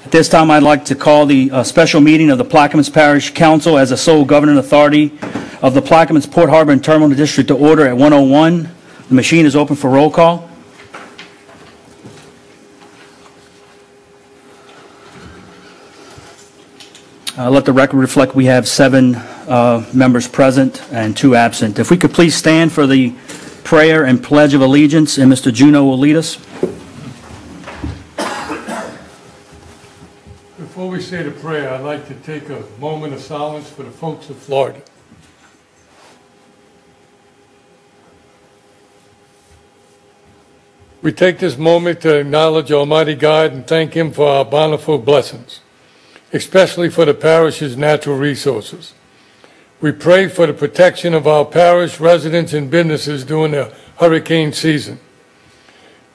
At this time, I'd like to call the special meeting of the Plaquemines Parish Council as a sole governing authority of the Plaquemines Port Harbor and Terminal District to order at 1:01. The machine is open for roll call. Let the record reflect we have 7 members present and 2 absent. If we could please stand for the prayer and pledge of allegiance, and Mr. Juneau will lead us. Before we say the prayer, I'd like to take a moment of silence for the folks of Florida. We take this moment to acknowledge Almighty God and thank Him for our bountiful blessings, especially for the parish's natural resources. We pray for the protection of our parish residents and businesses during the hurricane season.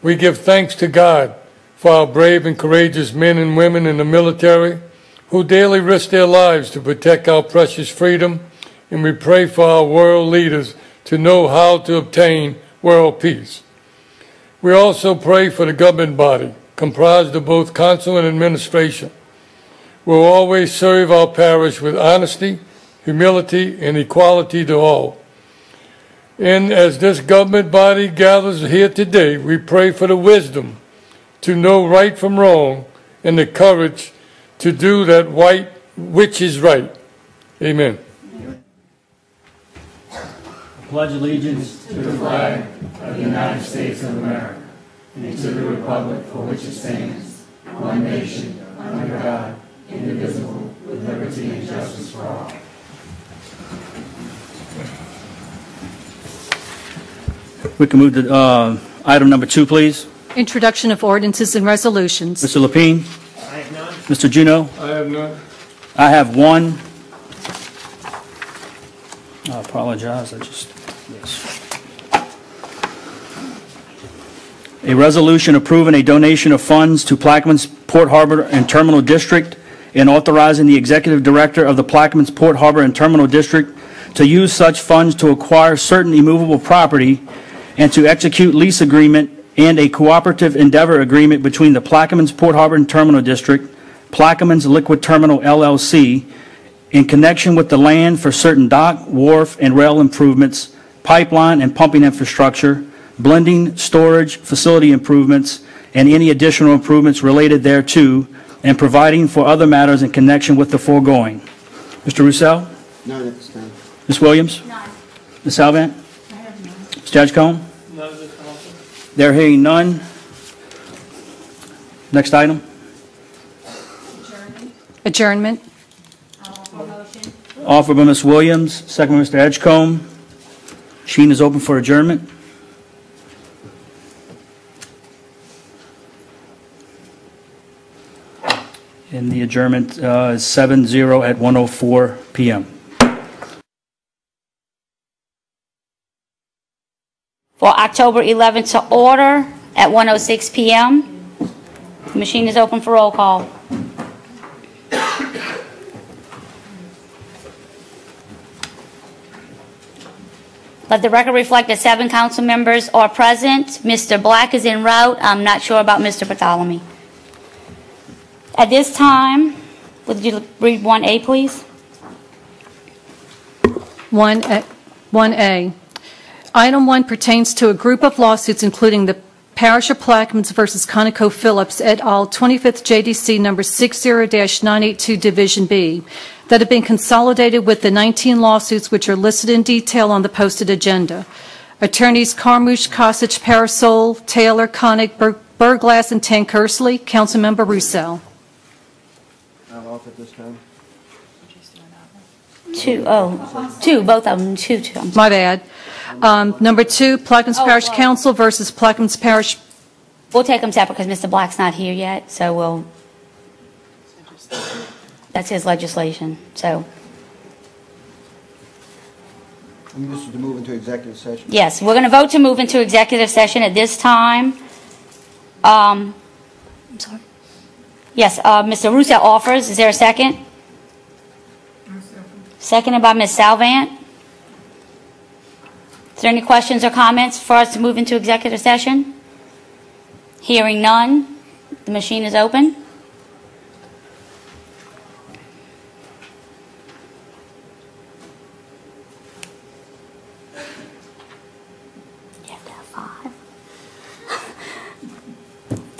We give thanks to God for our brave and courageous men and women in the military who daily risk their lives to protect our precious freedom, and we pray for our world leaders to know how to obtain world peace. We also pray for the government body, comprised of both council and administration. We'll always serve our parish with honesty, humility, and equality to all. And as this government body gathers here today, we pray for the wisdom to know right from wrong and the courage to do that which is right. Amen. I pledge allegiance to the flag of the United States of America and to the republic for which it stands, one nation, under God, indivisible, with liberty and justice for all. We can move to item number 2, please. Introduction of ordinances and resolutions. Mr. Lapine? I have none. Mr. Juneau? I have none. I have 1. I apologize. Yes. A resolution approving a donation of funds to Plaquemines Port Harbor and Terminal District and authorizing the Executive Director of the Plaquemines Port Harbor and Terminal District to use such funds to acquire certain immovable property and to execute lease agreement and a cooperative endeavor agreement between the Plaquemines Port Harbor and Terminal District, Plaquemines Liquid Terminal LLC, in connection with the land for certain dock, wharf, and rail improvements, pipeline and pumping infrastructure, blending, storage, facility improvements, and any additional improvements related thereto, and providing for other matters in connection with the foregoing. Mr. Roussel? None at this time. Ms. Williams? None. Ms. Salvant? I have none. Mr. Edgecombe? None of this also. There hearing none. Next item. Adjournment. Motion. Offered by Ms. Williams, second by Mr. Edgecombe. Machine is open for adjournment. And the adjournment is 7-0 at 1:04 p.m. For October 11th to order at 1:06 p.m. The machine is open for roll call. Let the record reflect that 7 council members are present. Mr. Black is en route. I'm not sure about Mr. Bartholomew. At this time, would you read 1A, please? 1A. Item 1 pertains to a group of lawsuits including the Parish of Plaquemines versus ConocoPhillips et al. 25th JDC number 60-982 Division B that have been consolidated with the 19 lawsuits which are listed in detail on the posted agenda. Attorneys Carmouche, Kosich, Parasol, Taylor, Koenig, Berglass, and Tankersley. Councilmember Roussel. I'll offer at this time. 2, both of them, 2. My bad. Number 2, Plaquemines Parish Council versus Plaquemines Parish. We'll take them separate because Mr. Black's not here yet, so that's his legislation. So, And this is to move into executive session. yes, we're going to vote to move into executive session at this time. I'm sorry. Yes, Mr. Roussel offers. Is there a second? Seconded by Ms. Salvant. Is there any questions or comments for us to move into executive session? Hearing none, the machine is open.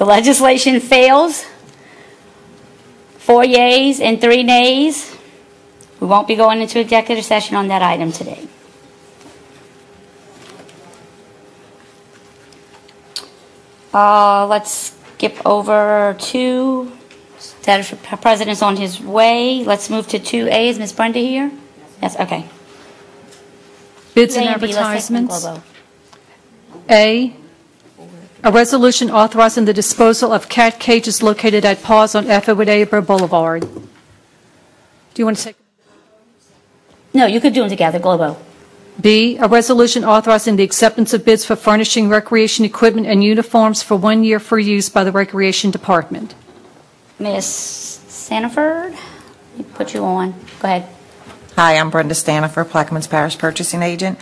The legislation fails. 4 yeas and 3 nays. We won't be going into executive session on that item today. Let's skip over to status of President's on his way. Let's move to 2A. Is Ms. Brenda here? Yes, okay. Bids and A B, let's take them, advertisements. Globo. A resolution authorizing the disposal of cat cages located at Paws on Edward Aber Boulevard. Do you want to take? No, you could do them together, Globo. B, a resolution authorizing the acceptance of bids for furnishing recreation equipment and uniforms for 1 year for use by the Recreation Department. Ms. Sanford, let me put you on. Go ahead. Hi, I'm Brenda Stanifer, Plaquemines Parish Purchasing Agent.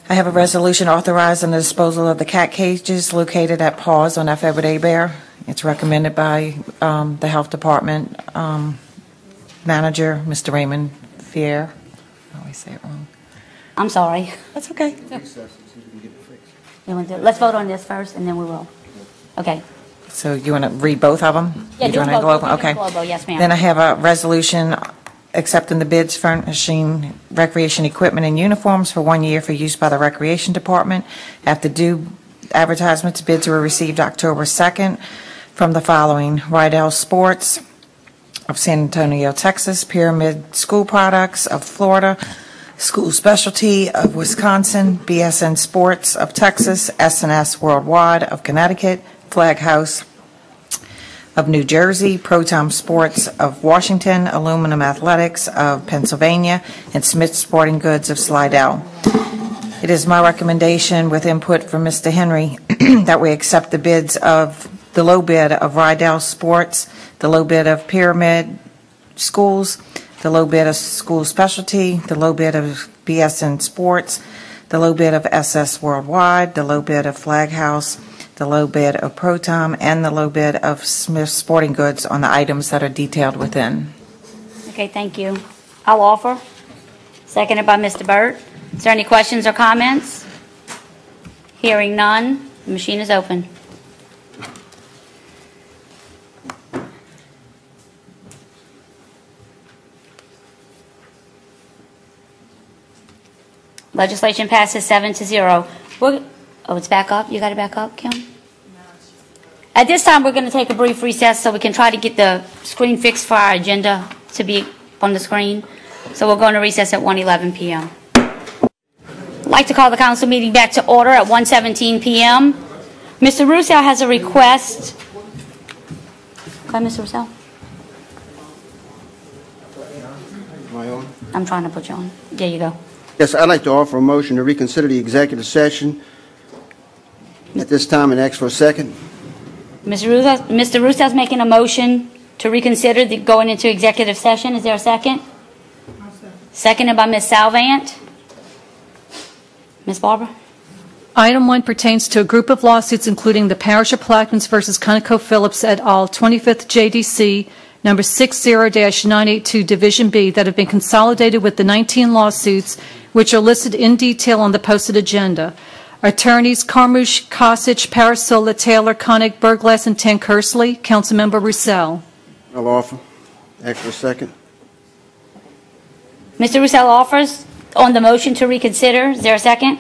I have a resolution authorizing the disposal of the cat cages located at Paws on Edward Aber. It's recommended by the Health Department Manager, Mr. Raymond Fier. I always say it wrong. I'm sorry. That's okay. Let's vote on this first, and then we will. Okay. So you want to read both of them? Yeah, You're do doing both. a global? We'll do Okay. Globo. Yes, ma'am. Then I have a resolution accepting the bids furnishing recreation equipment and uniforms for 1 year for use by the Recreation Department. After due advertisements, bids were received October 2nd from the following: Rydell Sports of San Antonio, Texas, Pyramid School Products of Florida, School Specialty of Wisconsin, BSN Sports of Texas, S&S Worldwide of Connecticut, Flag House of New Jersey, Protom Sports of Washington, Aluminum Athletics of Pennsylvania, and Smith Sporting Goods of Slidell. It is my recommendation, with input from Mr. Henry, that we accept the bids of the low bid of Rydell Sports, the low bid of Pyramid Schools, the low bid of School Specialty, the low bid of BSN Sports, the low bid of SS Worldwide, the low bid of Flag House, the low bid of Protom, and the low bid of Smith Sporting Goods on the items that are detailed within. Okay, thank you. I'll offer. Seconded by Mr. Burt. Is there any questions or comments? Hearing none, the machine is open. Legislation passes 7-0. Oh, it's back up? You got it back up, Kim? At this time, we're going to take a brief recess so we can try to get the screen fixed for our agenda to be on the screen. So we're going to recess at 1:11 p.m. I'd like to call the council meeting back to order at 1:17 p.m. Mr. Roussel has a request. Go ahead, Mr. Roussel. Am I on? I'm trying to put you on. There you go. Yes, I'd like to offer a motion to reconsider the executive session at this time and ask for a second. Mr. Roussel's making a motion to reconsider going into executive session. Is there a second? Seconded by Ms. Salvant. Ms. Barber? Item 1 pertains to a group of lawsuits including the Parish of Plaquemines versus ConocoPhillips et al., 25th JDC, number 60-982, Division B, that have been consolidated with the 19 lawsuits which are listed in detail on the posted agenda. Attorneys Carmouche, Kosich, Parasola, Taylor, Connick, Berglass, and Tankersley. Councilmember Roussel. I'll offer. Ask for a second. Mr. Roussel offers on the motion to reconsider. Is there a second?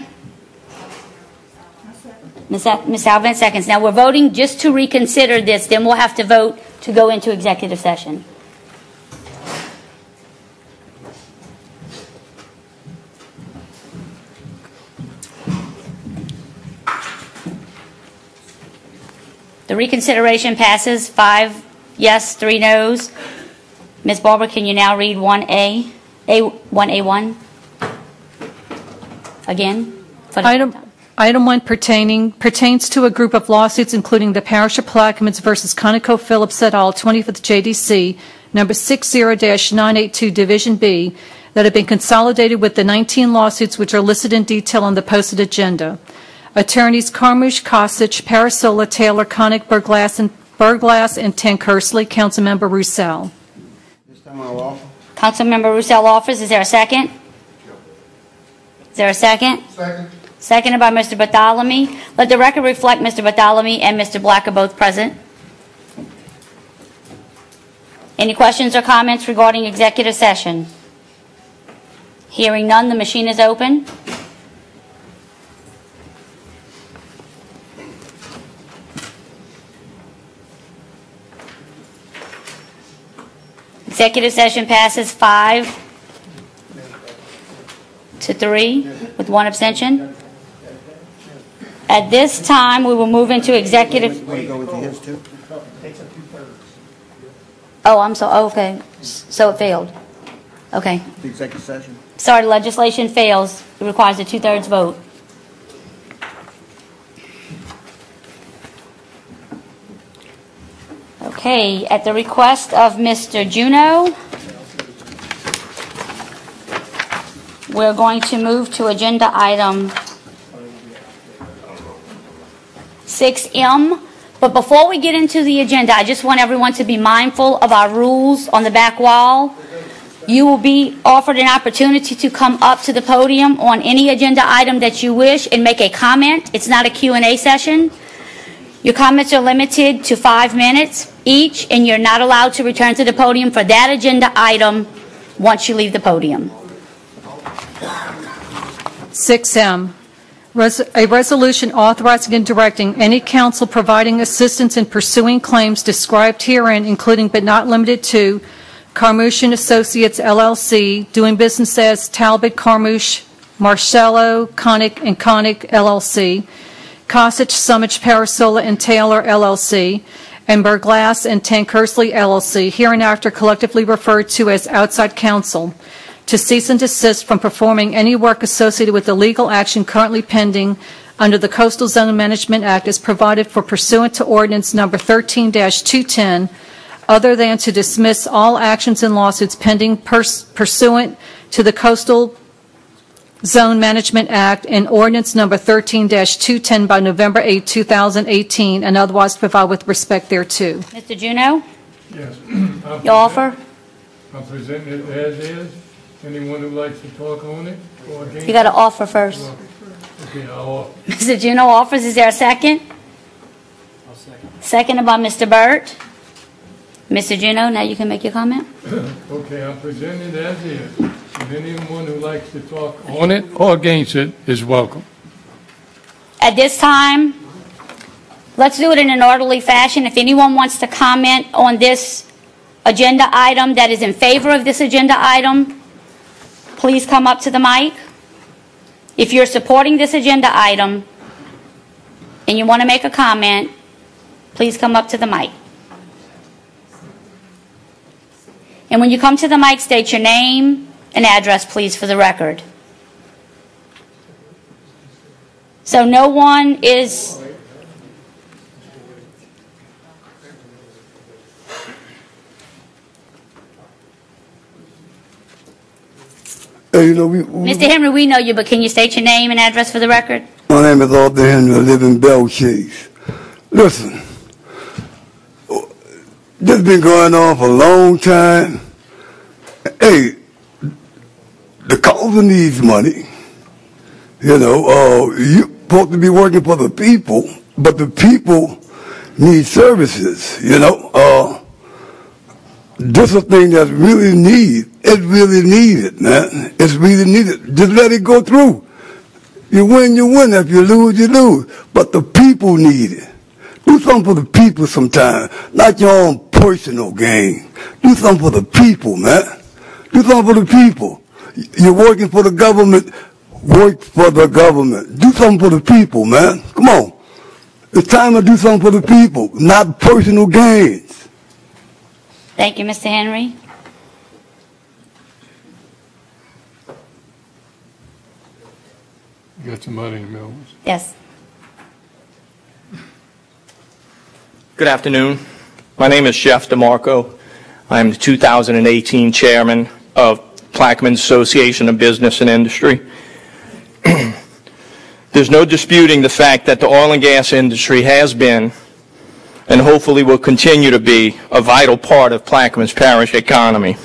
Ms. Salvant seconds. Now we're voting just to reconsider this. Then we'll have to vote to go into executive session. The reconsideration passes 5 yes, 3 no's. Ms. Barber, can you now read 1A, 1A1 again? Item 1 pertains to a group of lawsuits including the Parish of Plaquemines versus ConocoPhillips et al., 25th JDC, number 60-982, Division B, that have been consolidated with the 19 lawsuits which are listed in detail on the posted agenda. Attorneys Carmouche, Kosich, Parasola, Taylor, Connick, Berglass, and Tankersley. Councilmember Roussel. This time I'll offer. Councilmember Roussel offers. Is there a second? Is there a second? Second. Seconded by Mr. Bartholomew. Let the record reflect Mr. Bartholomew and Mr. Black are both present. Any questions or comments regarding executive session? Hearing none, the machine is open. Executive session passes 5-3 with 1 abstention. At this time, we will move into executive. Want to go into his too? Oh, I'm so, okay. So it failed. Okay. The executive session? Sorry, legislation fails. It requires a 2/3 vote. Okay, at the request of Mr. Juneau, we're going to move to agenda item 6M. But before we get into the agenda, I just want everyone to be mindful of our rules on the back wall. You will be offered an opportunity to come up to the podium on any agenda item that you wish and make a comment. It's not a Q&A session. Your comments are limited to 5 minutes each, and you're not allowed to return to the podium for that agenda item once you leave the podium. 6M, a resolution authorizing and directing any council providing assistance in pursuing claims described herein, including but not limited to Carmouche and Associates, LLC, doing business as Talbot, Carmouche, Marcello, Connick & Connick, LLC, Cossage, Summage, Parasola, and Taylor, LLC, and Berglass and Tankersley, LLC, hereinafter collectively referred to as outside counsel, to cease and desist from performing any work associated with the legal action currently pending under the Coastal Zone Management Act as provided for pursuant to ordinance number 13-210, other than to dismiss all actions and lawsuits pending pursuant to the Coastal Zone Management Act and ordinance number 13-210 by November 8, 2018, and otherwise provide with respect thereto. Mr. Juneau? Yes. Your offer? I'm presenting it as is. Anyone who likes to talk on it or against You got to offer first. Okay, I'll offer. Mr. Juneau offers. Is there a second? I'll second. Seconded by Mr. Burt. Mr. Juneau, now you can make your comment. Okay, I'm presenting it as is. And anyone who likes to talk on it or against it is welcome. At this time, let's do it in an orderly fashion. If anyone wants to comment on this agenda item that is in favor of this agenda item, please come up to the mic. If you're supporting this agenda item and you want to make a comment, please come up to the mic. And when you come to the mic, state your name and address, please, for the record. So no one is... Mr. Henry, we know you, but can you state your name and address for the record? My name is Arthur Henry. I live in Belchase. Listen, this has been going on for a long time. Hey, the council needs money. You know, you're supposed to be working for the people, but the people need services, you know. This is a thing that's really needed. It's really needed, man. It's really needed. Just let it go through. You win, you win. If you lose, you lose. But the people need it. Do something for the people sometime, not your own personal gain. Do something for the people, man. Do something for the people. You're working for the government. Work for the government. Do something for the people, man. Come on. It's time to do something for the people, not personal gains. Thank you, Mr. Henry. You got somebody in the middle. Yes. Good afternoon. My name is Jeff DeMarco. I'm the 2018 chairman of Plaquemines Association of Business and Industry. There's no disputing the fact that the oil and gas industry has been and hopefully will continue to be a vital part of Plaquemines Parish economy.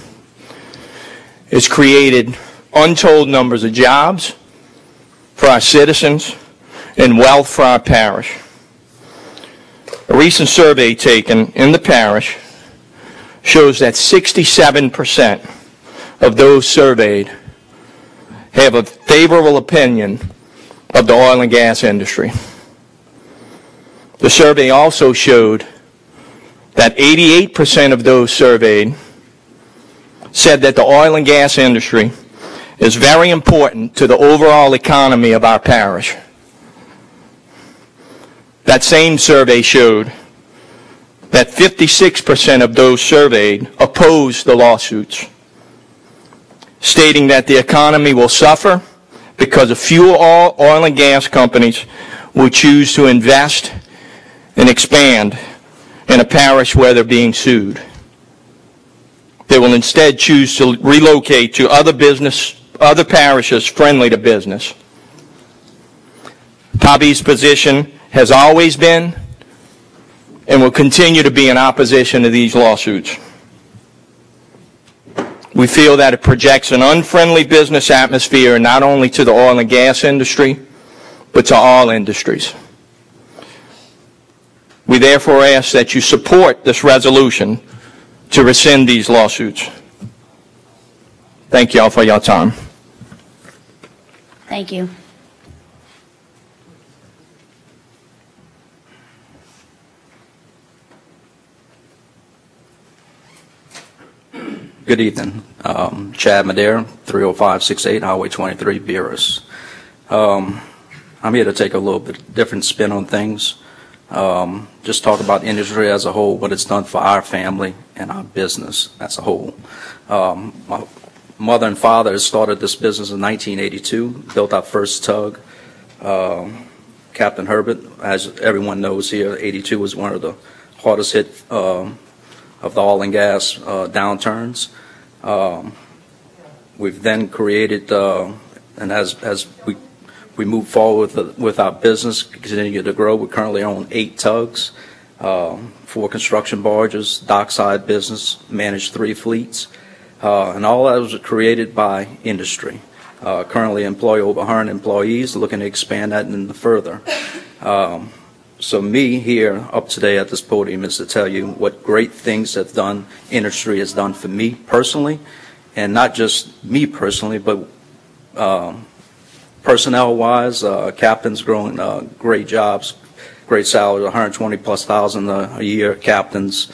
It's created untold numbers of jobs for our citizens and wealth for our parish. A recent survey taken in the parish shows that 67% of those surveyed have a favorable opinion of the oil and gas industry. The survey also showed that 88% of those surveyed said that the oil and gas industry is very important to the overall economy of our parish. That same survey showed that 56% of those surveyed opposed the lawsuits, stating that the economy will suffer because a few oil and gas companies will choose to invest and expand in a parish where they're being sued. They will instead choose to relocate to other parishes friendly to business. Pabi's position has always been and will continue to be in opposition to these lawsuits. We feel that it projects an unfriendly business atmosphere not only to the oil and gas industry, but to all industries. We therefore ask that you support this resolution to rescind these lawsuits. Thank you all for your time. Thank you. Good evening. Chad Madera, 30568 Highway 23, Beerus. I'm here to take a little bit different spin on things. Just talk about industry as a whole, what it's done for our family and our business as a whole. My mother and father started this business in 1982, built our first tug. Captain Herbert, as everyone knows here, 82 was one of the hardest hit of the oil and gas downturns. We've then created, and as we move forward with our business, continue to grow. We currently own 8 tugs, 4 construction barges, dockside business, manage 3 fleets, and all that was created by industry. Currently employ over 100 employees, looking to expand that even further. So me here up today at this podium is to tell you what great things that industry has done for me personally, and not just me personally, but personnel-wise, captains growing great jobs, great salaries, 120+ thousand a year. Captains,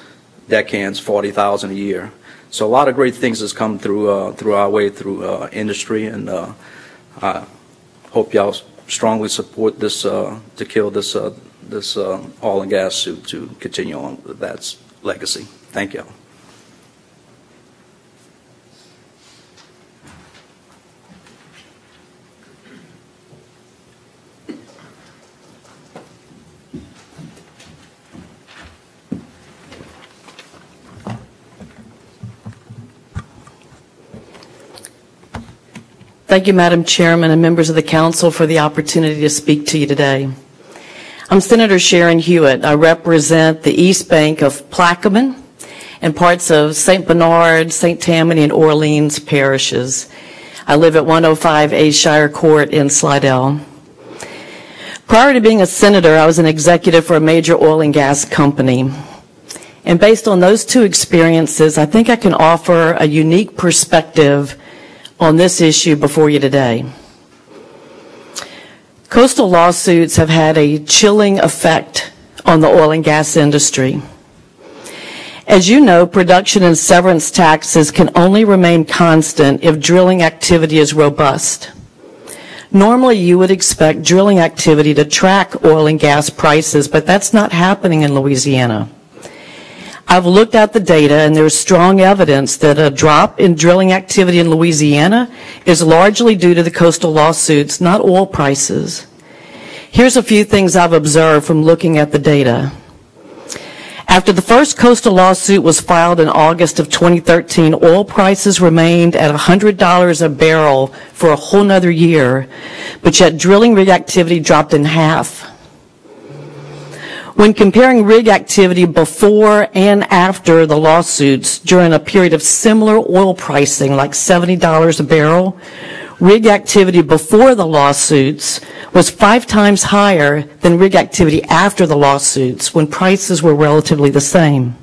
deckhands, 40,000 a year. So a lot of great things has come through our way through industry, and I hope y'all strongly support this to kill this oil and gas suit to continue on with that legacy. Thank you. Thank you, Madam Chairman and members of the Council, for the opportunity to speak to you today. I'm Senator Sharon Hewitt. I represent the East Bank of Plaquemine and parts of St. Bernard, St. Tammany, and Orleans parishes. I live at 105 A Shire Court in Slidell. Prior to being a senator, I was an executive for a major oil and gas company. And based on those 2 experiences, I think I can offer a unique perspective on this issue before you today. Coastal lawsuits have had a chilling effect on the oil and gas industry. As you know, production and severance taxes can only remain constant if drilling activity is robust. Normally, you would expect drilling activity to track oil and gas prices, but that's not happening in Louisiana. I've looked at the data, and there's strong evidence that a drop in drilling activity in Louisiana is largely due to the coastal lawsuits, not oil prices. Here's a few things I've observed from looking at the data. After the first coastal lawsuit was filed in August of 2013, oil prices remained at $100 a barrel for a whole nother year, but yet drilling rig activity dropped in half. When comparing rig activity before and after the lawsuits during a period of similar oil pricing, like $70 a barrel, rig activity before the lawsuits was 5 times higher than rig activity after the lawsuits, when prices were relatively the same.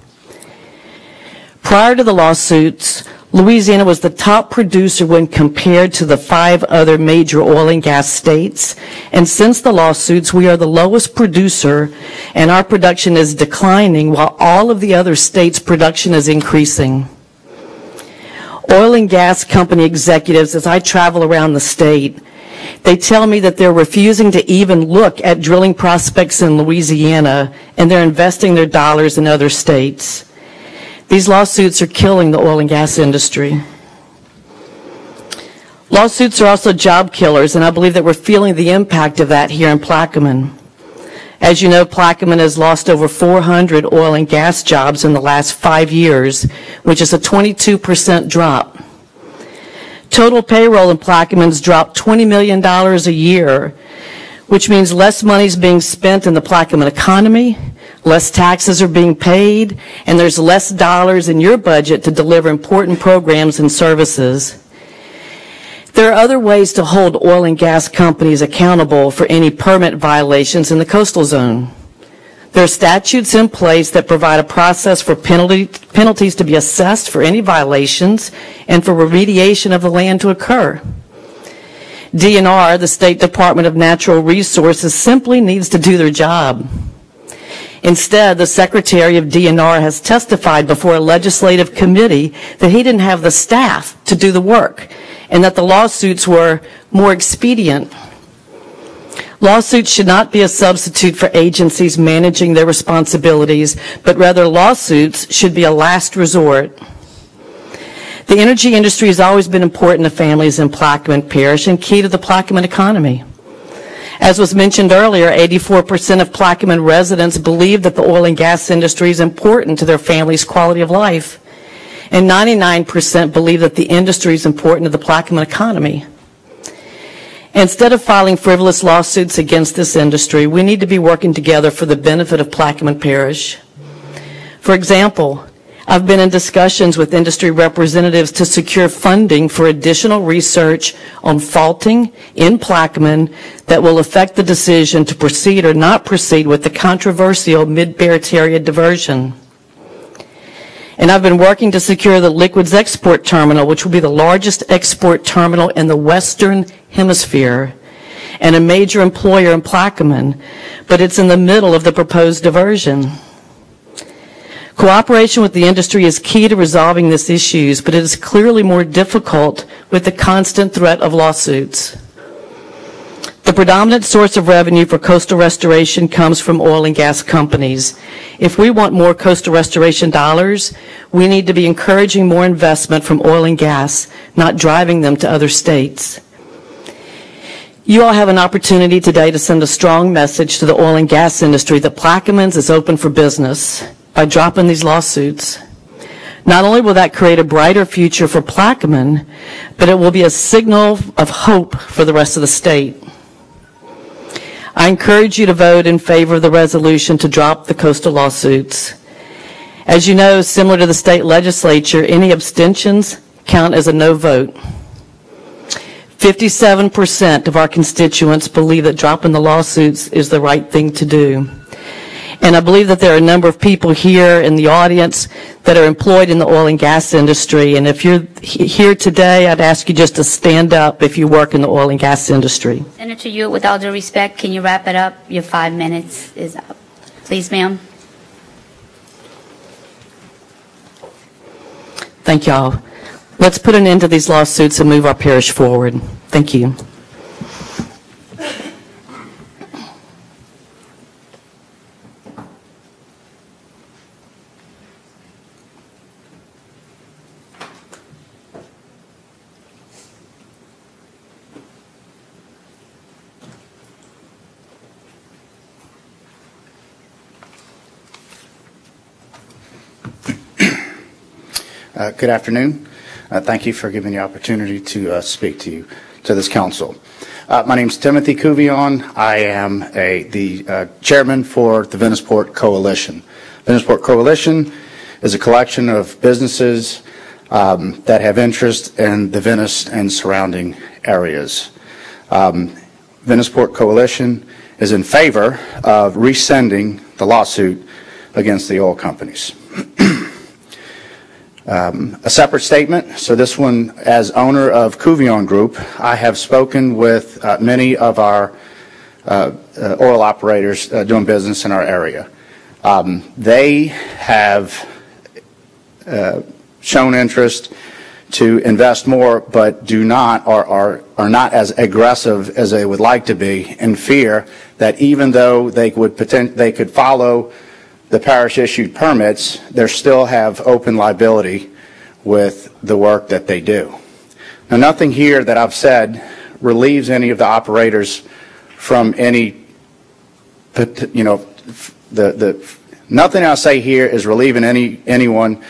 Prior to the lawsuits, Louisiana was the top producer when compared to the 5 other major oil and gas states, and since the lawsuits, we are the lowest producer, and our production is declining while all of the other states' production is increasing. Oil and gas company executives, as I travel around the state, they tell me that they're refusing to even look at drilling prospects in Louisiana, and they're investing their dollars in other states. These lawsuits are killing the oil and gas industry. Lawsuits are also job killers, and I believe that we're feeling the impact of that here in Plaquemine. As you know, Plaquemine has lost over 400 oil and gas jobs in the last 5 years, which is a 22% drop. Total payroll in Plaquemine has dropped $20 million a year, which means less money is being spent in the Plaquemine economy, less taxes are being paid, and there's less dollars in your budget to deliver important programs and services. There are other ways to hold oil and gas companies accountable for any permit violations in the coastal zone. There are statutes in place that provide a process for penalties to be assessed for any violations and for remediation of the land to occur. DNR, the State Department of Natural Resources, simply needs to do their job. Instead, the Secretary of DNR has testified before a legislative committee that he didn't have the staff to do the work and that the lawsuits were more expedient. Lawsuits should not be a substitute for agencies managing their responsibilities, but rather lawsuits should be a last resort. The energy industry has always been important to families in Plaquemine Parish and key to the Plaquemine economy. As was mentioned earlier, 84% of Plaquemine residents believe that the oil and gas industry is important to their family's quality of life, and 99% believe that the industry is important to the Plaquemine economy. Instead of filing frivolous lawsuits against this industry, we need to be working together for the benefit of Plaquemine Parish. For example, I've been in discussions with industry representatives to secure funding for additional research on faulting in Plaquemine that will affect the decision to proceed or not proceed with the controversial Mid-Barataria diversion. And I've been working to secure the liquids export terminal, which will be the largest export terminal in the Western Hemisphere and a major employer in Plaquemine, but it's in the middle of the proposed diversion. Cooperation with the industry is key to resolving these issues, but it is clearly more difficult with the constant threat of lawsuits. The predominant source of revenue for coastal restoration comes from oil and gas companies. If we want more coastal restoration dollars, we need to be encouraging more investment from oil and gas, not driving them to other states. You all have an opportunity today to send a strong message to the oil and gas industry that Plaquemine is open for business by dropping these lawsuits. Not only will that create a brighter future for Plaquemine, but it will be a signal of hope for the rest of the state. I encourage you to vote in favor of the resolution to drop the coastal lawsuits. As you know, similar to the state legislature, any abstentions count as a no vote. 57% of our constituents believe that dropping the lawsuits is the right thing to do. And I believe that there are a number of people here in the audience that are employed in the oil and gas industry. And if you're here today, I'd ask you just to stand up if you work in the oil and gas industry. Senator Hewitt, with all due respect, can you wrap it up? Your 5 minutes is up. Please, ma'am. Thank y'all. Let's put an end to these lawsuits and move our parish forward. Thank you. Good afternoon. Thank you for giving me the opportunity to speak to this council. My name is Timothy Cuvion. I am the chairman for the Veniceport Coalition. Veniceport Coalition is a collection of businesses that have interest in the Venice and surrounding areas. Venusport Coalition is in favor of rescinding the lawsuit against the oil companies. A separate statement. So this one, as owner of Couvion Group, I have spoken with many of our oil operators doing business in our area. They have shown interest to invest more, but do not or are not as aggressive as they would like to be, in fear that even though they could follow the parish issued permits, they still have open liability with the work that they do. Now, nothing here that I've said relieves any of the operators from any, nothing I say here is relieving anyone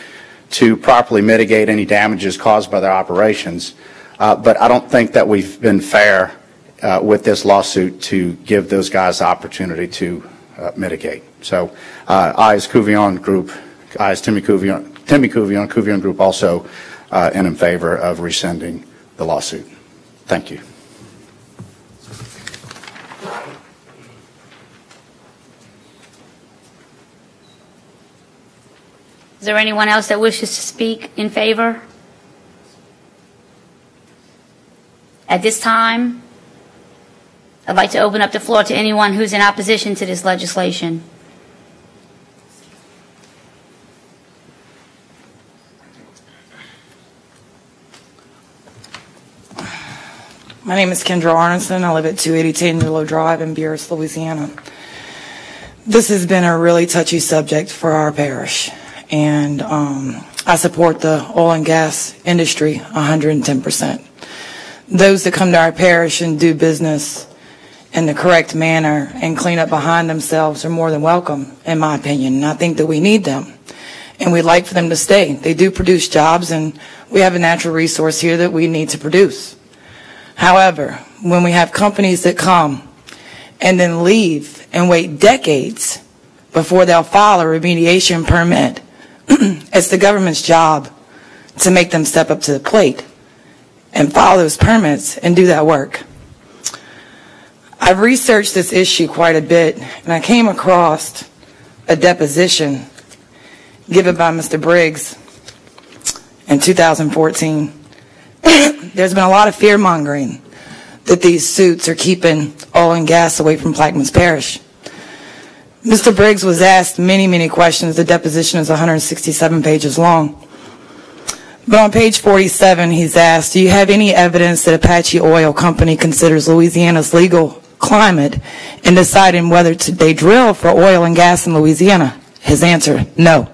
to properly mitigate any damages caused by their operations. But I don't think that we've been fair with this lawsuit to give those guys the opportunity to mitigate. So I, as Couvion Group, I, as Timmy Couvion, Couvion Group also, am in favor of rescinding the lawsuit. Thank you. Is there anyone else that wishes to speak in favor? At this time, I'd like to open up the floor to anyone who's in opposition to this legislation. My name is Kendra Arneson. I live at 280 Taylor Drive in Buras, Louisiana. This has been a really touchy subject for our parish, and I support the oil and gas industry 110%. Those that come to our parish and do business in the correct manner and clean up behind themselves are more than welcome, in my opinion, and I think that we need them, and we'd like for them to stay. They do produce jobs, and we have a natural resource here that we need to produce. However, when we have companies that come and then leave and wait decades before they'll file a remediation permit, it's the government's job to make them step up to the plate and file those permits and do that work. I've researched this issue quite a bit, and I came across a deposition given by Mr. Briggs in 2014. There's been a lot of fear-mongering that these suits are keeping oil and gas away from Plaquemines Parish. Mr. Briggs was asked many, many questions. The deposition is 167 pages long. But on page 47, he's asked, do you have any evidence that Apache Oil Company considers Louisiana's legal climate in deciding whether they drill for oil and gas in Louisiana? His answer, no.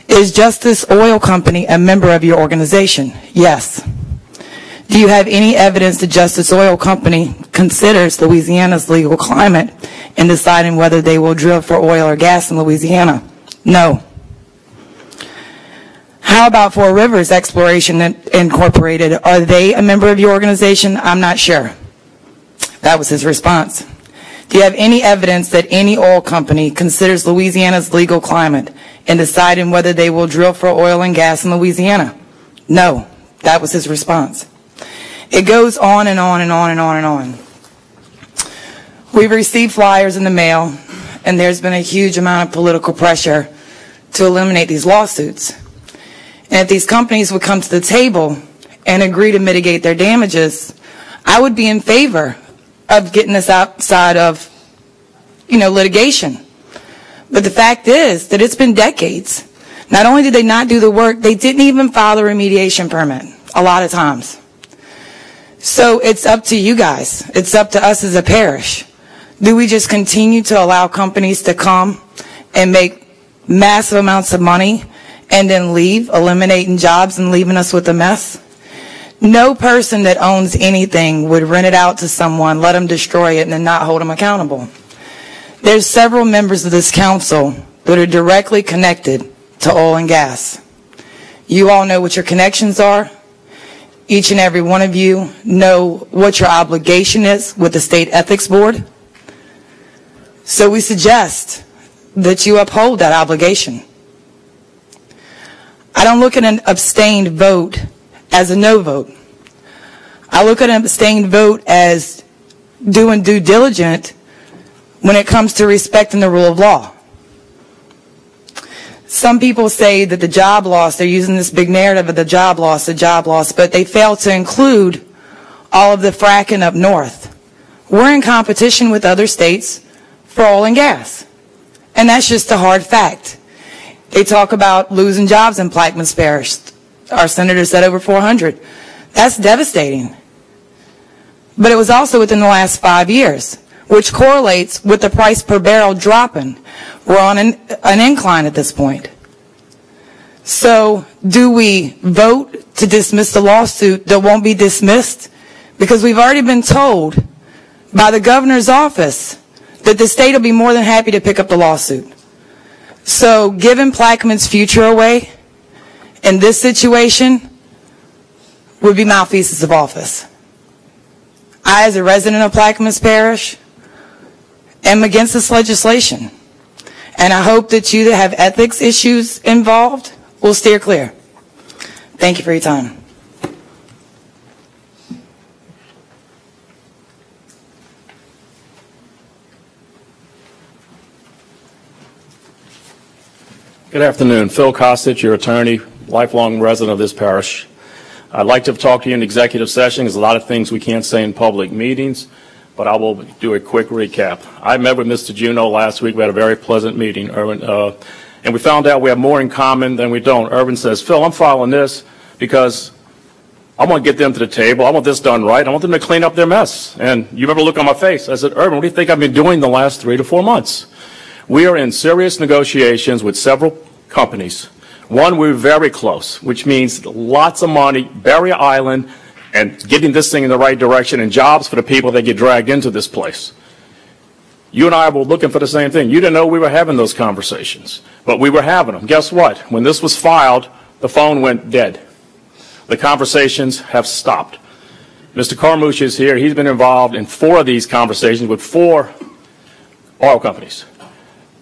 Is Justice Oil Company a member of your organization? Yes. Do you have any evidence that Justice Oil Company considers Louisiana's legal climate in deciding whether they will drill for oil or gas in Louisiana? No. How about Four Rivers Exploration Incorporated? Are they a member of your organization? I'm not sure. That was his response. Do you have any evidence that any oil company considers Louisiana's legal climate in deciding whether they will drill for oil and gas in Louisiana? No. That was his response. It goes on and on and on and on and on. We've received flyers in the mail, and there's been a huge amount of political pressure to eliminate these lawsuits. And if these companies would come to the table and agree to mitigate their damages, I would be in favor of getting this outside of, litigation. But the fact is that it's been decades. Not only did they not do the work, they didn't even file a remediation permit a lot of times. So it's up to you guys. It's up to us as a parish. Do we just continue to allow companies to come and make massive amounts of money and then leave, eliminating jobs and leaving us with a mess? No person that owns anything would rent it out to someone, let them destroy it, and then not hold them accountable. There's several members of this council that are directly connected to oil and gas. You all know what your connections are. Each and every one of you know what your obligation is with the State Ethics Board. So we suggest that you uphold that obligation. I don't look at an abstained vote as a no vote. I look at an abstained vote as doing due diligence when it comes to respecting the rule of law. Some people say that the job loss, they're using this big narrative of the job loss, but they fail to include all of the fracking up north. We're in competition with other states for oil and gas. And that's just a hard fact. They talk about losing jobs in Plaquemines Parish. Our senator said over 400. That's devastating. But it was also within the last 5 years, which correlates with the price per barrel dropping. We're on an incline at this point. So do we vote to dismiss the lawsuit that won't be dismissed? Because we've already been told by the governor's office that the state will be more than happy to pick up the lawsuit. So giving Plaquemines' future away in this situation would be malfeasance of office. I, as a resident of Plaquemines Parish, am against this legislation. And I hope that you that have ethics issues involved will steer clear. Thank you for your time. Good afternoon. Phil Kostic, your attorney, lifelong resident of this parish. I'd like to talk to you in executive session. There's a lot of things we can't say in public meetings, but I will do a quick recap. I met with Mr. Juneau last week. We had a very pleasant meeting, Irwin, and we found out we have more in common than we don't. Irwin says, Phil, I'm filing this because I want to get them to the table. I want this done right. I want them to clean up their mess. And you remember the look on my face. I said, Irwin, what do you think I've been doing the last 3 to 4 months? We are in serious negotiations with several companies. One, we're very close, which means lots of money, Barrier Island, and getting this thing in the right direction, and jobs for the people that get dragged into this place. You and I were looking for the same thing. You didn't know we were having those conversations, but we were having them. Guess what? When this was filed, the phone went dead. The conversations have stopped. Mr. Carmouche is here. He's been involved in 4 of these conversations with 4 oil companies.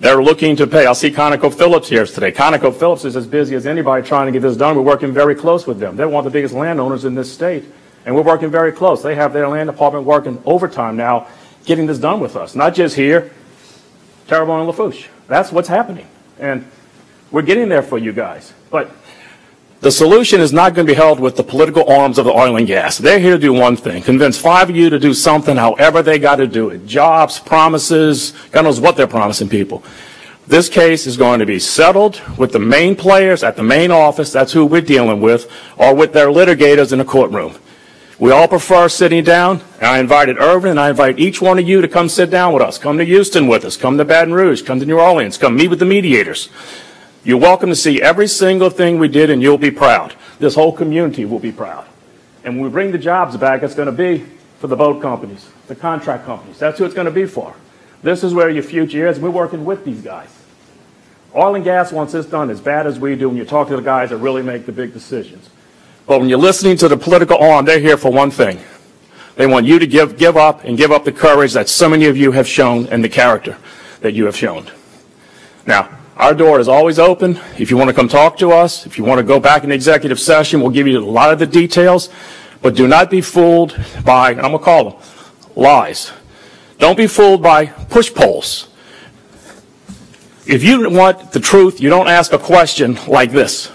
They're looking to pay. I'll see ConocoPhillips here today. ConocoPhillips is as busy as anybody trying to get this done. We're working very close with them. They're one of the biggest landowners in this state, and we're working very close. They have their land department working overtime now, getting this done with us. Not just here, Terrebonne and Lafourche. That's what's happening, and we're getting there for you guys. But the solution is not going to be held with the political arms of the oil and gas. They're here to do one thing, convince 5 of you to do something however they got to do it. Jobs, promises, God knows what they're promising people. This case is going to be settled with the main players at the main office, that's who we're dealing with, or with their litigators in the courtroom. We all prefer sitting down, and I invited Irvin, and I invite each one of you to come sit down with us. Come to Houston with us, come to Baton Rouge, come to New Orleans, come meet with the mediators. You're welcome to see every single thing we did, and you'll be proud. This whole community will be proud. And when we bring the jobs back, it's going to be for the boat companies, the contract companies. That's who it's going to be for. This is where your future is. We're working with these guys. Oil and gas wants this done as bad as we do when you talk to the guys that really make the big decisions. But when you're listening to the political arm, they're here for one thing. They want you to give up and give up the courage that so many of you have shown and the character that you have shown. Now, our door is always open. If you want to come talk to us, if you want to go back in executive session, we'll give you a lot of the details. But do not be fooled by, I'm going to call them, lies. Don't be fooled by push polls. If you want the truth, you don't ask a question like this.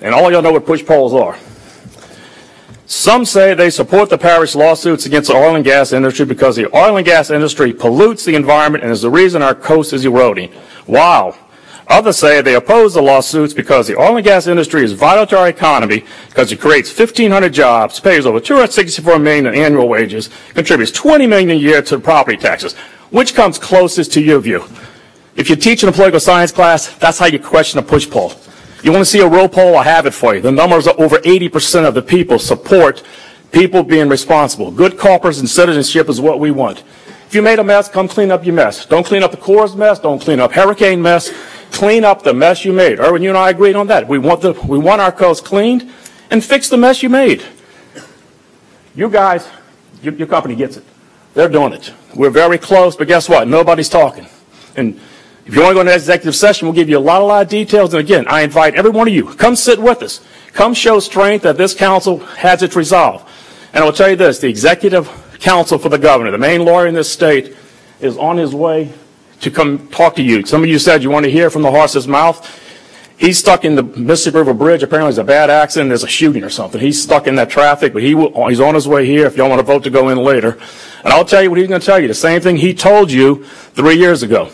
And all y'all know what push polls are. Some say they support the parish lawsuits against the oil and gas industry because the oil and gas industry pollutes the environment and is the reason our coast is eroding. Wow. Others say they oppose the lawsuits because the oil and gas industry is vital to our economy because it creates 1,500 jobs, pays over $264 million in annual wages, contributes $20 million a year to property taxes. Which comes closest to your view? If you're teaching a political science class, that's how you question a push poll. You want to see a real poll? I have it for you. The numbers are over 80% of the people support people being responsible. Good corporate and citizenship is what we want. If you made a mess, come clean up your mess. Don't clean up the Corps mess. Don't clean up hurricane mess. Clean up the mess you made. Irwin, you and I agreed on that. We want our coast cleaned and fix the mess you made. You guys, your company gets it. They're doing it. We're very close, but guess what? Nobody's talking. And if you want to go into executive session, we'll give you a lot of details. And again, I invite every one of you, come sit with us. Come show strength that this council has its resolve. And I will tell you this, the executive counsel for the governor, the main lawyer in this state, is on his way to come talk to you. Some of you said you want to hear from the horse's mouth. He's stuck in the Mississippi River Bridge. Apparently there's a bad accident. There's a shooting or something. He's stuck in that traffic, but he's on his way here if y'all want to vote to go in later. And I'll tell you what he's going to tell you. The same thing he told you 3 years ago.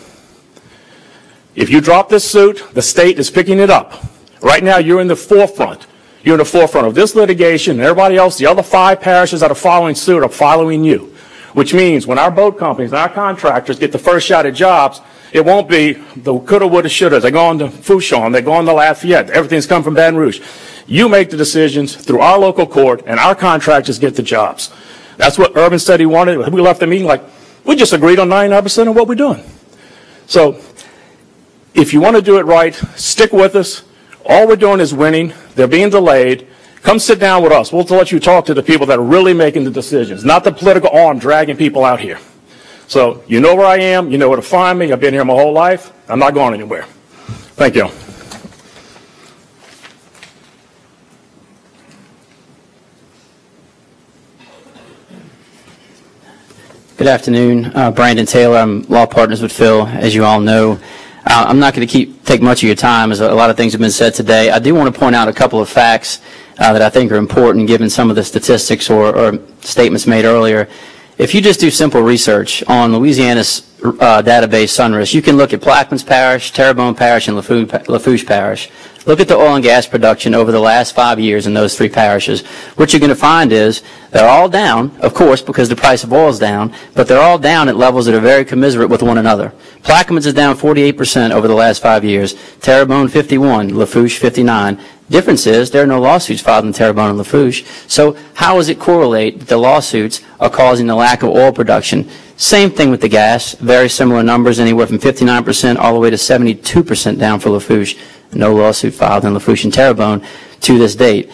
If you drop this suit, the state is picking it up. Right now you're in the forefront. You're in the forefront of this litigation, and everybody else, the other 5 parishes that are following suit are following you. Which means when our boat companies and our contractors get the first shot at jobs, it won't be the coulda, woulda, shoulda. They go on to Fouchon, they go on to Lafayette. Everything's come from Baton Rouge. You make the decisions through our local court, and our contractors get the jobs. That's what Urban said he wanted. We left the meeting like, we just agreed on 99% of what we're doing. So if you want to do it right, stick with us. All we're doing is winning. They're being delayed. Come sit down with us. We'll let you talk to the people that are really making the decisions, not the political arm dragging people out here. So you know where I am. You know where to find me. I've been here my whole life. I'm not going anywhere. Thank you. Good afternoon. Brandon Taylor. I'm law partners with Phil, as you all know. I'm not going to take much of your time, as a lot of things have been said today. I do want to point out a couple of facts that I think are important given some of the statistics or statements made earlier. If you just do simple research on Louisiana's database Sunris, you can look at Plaquemines Parish, Terrebonne Parish, and Lafourche Parish. Look at the oil and gas production over the last 5 years in those 3 parishes. What you're going to find is they're all down, of course, because the price of oil is down, but they're all down at levels that are very commiserate with one another. Plaquemines is down 48% over the last 5 years, Terrebonne 51, Lafourche 59. Difference is there are no lawsuits filed in Terrebonne and Lafourche. So how does it correlate that the lawsuits are causing the lack of oil production? Same thing with the gas, very similar numbers, anywhere from 59% all the way to 72% down for Lafourche. No lawsuit filed in Lafourche and Terrebonne to this date.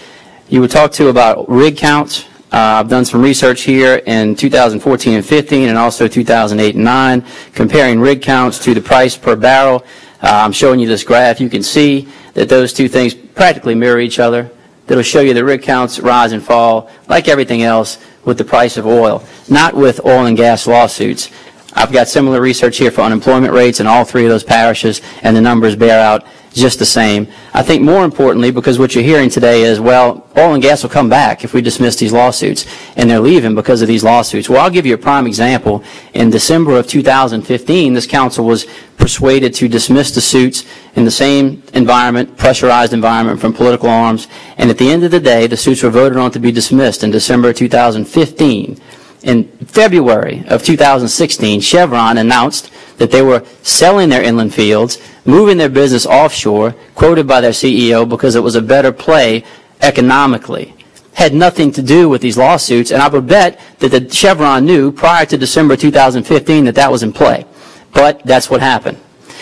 You were talked to about rig counts. I've done some research here in 2014 and 15 and also 2008 and 9, comparing rig counts to the price per barrel. I'm showing you this graph. You can see that those two things practically mirror each other. That'll show you the rig counts rise and fall like everything else with the price of oil, not with oil and gas lawsuits. I've got similar research here for unemployment rates in all 3 of those parishes, and the numbers bear out just the same. I think more importantly, because what you're hearing today is, well, oil and gas will come back if we dismiss these lawsuits, and they're leaving because of these lawsuits. Well, I'll give you a prime example. In December of 2015, this council was persuaded to dismiss the suits in the same environment, pressurized environment from political arms, and at the end of the day, the suits were voted on to be dismissed in December of 2015. In February of 2016, Chevron announced that they were selling their inland fields, moving their business offshore, quoted by their CEO because it was a better play economically. Had nothing to do with these lawsuits, and I would bet that the Chevron knew prior to December 2015 that that was in play. But that's what happened.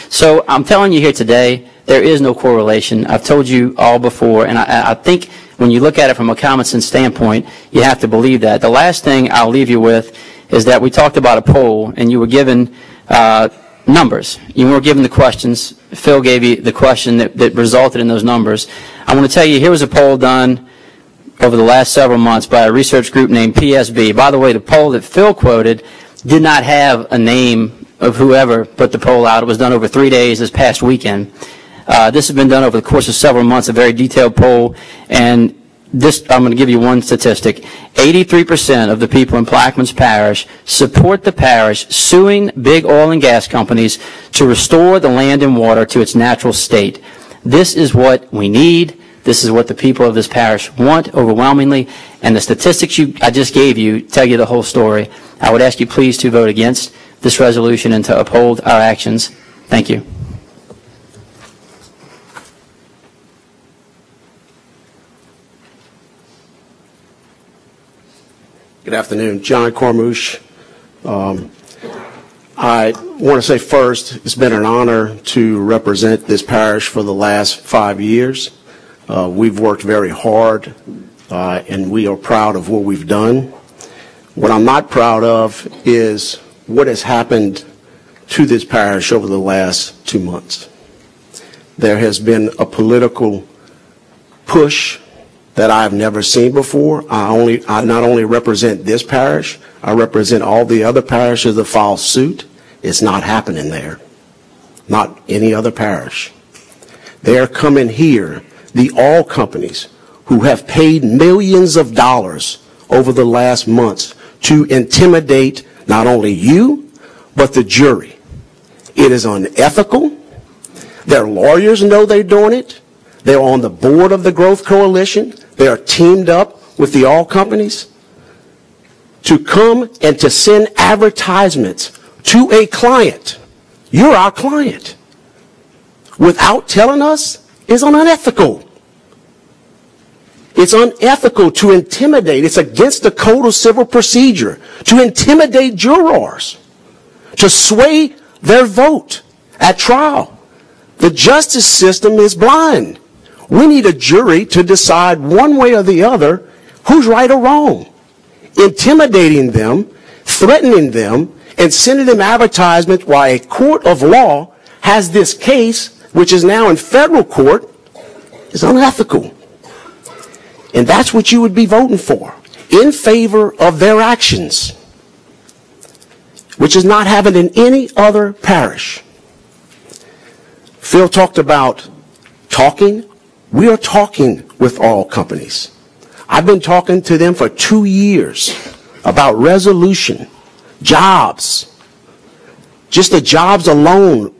So I'm telling you here today, there is no correlation. I've told you all before, and I think when you look at it from a common sense standpoint, you have to believe that. The last thing I'll leave you with is that we talked about a poll, and you were given numbers. You weren't given the questions. Phil gave you the question that resulted in those numbers. I want to tell you, here was a poll done over the last several months by a research group named PSB. By the way, the poll that Phil quoted did not have a name of whoever put the poll out. It was done over 3 days this past weekend. This has been done over the course of several months, a very detailed poll, and this, I'm going to give you one statistic. 83% of the people in Plaquemines Parish support the parish suing big oil and gas companies to restore the land and water to its natural state. This is what we need. This is what the people of this parish want overwhelmingly, and the statistics I just gave you tell you the whole story. I would ask you please to vote against this resolution and to uphold our actions. Thank you. Good afternoon. John Cormouche. I want to say first, it's been an honor to represent this parish for the last 5 years. We've worked very hard, and we are proud of what we've done. What I'm not proud of is what has happened to this parish over the last 2 months. There has been a political push that I've never seen before. I not only represent this parish, I represent all the other parishes that file suit. It's not happening there. Not any other parish. They are coming here, the oil companies who have paid millions of dollars over the last months to intimidate not only you, but the jury. It is unethical. Their lawyers know they're doing it. They're on the board of the Growth Coalition. They are teamed up with the oil companies to come and to send advertisements to a client. You're our client. Without telling us is unethical. It's unethical to intimidate. It's against the Code of Civil Procedure to intimidate jurors, to sway their vote at trial. The justice system is blind. We need a jury to decide one way or the other who's right or wrong. Intimidating them, threatening them, and sending them advertisements while a court of law has this case, which is now in federal court, is unethical. And that's what you would be voting for, in favor of their actions, which is not happened in any other parish. Phil talked about talking. We are talking with oil companies. I've been talking to them for 2 years about resolution, jobs. Just the jobs alone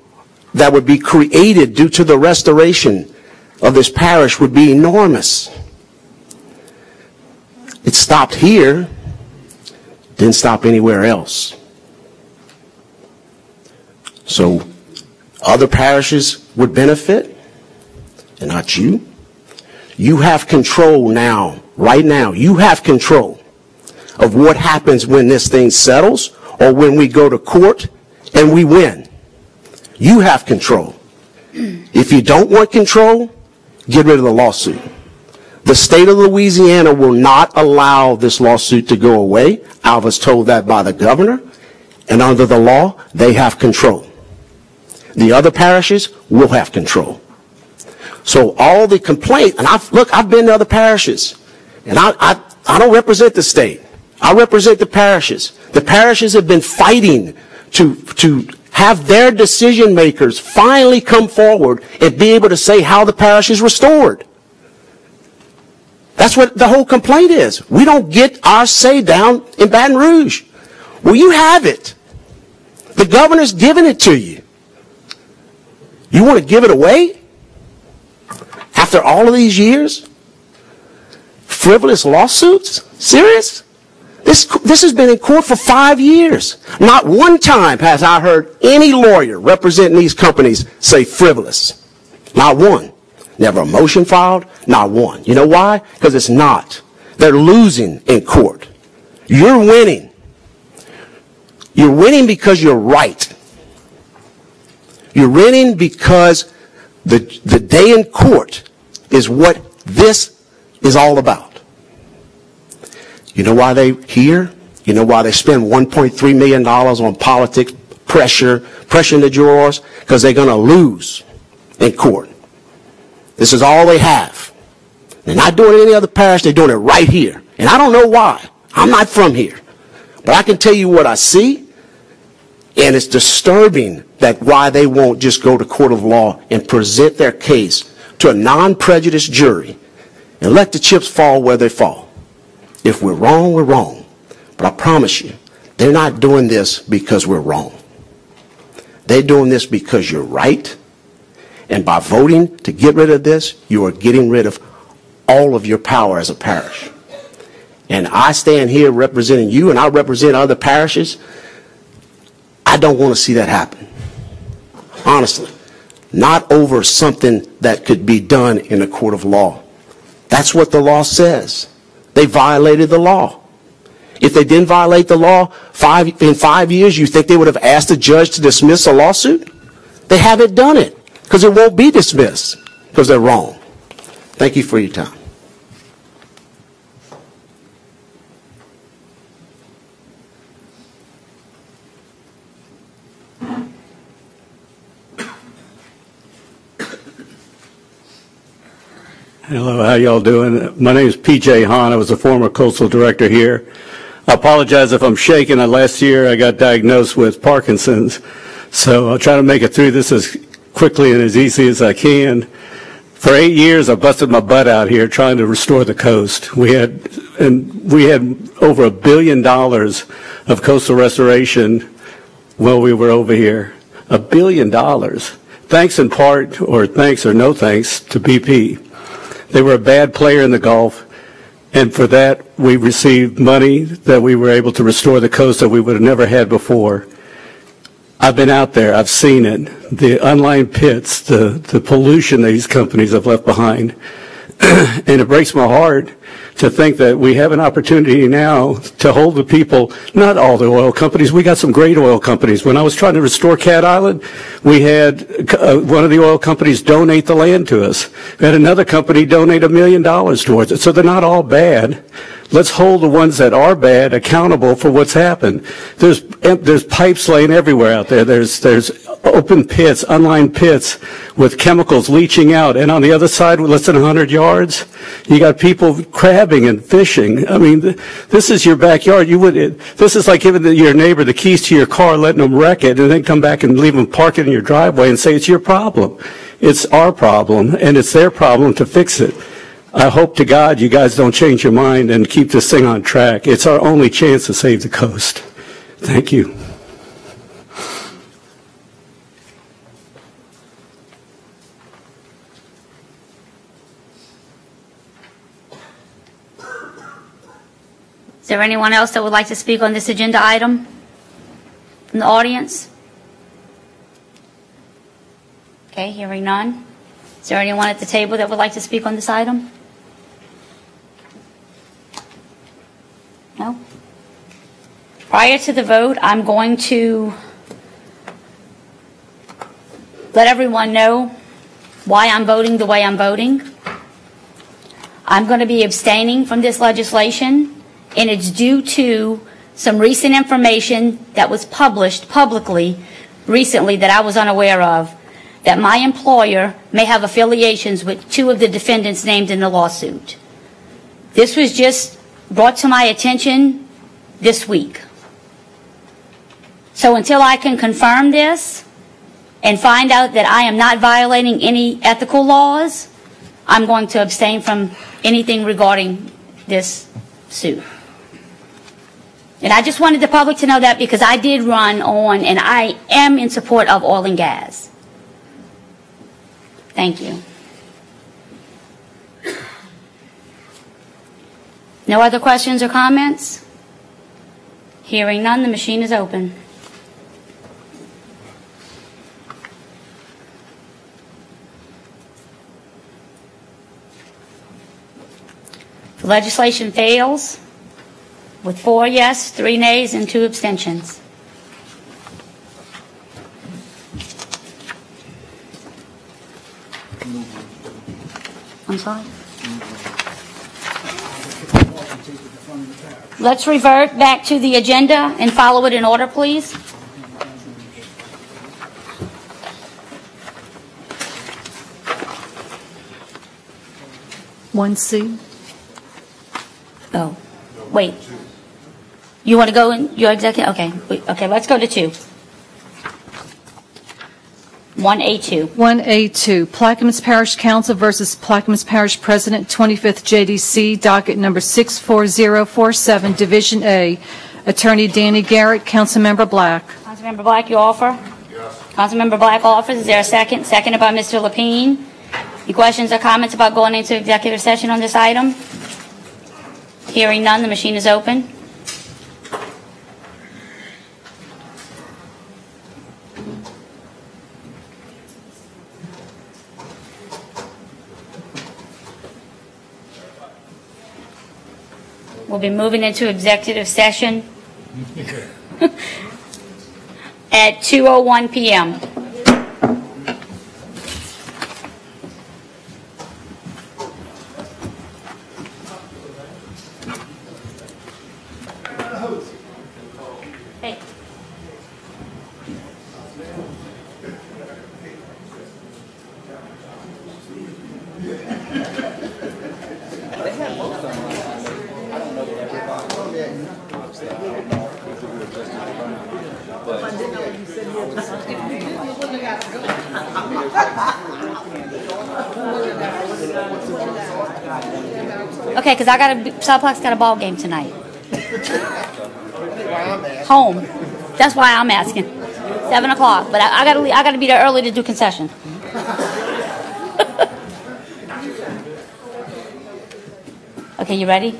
that would be created due to the restoration of this parish would be enormous. It stopped here, didn't stop anywhere else. So other parishes would benefit, and not you. You have control now, right now. You have control of what happens when this thing settles or when we go to court and we win. You have control. If you don't want control, get rid of the lawsuit. The state of Louisiana will not allow this lawsuit to go away. I was told that by the governor, and under the law, they have control. The other parishes will have control. So all the complaint, and I've been to other parishes, and I don't represent the state. I represent the parishes. The parishes have been fighting to have their decision makers finally come forward and be able to say how the parish is restored. That's what the whole complaint is. We don't get our say down in Baton Rouge. Well, you have it. The governor's giving it to you. You want to give it away? After all of these years? Frivolous lawsuits? Serious? This has been in court for 5 years. Not one time has I heard any lawyer representing these companies say frivolous. Not one. Never a motion filed, not one. You know why? Because it's not. They're losing in court. You're winning. You're winning because you're right. You're winning because the day in court is what this is all about. You know why they're here? You know why they spend $1.3 million on politics, pressuring the jurors? Because they're going to lose in court. This is all they have. They're not doing it in any other parish. They're doing it right here. And I don't know why. I'm not from here. But I can tell you what I see. And it's disturbing that why they won't just go to court of law and present their case to a non-prejudiced jury and let the chips fall where they fall. If we're wrong, we're wrong. But I promise you, they're not doing this because we're wrong. They're doing this because you're right. And by voting to get rid of this, you are getting rid of all of your power as a parish. And I stand here representing you, and I represent other parishes. I don't want to see that happen. Honestly. Not over something that could be done in a court of law. That's what the law says. They violated the law. If they didn't violate the law in 5 years, you think they would have asked the judge to dismiss a lawsuit? They haven't done it. Because it won't be dismissed, because they're wrong. Thank you for your time. Hello, how y'all doing? My name is P.J. Hahn. I was a former coastal director here. I apologize if I'm shaking. Last year I got diagnosed with Parkinson's, so I'll try to make it through this as quickly and as easy as I can. For 8 years, I busted my butt out here trying to restore the coast. We had over $1 billion of coastal restoration while we were over here. $1 billion. Thanks in part, or thanks or no thanks, to BP. They were a bad player in the Gulf, and for that we received money that we were able to restore the coast that we would have never had before. I've been out there. I've seen it. The unlined pits, the pollution these companies have left behind. And it breaks my heart to think that we have an opportunity now to hold the people, not all the oil companies. We got some great oil companies. When I was trying to restore Cat Island, we had one of the oil companies donate the land to us. We had another company donate $1 million towards it. So they're not all bad. Let's hold the ones that are bad accountable for what's happened. There's pipes laying everywhere out there. There's open pits, unlined pits with chemicals leaching out. And on the other side, less than 100 yards, you got people crabbing and fishing. I mean, this is your backyard. This is like giving your neighbor the keys to your car, letting them wreck it, and then come back and leave them parked in your driveway and say it's your problem. It's our problem, and it's their problem to fix it. I hope to God you guys don't change your mind and keep this thing on track. It's our only chance to save the coast. Thank you. Is there anyone else that would like to speak on this agenda item from the audience? Okay, hearing none. Is there anyone at the table that would like to speak on this item? No? Prior to the vote, I'm going to let everyone know why I'm voting the way I'm voting. I'm going to be abstaining from this legislation, and it's due to some recent information that was published publicly recently that I was unaware of, that my employer may have affiliations with two of the defendants named in the lawsuit. This was just brought to my attention this week. So until I can confirm this and find out that I am not violating any ethical laws, I'm going to abstain from anything regarding this suit. And I just wanted the public to know that, because I did run on, and I am in support of oil and gas. Thank you. No other questions or comments? Hearing none, the machine is open. The legislation fails with 4 yes, 3 nays, and 2 abstentions. I'm sorry? Let's revert back to the agenda and follow it in order, please. One C. Oh, wait. You want to go in your executive? Okay. Okay, let's go to 2. 1A2. 1A2, Plaquemines Parish Council versus Plaquemines Parish President, 25th JDC, docket number 64047, Division A. Attorney Danny Garrett, Councilmember Black. Councilmember Black, you offer? Yes. Councilmember Black offers. Is there a second? Seconded by Mr. Lapine. Any questions or comments about going into executive session on this item? Hearing none, the machine is open. We'll be moving into executive session at 2:01 p.m. Hey. Okay, because Southplex got a ball game tonight. Home. That's why I'm asking. 7 o'clock, but I gotta be there early to do concession. Okay, you ready?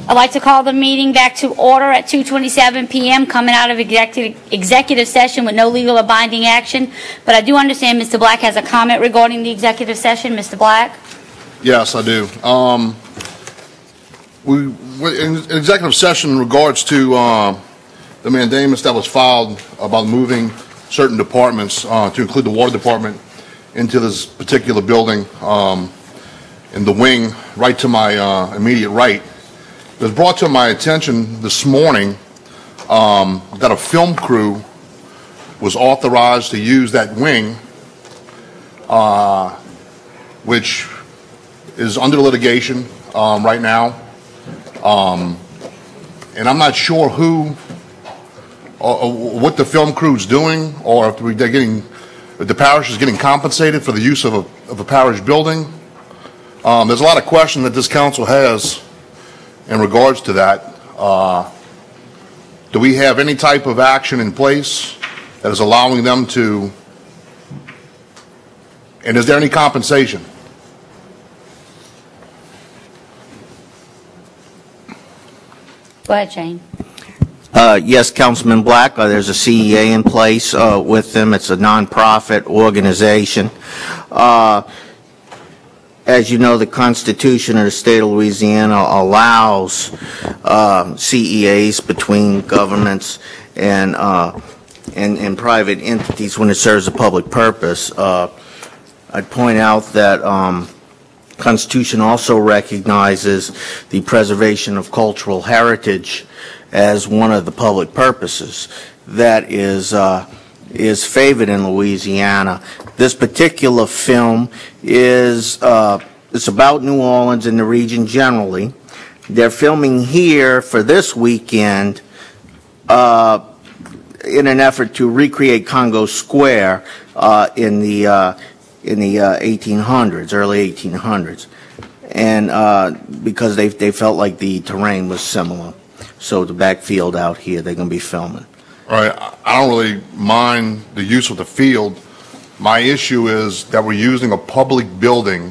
I'd like to call the meeting back to order at 2:27 p.m. coming out of executive session with no legal or binding action. But I do understand Mr. Black has a comment regarding the executive session. Mr. Black? Yes, I do. In executive session in regards to the mandamus that was filed about moving certain departments to include the water department into this particular building in the wing right to my immediate right. It was brought to my attention this morning that a film crew was authorized to use that wing, which is under litigation right now. And I'm not sure what the film crew's doing, or if the parish is getting compensated for the use of a parish building. There's a lot of question that this council has in regards to that. Do we have any type of action in place that is allowing them to, and is there any compensation? Go ahead, Shane. Yes, Councilman Black, there's a CEA in place with them. It's a nonprofit organization. As you know, the Constitution of the state of Louisiana allows CEAs between governments and private entities when it serves a public purpose. I'd point out that Constitution also recognizes the preservation of cultural heritage as one of the public purposes that is favored in Louisiana. This particular film is it's about New Orleans and the region generally. They're filming here for this weekend in an effort to recreate Congo Square in the 1800s, early 1800s, and because they felt like the terrain was similar. So the backfield out here, they're going to be filming. All right, I don't really mind the use of the field. My issue is that we're using a public building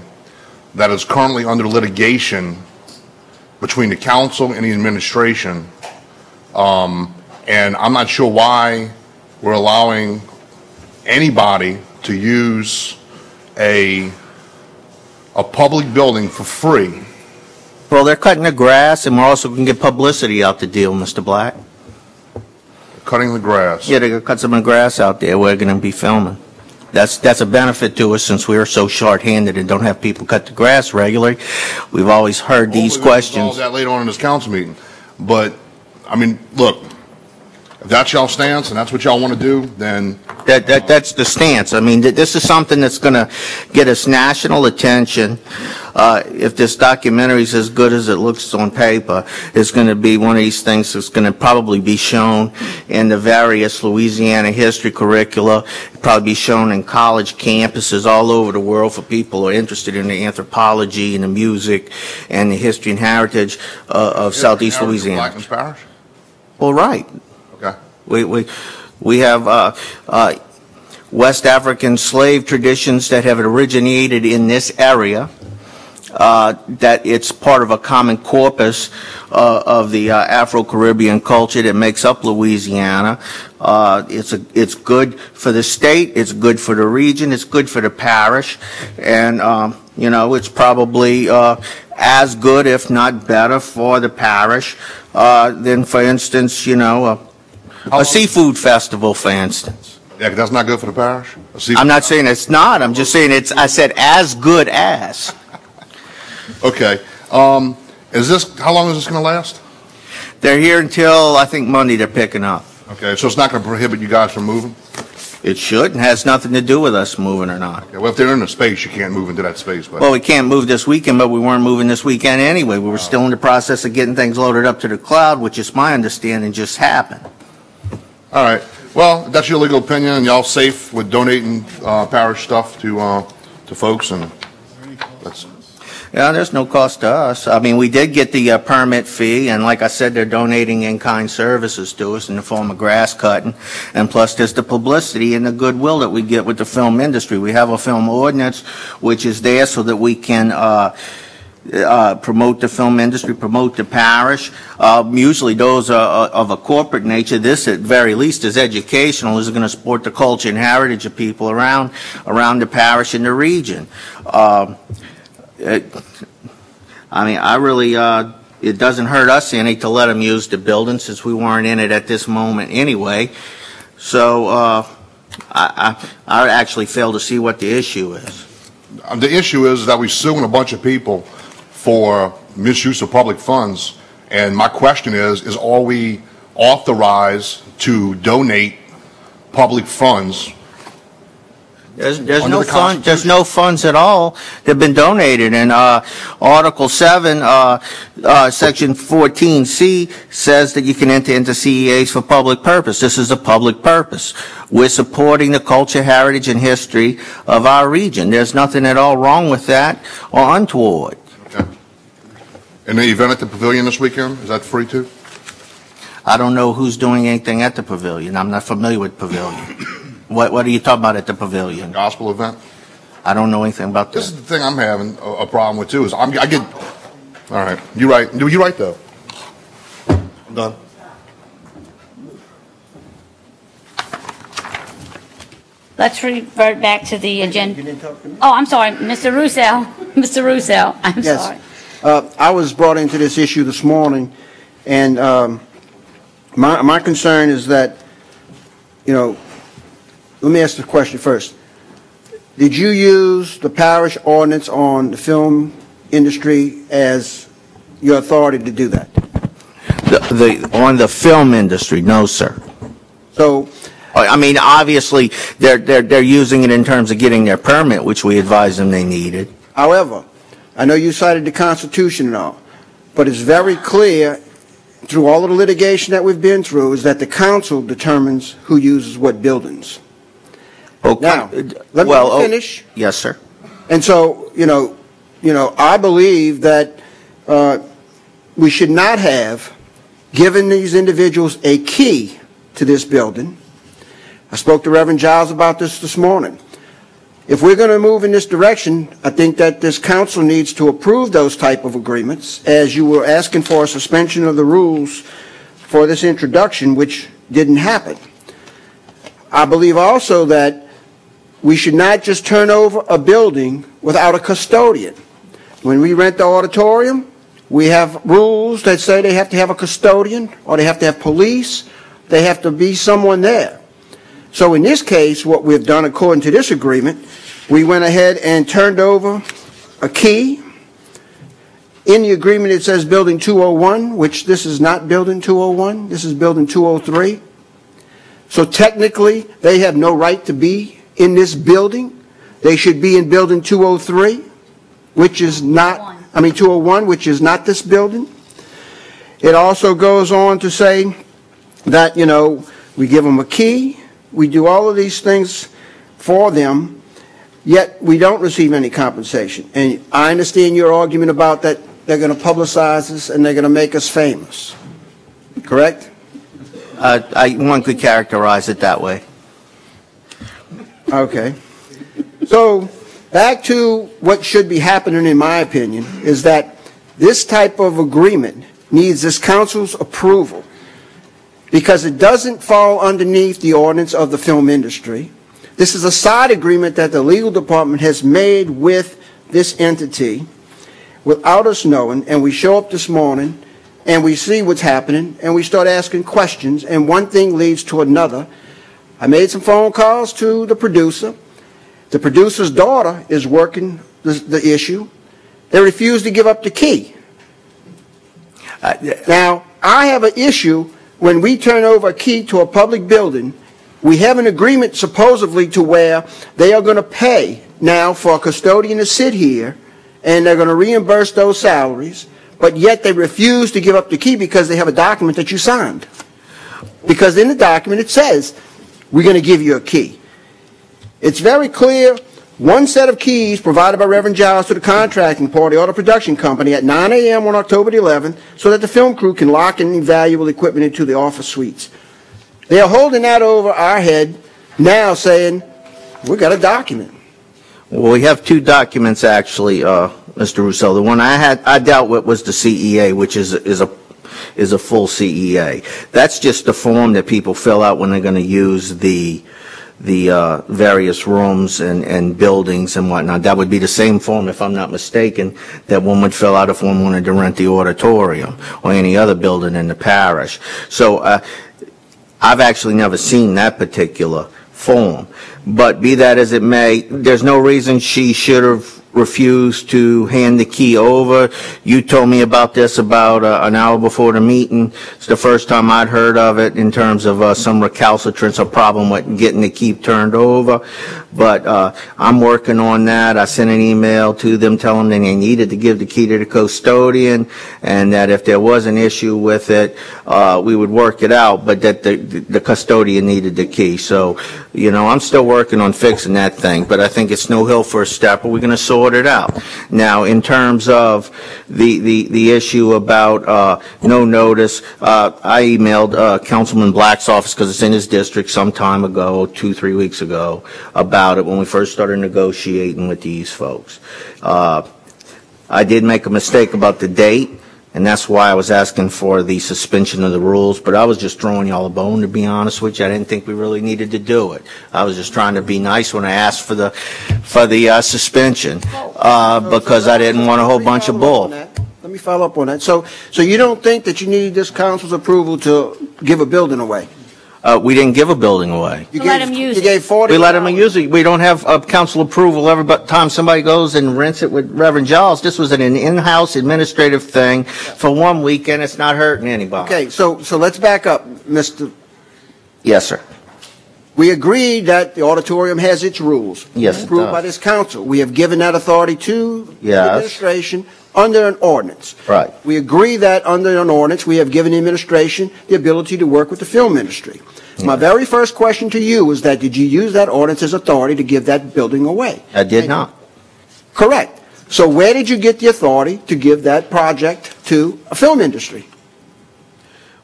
that is currently under litigation between the council and the administration, and I'm not sure why we're allowing anybody to use a public building for free. Well, they're cutting the grass, and we're also going to get publicity out the deal, Mr. Black. Cutting the grass? Yeah, they're going to cut some of the grass out there. We're going to be filming. That's a benefit to us since we are so short-handed and don't have people cut the grass regularly. We've always heard these questions. We'll that later on in this council meeting. But, I mean, look, if that's y'all's stance and that's what y'all want to do, then... That's the stance. I mean, this is something that's going to get us national attention. If this documentary is as good as it looks on paper, it's going to be one of these things that's going to probably be shown in the various Louisiana history curricula, probably be shown in college campuses all over the world for people who are interested in the anthropology and the music and the history and heritage of Southeast Louisiana. Blackman's Parish? Well, right. Okay. We have West African slave traditions that have originated in this area, that it's part of a common corpus of the Afro-Caribbean culture that makes up Louisiana. It's good for the state, it's good for the region, it's good for the parish, and you know, it's probably as good, if not better, for the parish than, for instance, you know, a seafood festival, for instance. Yeah, that's not good for the parish? I'm not saying it's not. I'm just saying I said as good as. Okay. How long is this going to last? They're here until, I think, Monday they're picking up. Okay, so it's not going to prohibit you guys from moving? It should, and has nothing to do with us moving or not. Yeah, well, if they're in a space, you can't move into that space. But Well, we can't move this weekend, but we weren't moving this weekend anyway. We were still in the process of getting things loaded up to the cloud, which is my understanding just happened. all right. Well, that's your legal opinion, and y'all safe with donating parish stuff to folks, and that's. Yeah, there's no cost to us. I mean, we did get the permit fee, and like I said, they're donating in-kind services to us in the form of grass cutting, and plus there's the publicity and the goodwill that we get with the film industry. We have a film ordinance which is there so that we can promote the film industry, promote the parish. Usually those are of a corporate nature. This, at very least, is educational. This is going to support the culture and heritage of people around the parish and the region. I mean, I really, it doesn't hurt us any to let them use the building since we weren't in it at this moment anyway. So I actually fail to see what the issue is. The issue is that we're suing a bunch of people for misuse of public funds, and my question is are we authorized to donate public funds? There's no funds at all that have been donated. And Article 7, Section 14C says that you can enter into CEAs for public purpose. This is a public purpose. We're supporting the culture, heritage, and history of our region. There's nothing at all wrong with that or untoward. Okay. And the event at the pavilion this weekend, is that free too? I don't know who's doing anything at the pavilion. I'm not familiar with pavilion. What are you talking about at the pavilion? Gospel event? I don't know anything about that. This is the thing I'm having a problem with too. Is I get. All right, you're right. You're right though. I'm done. Let's revert back to the agenda. You didn't talk to me? Oh, I'm sorry, Mr. Russo. Mr. Russo, I'm sorry. I was brought into this issue this morning, and my concern is that, you know, let me ask the question first. Did you use the parish ordinance on the film industry as your authority to do that? On the film industry, no, sir. So, I mean, obviously, they're using it in terms of getting their permit, which we advised them they needed. however, I know you cited the Constitution and all, but it's very clear through all of the litigation that we've been through is that the council determines who uses what buildings. Okay. Now, let me finish. Yes, sir. And so, you know, I believe that we should not have given these individuals a key to this building. I spoke to Reverend Giles about this morning. If we're going to move in this direction, I think that this council needs to approve those type of agreements, as you were asking for a suspension of the rules for this introduction, which didn't happen. I believe also that we should not just turn over a building without a custodian. When we rent the auditorium, we have rules that say they have to have a custodian, or they have to have police, they have to be someone there. So in this case, what we've done according to this agreement, we went ahead and turned over a key. In the agreement it says building 201, which this is not building 201, this is building 203. So technically, they have no right to be in this building. They should be in building 203, which is not, 201, which is not this building. It also goes on to say that, you know, we give them a key, we do all of these things for them, yet we don't receive any compensation. And I understand your argument about that they're going to publicize us and they're going to make us famous. Correct? One could characterize it that way. Okay. So, back to what should be happening, in my opinion, is that this type of agreement needs this council's approval because it doesn't fall underneath the ordinance of the film industry. This is a side agreement that the legal department has made with this entity without us knowing, and we show up this morning and we see what's happening and we start asking questions, and one thing leads to another. I made some phone calls to the producer. The producer's daughter is working the issue. They refuse to give up the key. Now, I have an issue when we turn over a key to a public building We have an agreement supposedly to where they are going to pay now for a custodian to sit here, and they're going to reimburse those salaries, but yet they refuse to give up the key because they have a document that you signed. Because in the document it says, we're going to give you a key. It's very clear, one set of keys provided by Reverend Giles to the contracting party or the production company at 9 a.m. on October the 11th so that the film crew can lock any valuable equipment into the office suites. They are holding that over our head now saying, we got a document. Well, we have two documents actually, Mr. Rousseau. The one I dealt with was the CEA, which is a full CEA. That's just the form that people fill out when they're going to use the various rooms and buildings and whatnot. That would be the same form, if I'm not mistaken, that one would fill out if one wanted to rent the auditorium or any other building in the parish. So I've actually never seen that particular form. But be that as it may, there's no reason she should have refused to hand the key over. You told me about this about an hour before the meeting. It's the first time I'd heard of it in terms of some recalcitrance or problem with getting the key turned over. But I'm working on that. I sent an email to them telling them they needed to give the key to the custodian, and that if there was an issue with it, we would work it out, but that the custodian needed the key. So, you know, I'm still working on fixing that thing, but I think it's no hill for a step. We're going to sort it out. Now, in terms of the issue about no notice, I emailed Councilman Black's office, because it's in his district, some time ago, 2-3 weeks ago, about it when we first started negotiating with these folks. I did make a mistake about the date, and that's why I was asking for the suspension of the rules, but I was just throwing y'all a bone, to be honest with you. I didn't think we really needed to do it. I was just trying to be nice when I asked for the suspension, because I didn't want a whole bunch of bull. Let me follow up on that. So you don't think that you need this council's approval to give a building away? We didn't give a building away. You let him use it. You gave 40. We let them use it. We don't have council approval every time somebody goes and rents it with Reverend Giles. This was an in-house administrative thing for 1 weekend. It's not hurting anybody. Okay, so let's back up, Mr. Yes, sir. We agreed that the auditorium has its rules. Yes, it approved does. by this council. We have given that authority to the Yes. administration under an ordinance. Right. We agree that under an ordinance, we have given the administration the ability to work with the film industry. My very first question to you is that, did you use that ordinance as authority to give that building away? I did not. Correct. So where did you get the authority to give that project to a film industry?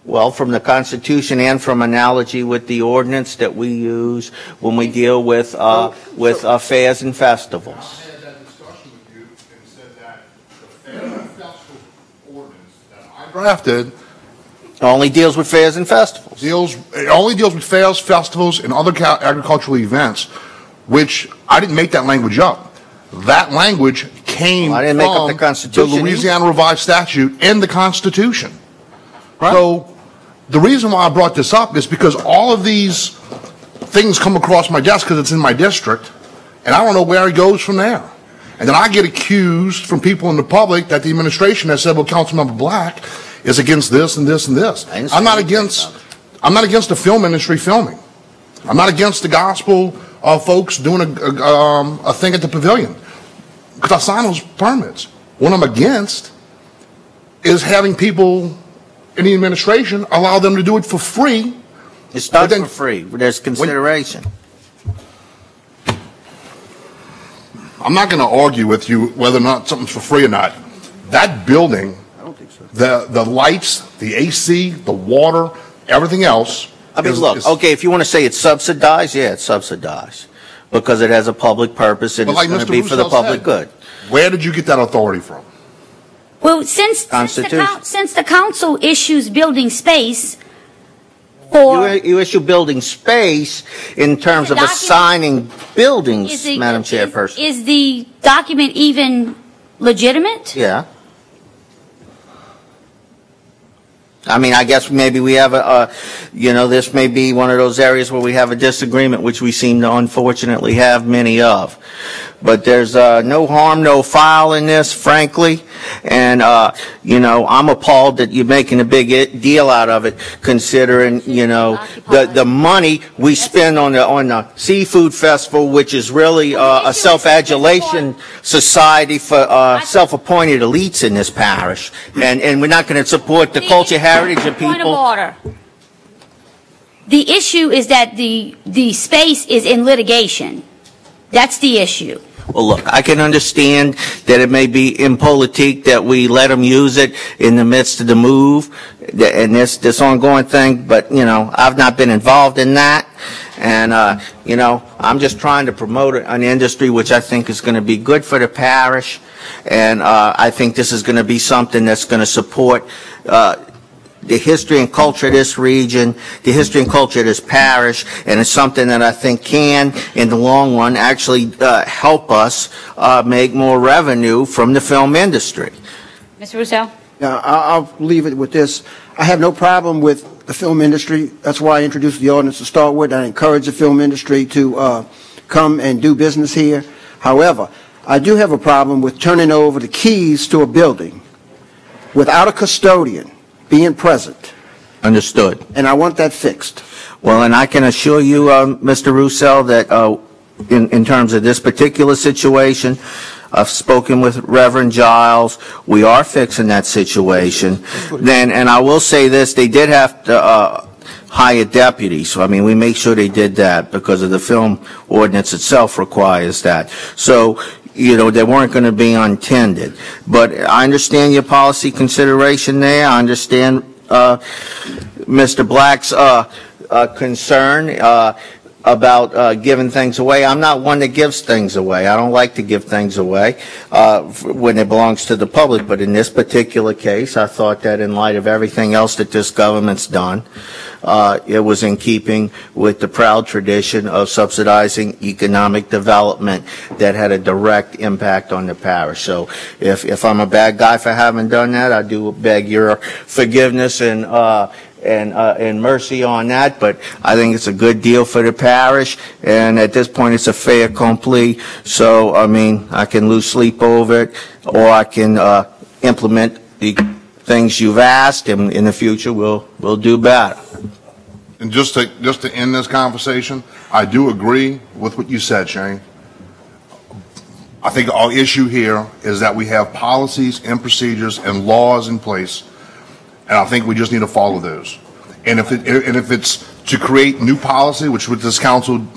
Well, from the Constitution and from analogy with the ordinance that we use when we deal with fairs and festivals. I had that discussion with you and said that the fair and festival ordinance that I drafted Only deals with fairs and festivals. it only deals with fairs, festivals, and other agricultural events, which I didn't make that language up. That language came I didn't make up the from Constitution the Louisiana Revised Statute and the Constitution. Right. So the reason why I brought this up is because all of these things come across my desk because it's in my district, and I don't know where it goes from there. And then I get accused from people in the public that the administration has said, well, Councilmember Black is against this and this and this. I'm not against the film industry filming. I'm not against the gospel folks doing a thing at the pavilion, because I signed those permits. What I'm against is having people in the administration allow them to do it for free. It's not for free. There's consideration. I'm not going to argue with you whether or not something's for free or not. That building, the lights, the AC, the water, everything else. I mean, look, okay, if you want to say it's subsidized, yeah, it's subsidized, because it has a public purpose and it's going to be for the public good. Where did you get that authority from? Well, since the council issues building space for... You issue building space in terms of assigning buildings, Madam Chairperson. Is the document even legitimate? Yeah. I mean, I guess maybe we have this may be one of those areas where we have a disagreement, which we seem to unfortunately have many of. but there's no harm, no foul in this, frankly. And, you know, I'm appalled that you're making a big deal out of it, considering, you know, the money we spend on the Seafood Festival, which is really a self-adulation society for self-appointed elites in this parish. And we're not going to support the culture, heritage of people. Point of order. The issue is that the space is in litigation. That's the issue. Well, look, I can understand that it may be impolitic that we let them use it in the midst of the move and this ongoing thing, but, you know, I've not been involved in that. And, you know, I'm just trying to promote an industry which I think is going to be good for the parish. And I think this is going to be something that's going to support the history and culture of this region, the history and culture of this parish, and it's something that I think can, in the long run, actually help us make more revenue from the film industry. Mr. Russo? Now, I'll leave it with this. I have no problem with the film industry. That's why I introduced the ordinance to start with. I encourage the film industry to come and do business here. However, I do have a problem with turning over the keys to a building without a custodian being present. Understood. And I want that fixed. Well, and I can assure you, Mr. Russo, that in terms of this particular situation, I've spoken with Reverend Giles. We are fixing that situation. And I will say this, they did have to hire deputies. So, I mean, we make sure they did that because of the film ordinance itself requires that. So, you know, they weren't going to be untended. But I understand your policy consideration there. I understand Mr. Black's concern about giving things away. I'm not one that gives things away. I don't like to give things away when it belongs to the public. But in this particular case, I thought that in light of everything else that this government's done, it was in keeping with the proud tradition of subsidizing economic development that had a direct impact on the parish. So if I'm a bad guy for having done that, I do beg your forgiveness and mercy on that, but I think it's a good deal for the parish, and at this point it's a fait accompli. So, I mean, I can lose sleep over it, or I can implement the things you've asked, and in the future we'll do better. And just to end this conversation, I do agree with what you said, Shane. I think our issue here is that we have policies and procedures and laws in place, and I think we just need to follow those. And if it's to create new policy, which this council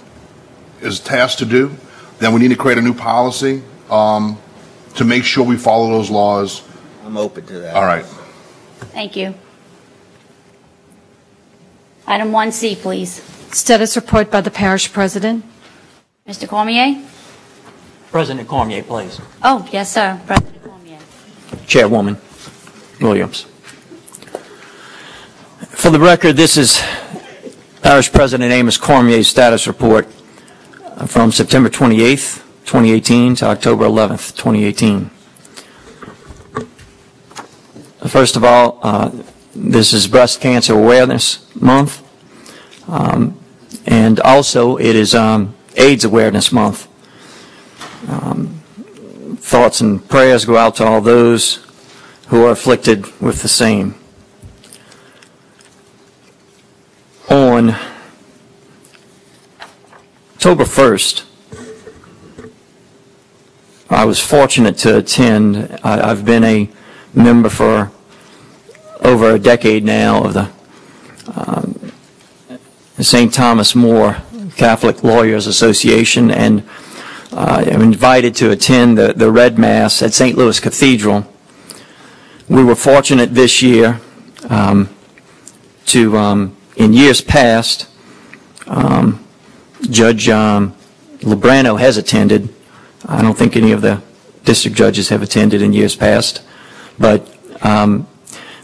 is tasked to do, then we need to create a new policy to make sure we follow those laws. I'm open to that. All right. Thank you. Item 1C, please. Status report by the parish president. Mr. Cormier? President Cormier, please. Oh, yes, sir. President Cormier. Chairwoman Williams. For the record, this is Parish President Amos Cormier's status report from September 28th, 2018 to October 11th, 2018. First of all, this is Breast Cancer Awareness Month, and also it is AIDS Awareness Month. Thoughts and prayers go out to all those who are afflicted with the same. On October 1st, I was fortunate to attend. I've been a member for over a decade now of the St. Thomas More Catholic Lawyers Association, and I'm invited to attend the Red Mass at St. Louis Cathedral. We were fortunate this year to, in years past, Judge Lebrano has attended. I don't think any of the district judges have attended in years past, but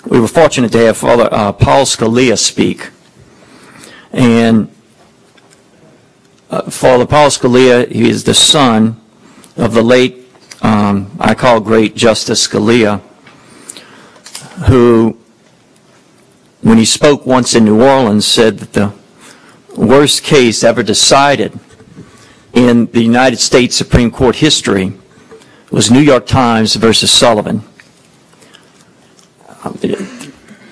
we were fortunate to have Father Paul Scalia speak. And Father Paul Scalia, he is the son of the late, I call great Justice Scalia, who, when he spoke once in New Orleans, said that the worst case ever decided in the United States Supreme Court history was New York Times versus Sullivan.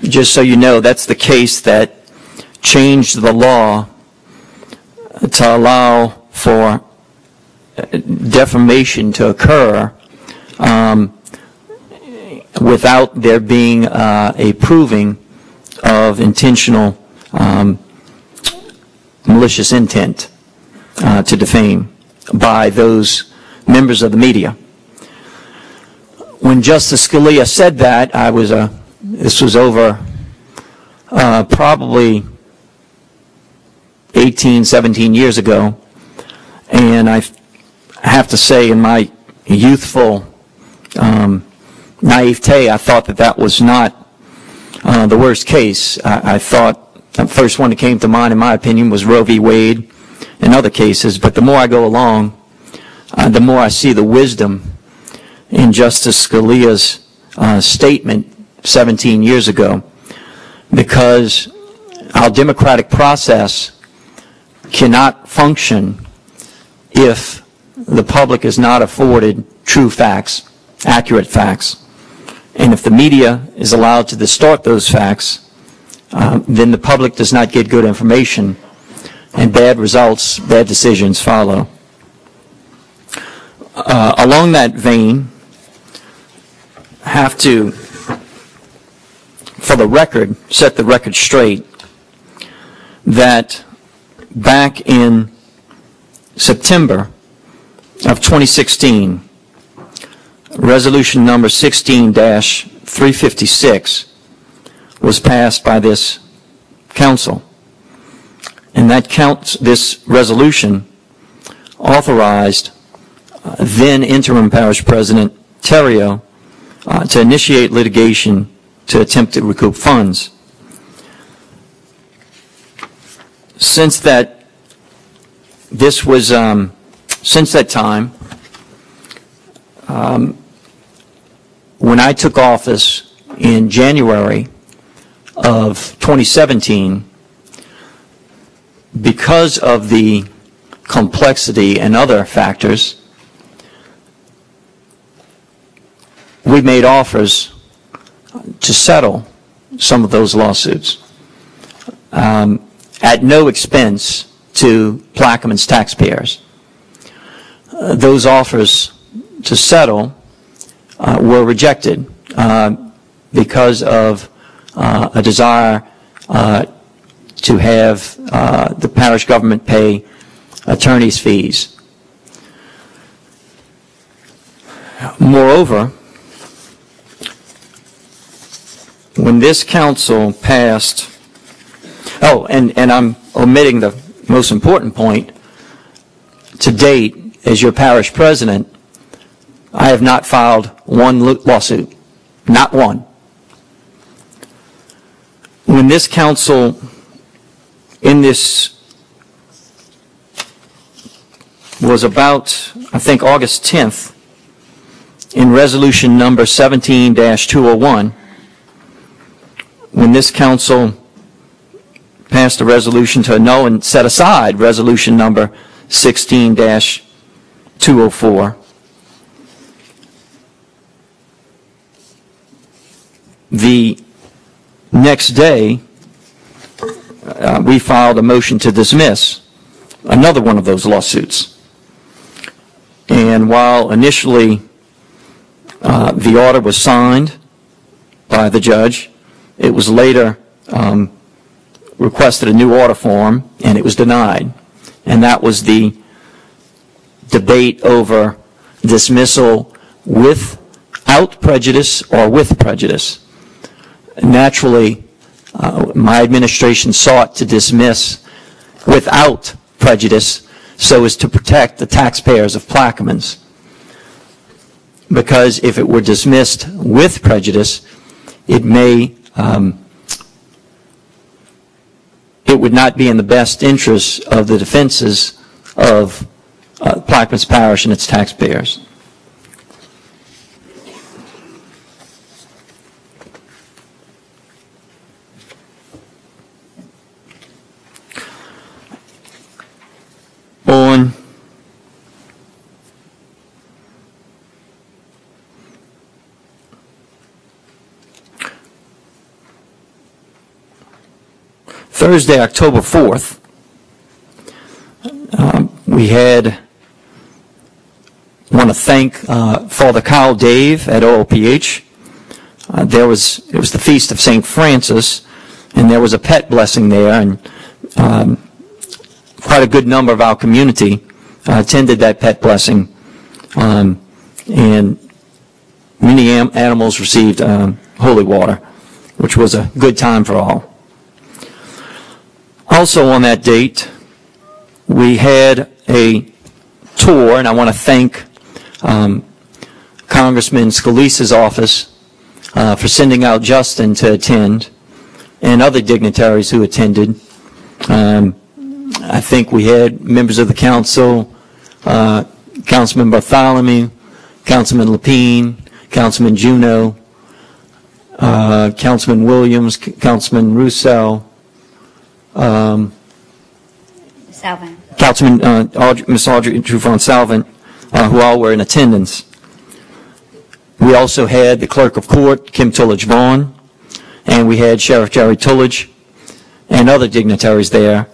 Just so you know, that's the case that changed the law to allow for defamation to occur without there being a proving of intentional malicious intent to defame by those members of the media. When Justice Scalia said that, this was over probably 18, 17 years ago, and I have to say, in my youthful naivete, I thought that was not the worst case. I thought the first one that came to mind, in my opinion, was Roe v. Wade and other cases, but the more I go along, the more I see the wisdom in Justice Scalia's statement 17 years ago, because our democratic process cannot function if the public is not afforded true facts, accurate facts. And if the media is allowed to distort those facts, then the public does not get good information, and bad results, bad decisions follow. Along that vein, I have to, for the record, set the record straight that back in September of 2016, resolution number 16-356 was passed by this council. And this resolution authorized then interim parish president Terrio to initiate litigation to attempt to recoup funds. Since that time, when I took office in January of 2017, because of the complexity and other factors, we made offers to settle some of those lawsuits at no expense to Plaquemines taxpayers. Those offers to settle were rejected because of a desire to have the parish government pay attorney's fees. Moreover, when this council passed, and I'm omitting the most important point, to date, as your parish president, I have not filed one lawsuit, not one. When this council, was about, I think, August 10th, in resolution number 17-201, when this council passed a resolution to annul and set aside resolution number 16-204, the next day, we filed a motion to dismiss another one of those lawsuits. And while initially the order was signed by the judge, it was later requested a new order form, and it was denied. And that was the debate over dismissal without prejudice or with prejudice. Naturally, my administration sought to dismiss without prejudice so as to protect the taxpayers of Plaquemines. Because if it were dismissed with prejudice, it would not be in the best interests of the defenses of Plaquemines Parish and its taxpayers. On Thursday, October 4th, we want to thank Father Kyle Dave at OLPH. It was the Feast of St. Francis, and there was a pet blessing there, and quite a good number of our community attended that pet blessing, and many animals received holy water, which was a good time for all. Also on that date, we had a tour, and I want to thank Congressman Scalise's office for sending out Justin to attend, and other dignitaries who attended. I think we had members of the council, Councilman Bartholomew, Councilman Lapine, Councilman Juneau, Councilman Williams, Councilman Roussel, Salvin. Councilman Ms. Audrey Trufant Salvin, who all were in attendance. We also had the Clerk of Court, Kim Tullidge Vaughn, and we had Sheriff Jerry Tullidge and other dignitaries there.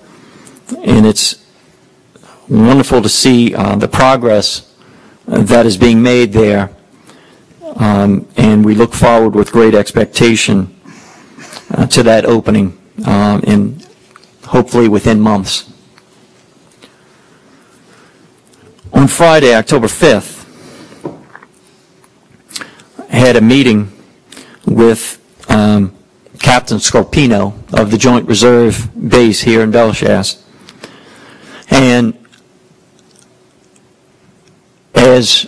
And it's wonderful to see the progress that is being made there. And we look forward with great expectation to that opening, and hopefully within months. On Friday, October 5th, I had a meeting with Captain Scarpino of the Joint Reserve Base here in Belfast. And as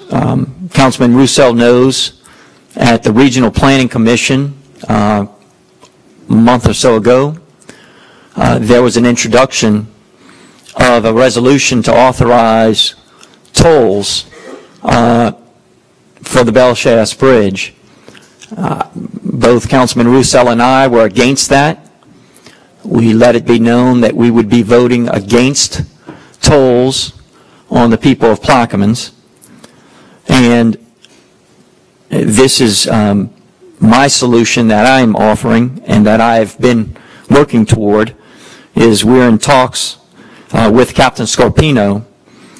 Councilman Roussel knows, at the Regional Planning Commission a month or so ago, there was an introduction of a resolution to authorize tolls for the Belfast Bridge. Both Councilman Roussel and I were against that. We let it be known that we would be voting against tolls on the people of Plaquemines. And this is my solution that I'm offering and that I've been working toward, is we're in talks with Captain Scarpino,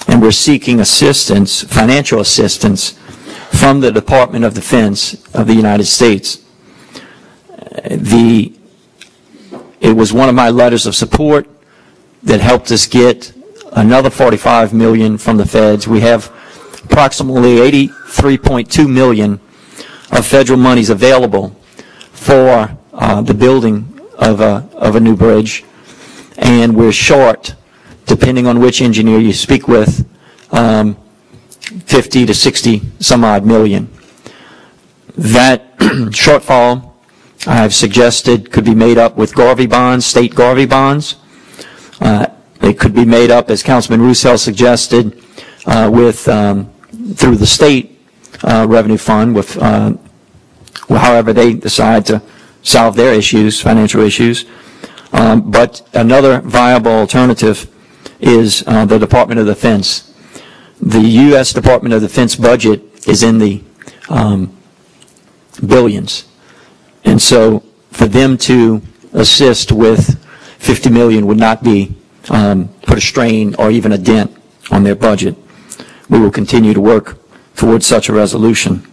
and we're seeking assistance, financial assistance, from the Department of Defense of the United States. It was one of my letters of support that helped us get another $45 million from the feds. We have approximately $83.2 million of federal monies available for the building of a new bridge, and we're short, depending on which engineer you speak with, 50 to 60 some odd million. That shortfall, I've suggested, could be made up with Garvey bonds, state Garvey bonds. It could be made up, as Councilman Roussel suggested, through the state revenue fund, with however they decide to solve their issues, financial issues. But another viable alternative is the Department of Defense. The U.S. Department of Defense budget is in the billions. And so for them to assist with $50 million would not be put a strain or even a dent on their budget. We will continue to work towards such a resolution.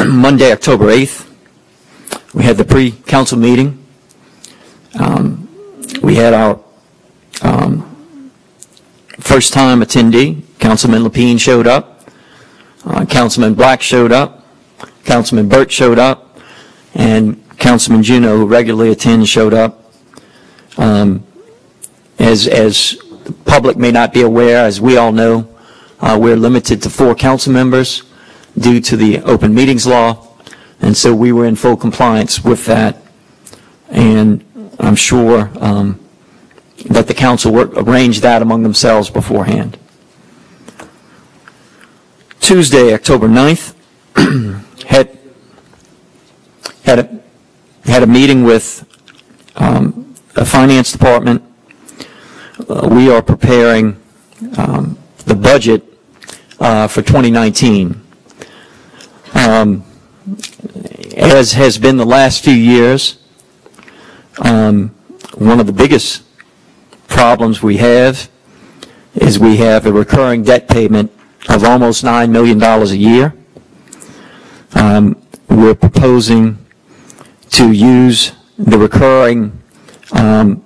Monday, October 8th, we had the pre-council meeting. We had our first-time attendee, Councilman Lapine, showed up. Councilman Black showed up. Councilman Burt showed up. And Councilman Juneau, who regularly attends, showed up. As the public may not be aware, as we all know, we're limited to 4 council members due to the open meetings law, and so we were in full compliance with that. And I'm sure that the council arranged that among themselves beforehand. Tuesday, October 9th, had a meeting with the finance department. We are preparing the budget for 2019. As has been the last few years, one of the biggest problems we have is we have a recurring debt payment of almost $9 million a year. We're proposing to use the recurring $5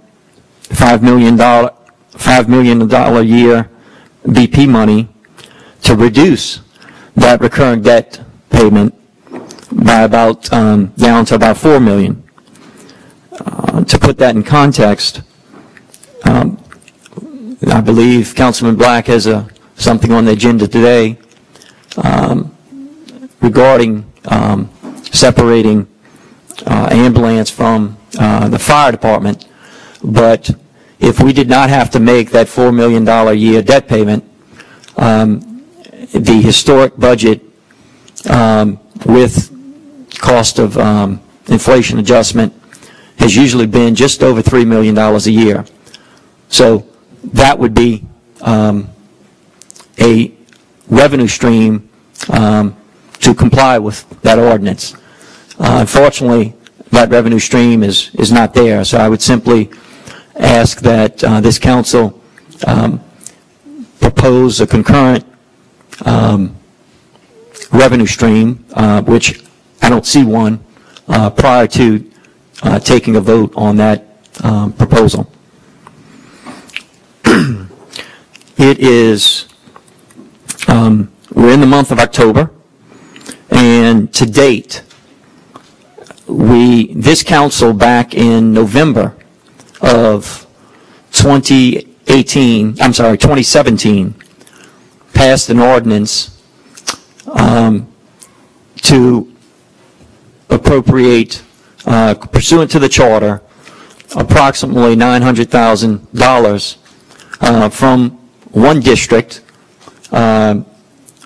million a year BP money to reduce that recurring debt payment by about down to about $4 million. To put that in context, I believe Councilman Black has something on the agenda today regarding separating ambulance from the fire department. But if we did not have to make that $4 million a year debt payment, the historic budget with cost of inflation adjustment has usually been just over $3 million a year. So that would be a revenue stream to comply with that ordinance. Unfortunately, that revenue stream is not there. So I would simply ask that this council propose a concurrent revenue stream, which I don't see one, prior to taking a vote on that proposal. It is, we're in the month of October, and to date, this council back in November of 2017, passed an ordinance to appropriate, pursuant to the charter, approximately $900,000 from one district,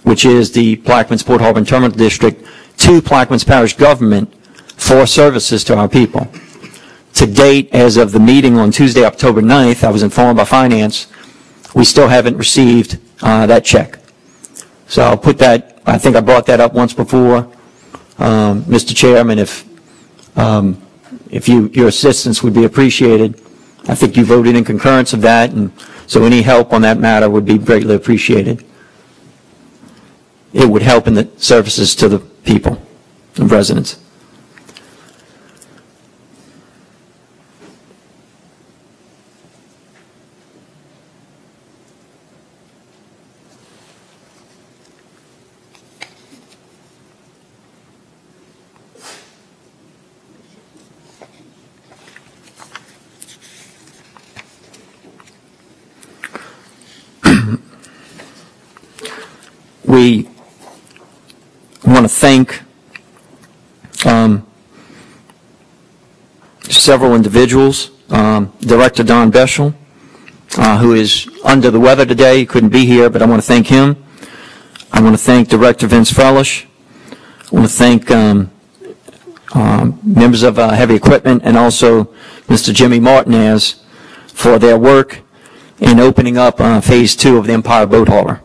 which is the Plaquemines Port Harbor and Terminal District, to Plaquemines Parish government for services to our people. To date, as of the meeting on Tuesday, October 9th, I was informed by Finance, we still haven't received that check. So I'll put that, I think I brought that up once before. Mr. Chairman, if your assistance would be appreciated. I think you voted in concurrence of that, and so any help on that matter would be greatly appreciated. It would help in the services to the people, the residents. We want to thank several individuals. Director Don Beschel, who is under the weather today, he couldn't be here, but I want to thank him. I want to thank Director Vince Frelish. I want to thank members of Heavy Equipment and also Mr. Jimmy Martinez for their work in opening up Phase 2 of the Empire Boat Harbor.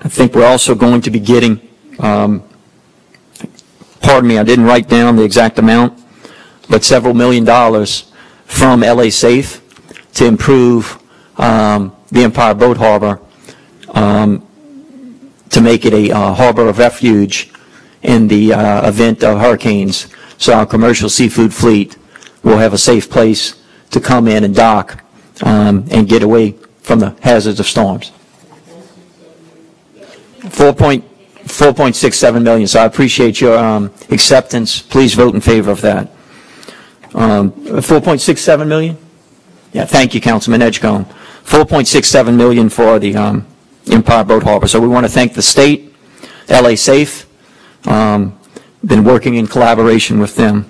I think we're also going to be getting, pardon me, I didn't write down the exact amount, but several $1 million from LA Safe to improve the Empire Boat Harbor, to make it a harbor of refuge in the event of hurricanes. So our commercial seafood fleet will have a safe place to come in and dock and get away from the hazards of storms. 4.67 million. So I appreciate your acceptance. Please vote in favor of that. 4.67 million. Yeah, thank you, Councilman Edgecombe. 4.67 million for the Empire Boat Harbor. So we want to thank the state, LA Safe. Been working in collaboration with them.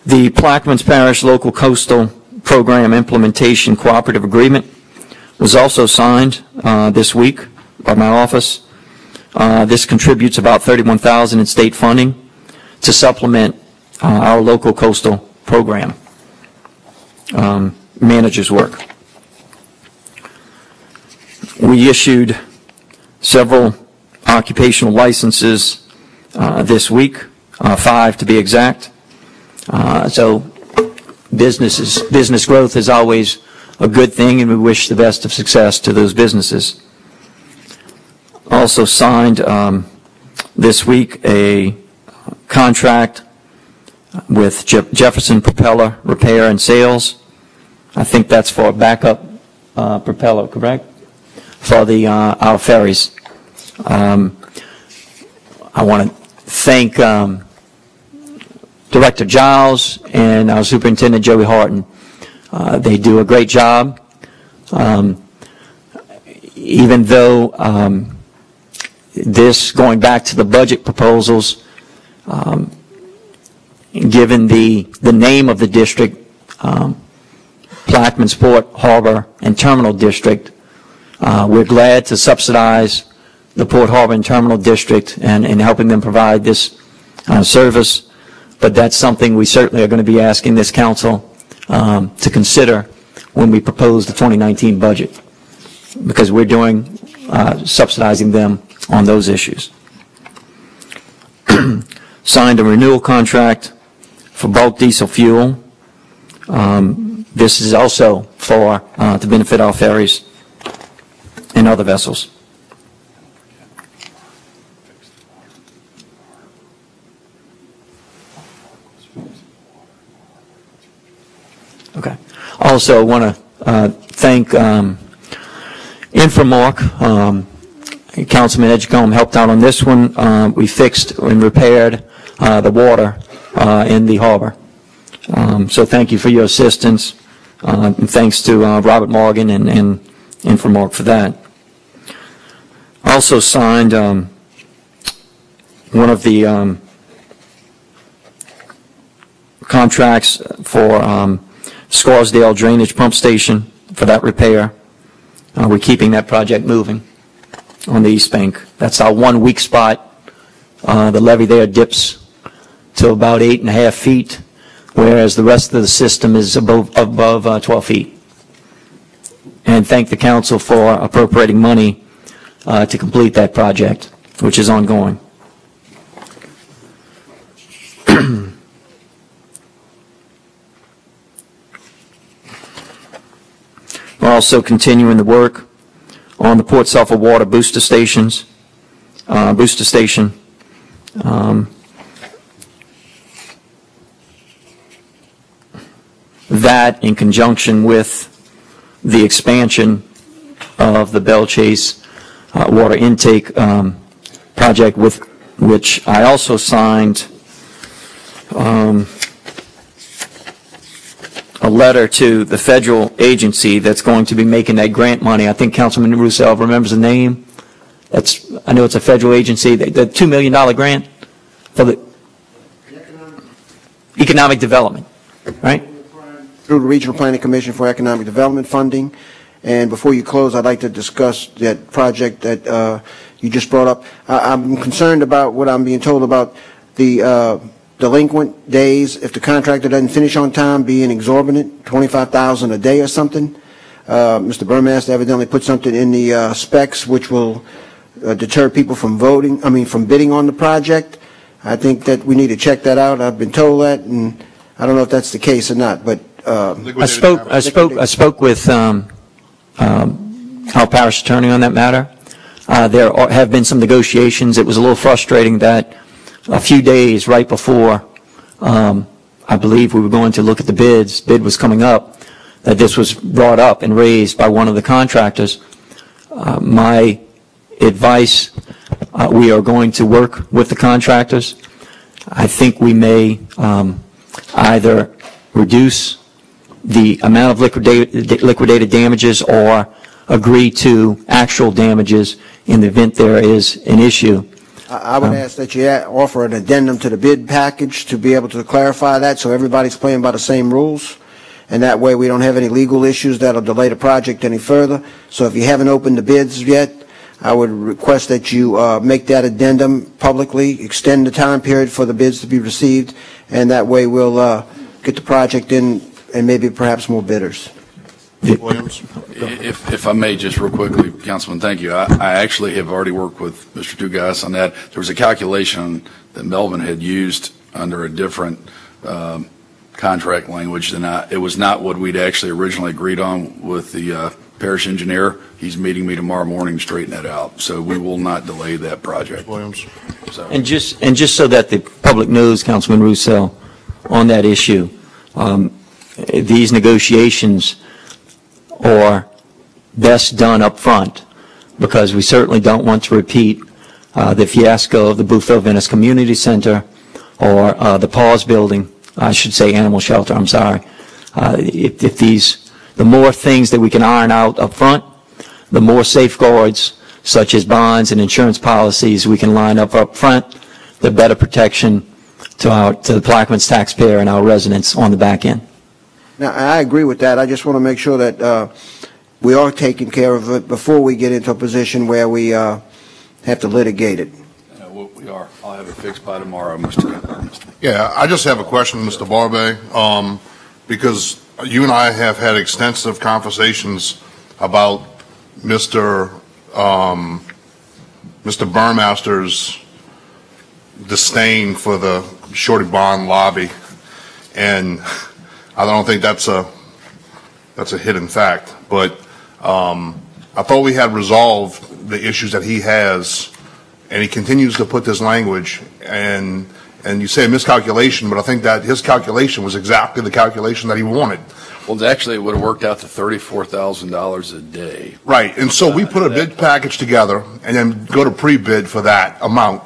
The Plaquemines Parish Local Coastal Program Implementation Cooperative Agreement was also signed this week by my office. This contributes about $31,000 in state funding to supplement our local coastal program manager's work. We issued several occupational licenses this week, 5 to be exact. So business growth is always a good thing, and we wish the best of success to those businesses. Also signed this week a contract with Jefferson Propeller Repair and Sales. I think that's for a backup propeller, correct? For the our ferries. I want to thank Director Giles and our Superintendent Joey Horton. They do a great job. Even though this, going back to the budget proposals, given the name of the district, Plaquemines Port, Harbor, and Terminal District, we're glad to subsidize the Port, Harbor, and Terminal District and helping them provide this service. But that's something we certainly are going to be asking this council to consider when we propose the 2019 budget, because we're doing subsidizing them on those issues. Signed a renewal contract for bulk diesel fuel. This is also for to benefit our ferries and other vessels. Okay. Also want to thank Infomark. Councilman Edgecombe helped out on this one. We fixed and repaired the water in the harbor. So thank you for your assistance, and thanks to Robert Morgan and Infomark for that. Also signed one of the contracts for Scarsdale Drainage Pump Station for that repair. We're keeping that project moving on the East Bank. That's our 1 weak spot. The levee there dips to about 8.5 feet, whereas the rest of the system is above 12 feet. And thank the council for appropriating money to complete that project, which is ongoing. We're also continuing the work on the Port Suffolk Water booster stations, booster station. That, in conjunction with the expansion of the Belle Chase water intake project, with which I also signed a letter to the federal agency that's going to be making that grant money. I think Councilman Russell remembers the name. I know it's a federal agency. The $2 million grant for the economic development, right? Through the Regional Planning Commission for Economic Development Funding. And before you close, I'd like to discuss that project that you just brought up. I'm concerned about what I'm being told about the delinquent days if the contractor doesn't finish on time being exorbitant, $25,000 a day or something. Mr. Burmaster evidently put something in the specs which will deter people from from bidding on the project. I think that we need to check that out. I've been told that, and I don't know if that's the case or not. But I spoke with our parish attorney on that matter. There have been some negotiations. It was a little frustrating that a few days right before I believe we were going to look at the bid was coming up, that this was brought up and raised by one of the contractors. My advice, we are going to work with the contractors. I think we may either reduce the amount of liquidated damages or agree to actual damages in the event there is an issue. I would ask that you offer an addendum to the bid package to be able to clarify that so everybody's playing by the same rules, and that way we don't have any legal issues that'll delay the project any further. So if you haven't opened the bids yet, I would request that you make that addendum publicly, extend the time period for the bids to be received, and that way we'll get the project in and maybe perhaps more bidders. Williams? If I may, just real quickly, Councilman, thank you. I actually have already worked with Mr. Dugas on that. There was a calculation that Melvin had used under a different contract language than it was not what we'd actually originally agreed on with the parish engineer. He's meeting me tomorrow morning to straighten that out. So we will not delay that project. Williams. So. And just so that the public knows, Councilman Russo, on that issue, these negotiations are best done up front, because we certainly don't want to repeat the fiasco of the Boothville Venice Community Center or the Paws Building, I should say animal shelter, I'm sorry. The more things that we can iron out up front, the more safeguards such as bonds and insurance policies we can line up front, the better protection to the Plaquemines taxpayer and our residents on the back end. Now, I agree with that. I just want to make sure that we are taking care of it before we get into a position where we have to litigate it. We are. I'll have it fixed by tomorrow, Mr. Yeah, I just have a question, Mr. Barbe, because you and I have had extensive conversations about Mr. Burmaster's disdain for the Shorty Bond lobby, and I don't think that's a hidden fact. But I thought we had resolved the issues that he has, and he continues to put this language, and you say miscalculation, but I think that his calculation was exactly the calculation that he wanted. Well, actually, it would have worked out to $34,000 a day. Right, and so we put a bid package together and then go to pre-bid for that amount.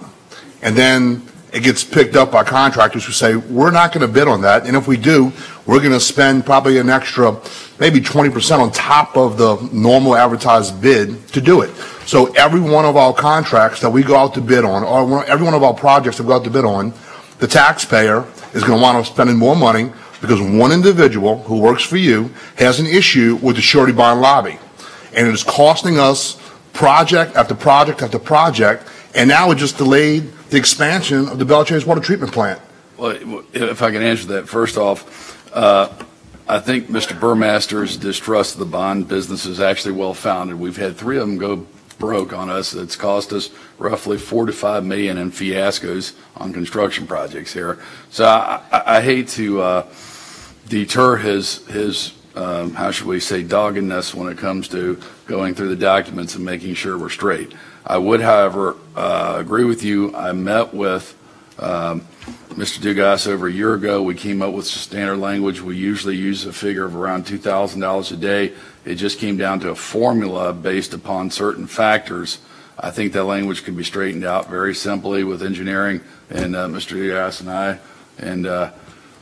And then it gets picked up by contractors who say, we're not going to bid on that, and if we do, we're going to spend probably an extra maybe 20% on top of the normal advertised bid to do it. So every one of our contracts that we go out to bid on, or every one of our projects that we go out to bid on, the taxpayer is going to wind up spending more money because one individual who works for you has an issue with the Surety Bond lobby. And it is costing us project after project after project, and now it just delayed the expansion of the Belchase water treatment plant. Well, if I can answer that, first off, I think Mr. Burmaster's distrust of the bond business is actually well-founded. We've had 3 of them go broke on us. It's cost us roughly $4 to $5 million in fiascos on construction projects here. So I hate to deter his how should we say, doggedness when it comes to going through the documents and making sure we're straight. I would, however, agree with you. I met with Mr. Dugas over a year ago. We came up with standard language. We usually use a figure of around $2,000 a day. It just came down to a formula based upon certain factors. I think that language can be straightened out very simply with engineering, and Mr. Dugas and I, and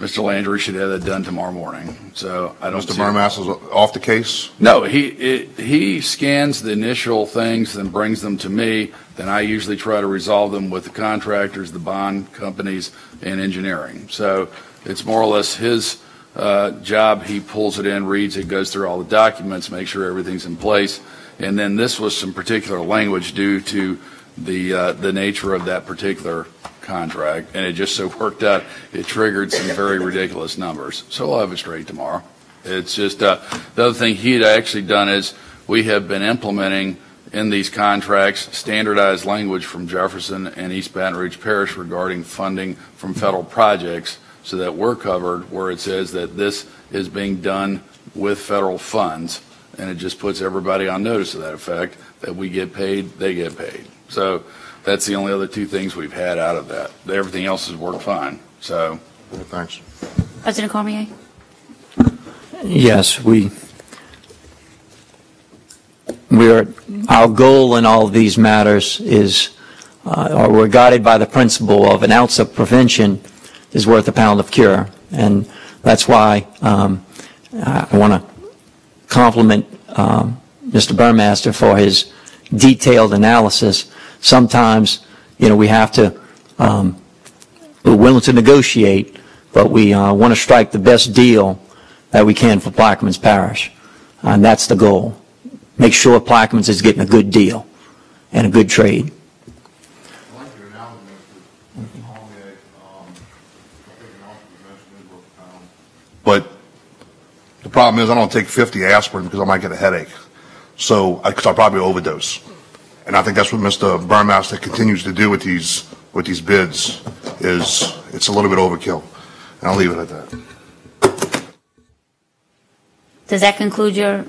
Mr. Landry should have that done tomorrow morning. So I don't. Mr. Burmaster's off the case? No, he scans the initial things, then brings them to me. Then I usually try to resolve them with the contractors, the bond companies, and engineering. So it's more or less his job. He pulls it in, reads it, goes through all the documents, makes sure everything's in place. And then this was some particular language due to the nature of that particular contract, and it just so worked out it triggered some very ridiculous numbers. So we'll have it straight tomorrow. It's just the other thing he had actually done is we have been implementing in these contracts standardized language from Jefferson and East Baton Rouge Parish regarding funding from federal projects, so that we're covered where it says that this is being done with federal funds, and it just puts everybody on notice of that effect, that we get paid, they get paid. So that's the only other 2 things we've had out of that. Everything else has worked fine. So, thanks. President Cormier? Yes, our goal in all of these matters is, we're guided by the principle of an ounce of prevention is worth a pound of cure. And that's why I want to compliment Mr. Burmaster for his detailed analysis. Sometimes, we have to, we're willing to negotiate, but we want to strike the best deal that we can for Plaquemines Parish. And that's the goal. Make sure Plaquemines is getting a good deal and a good trade. But the problem is I don't take 50 aspirin because I might get a headache. So, because I'll probably overdose. And I think that's what Mr. Burmaster continues to do with these bids, is it's a little bit overkill. And I'll leave it at that. Does that conclude your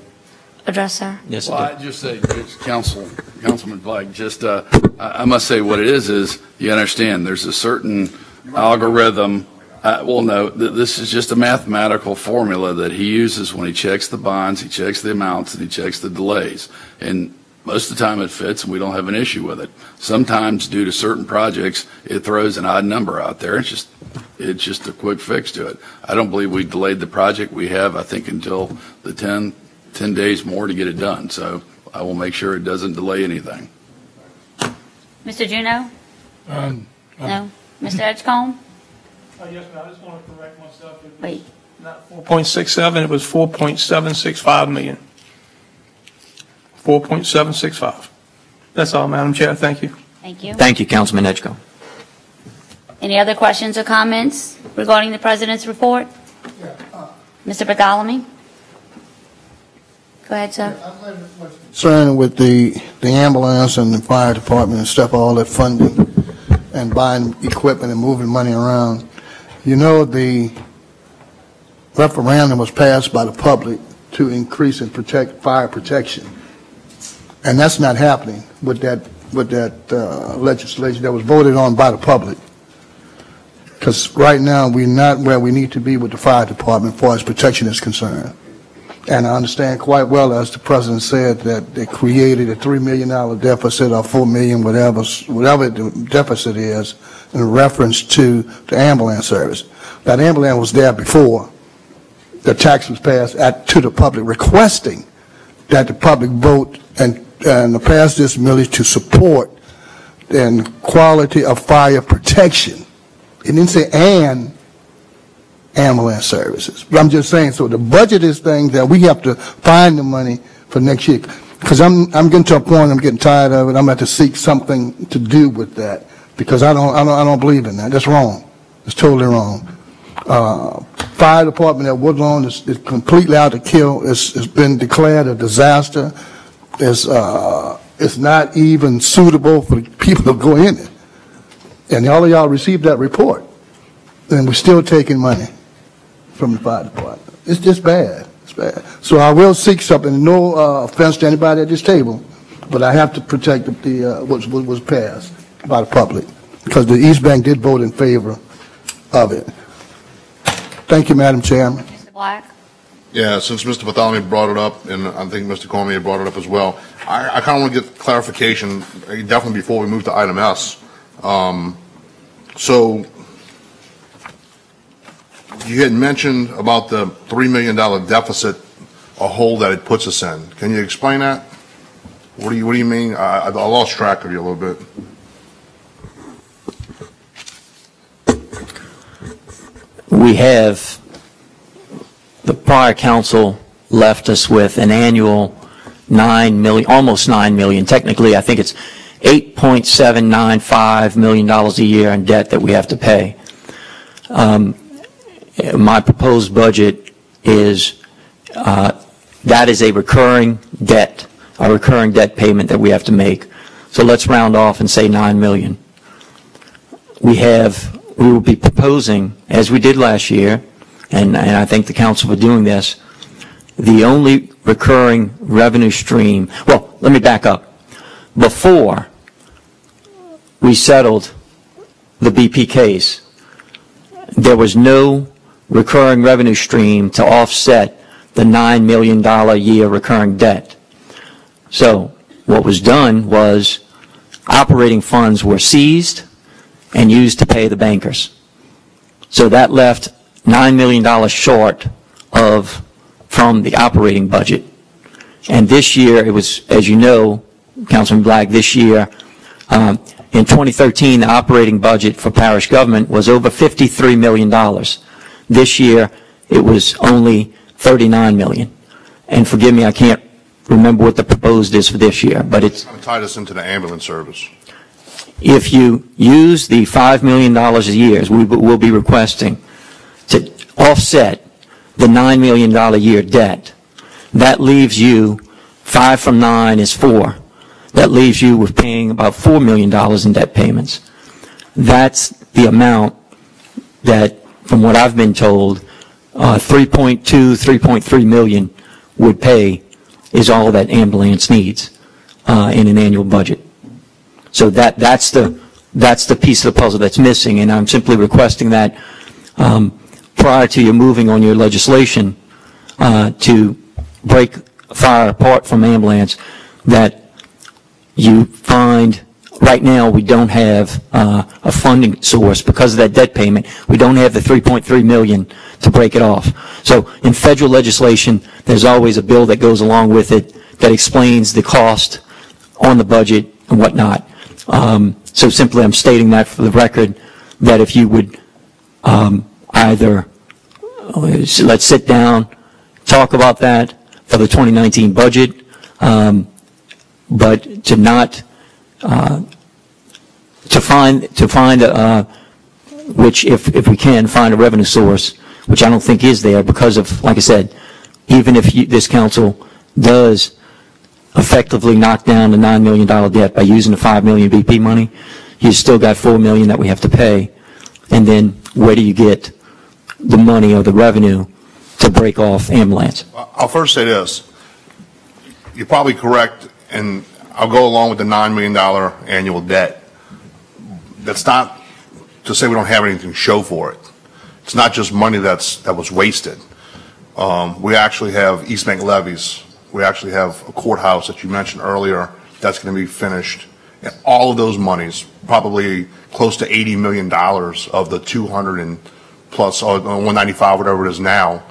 address, sir? Yes, Well, I just say, Councilman Black, just, I must say what it is you understand, there's a certain algorithm. Well, no, this is just a mathematical formula that he uses when he checks the bonds, he checks the amounts, and he checks the delays. And most of the time it fits, and we don't have an issue with it. Sometimes, due to certain projects, it throws an odd number out there. It's just a quick fix to it. I don't believe we delayed the project. We have, I think, until the 10 days more to get it done. So I will make sure it doesn't delay anything. Mr. Juneau? No. Mr. Edgecombe? Yes, ma'am. I just want to correct myself. Wait. Not 4.67, it was 4.765 million. 4.765. That's all, Madam Chair. Thank you. Thank you. Thank you, Councilman Edgecombe. Any other questions or comments regarding the President's report? Mr. Bartholomew? Go ahead, sir. Concerned with the ambulance and the fire department and stuff, all that funding and buying equipment and moving money around. You know, the referendum was passed by the public to increase and protect fire protection. And that's not happening with that legislation that was voted on by the public. Because right now we're not where we need to be with the fire department as far as protection is concerned. And I understand quite well, as the President said, that they created a $3 million deficit or $4 million, whatever the deficit is, in reference to the ambulance service. That ambulance was there before the tax was passed to the public, requesting that the public vote and pass this millage to support the quality of fire protection. It didn't say and ambulance services. But I'm just saying, so the budget is things that we have to find the money for next year. Because I'm getting to a point, I'm getting tired of it. I'm going to have to seek something to do with that, because I don't believe in that. That's wrong. It's totally wrong. Fire department at Woodlawn is completely out of kill. It's been declared a disaster. It's not even suitable for people to go in it. And all of y'all received that report. And we're still taking money from the fire department. It's just bad. It's bad. So I will seek something. No offense to anybody at this table, but I have to protect what was passed by the public, because the East Bank did vote in favor of it. Thank you, Madam Chairman. Mr. Black? Yeah, since Mr. Bartholomew brought it up, and I think Mr. Cormier brought it up as well, I kind of want to get clarification, definitely before we move to item S. So you had mentioned about the $3 million deficit, a hole that it puts us in. Can you explain that? What do you mean? I lost track of you a little bit. We have, the prior council left us with an annual $9 million, almost $9 million. Technically, I think it's $8.795 million a year in debt that we have to pay. My proposed budget is, that is a recurring debt payment that we have to make. So let's round off and say $9 million. We will be proposing, as we did last year, and I thank the council for doing this, the only recurring revenue stream. Well, let me back up. Before we settled the BP case, there was no recurring revenue stream to offset the $9 million a year recurring debt. So what was done was operating funds were seized and used to pay the bankers. So that left $9 million short from the operating budget. And this year, it was, as you know, Councilman Black, this year, in 2013, the operating budget for parish government was over $53 million. This year, it was only $39 million. And forgive me, I can't remember what the proposed is for this year, but it's... I'm tie this into the ambulance service. If you use the $5 million a year, as we will be requesting, to offset the $9 million a year debt. That leaves you, 5 from 9 is 4. That leaves you with paying about $4 million in debt payments. That's the amount that, from what I've been told, 3.2, 3.3 million would pay is all that ambulance needs in an annual budget. So that's the piece of the puzzle that's missing, and I'm simply requesting that prior to you moving on your legislation to break fire apart from ambulance, that you find, right now we don't have a funding source because of that debt payment. We don't have the 3.3 million to break it off. So in federal legislation, there's always a bill that goes along with it that explains the cost on the budget and whatnot. So simply I'm stating that for the record, that if you would either, let's sit down, talk about that for the 2019 budget, but to not, to find which, if we can, find a revenue source, which I don't think is there because of, like I said, even if this council does effectively knock down the $9 million debt by using the $5 million BP money, you still got $4 million that we have to pay. And then where do you get the money or the revenue to break off ambulance? I'll first say this. You're probably correct, and I'll go along with the $9 million annual debt. That's not to say we don't have anything to show for it. It's not just money that was wasted. We actually have East Bank levies. We actually have a courthouse that you mentioned earlier that's going to be finished. And all of those monies, probably close to $80 million of the 200 and plus, or 195, whatever it is now,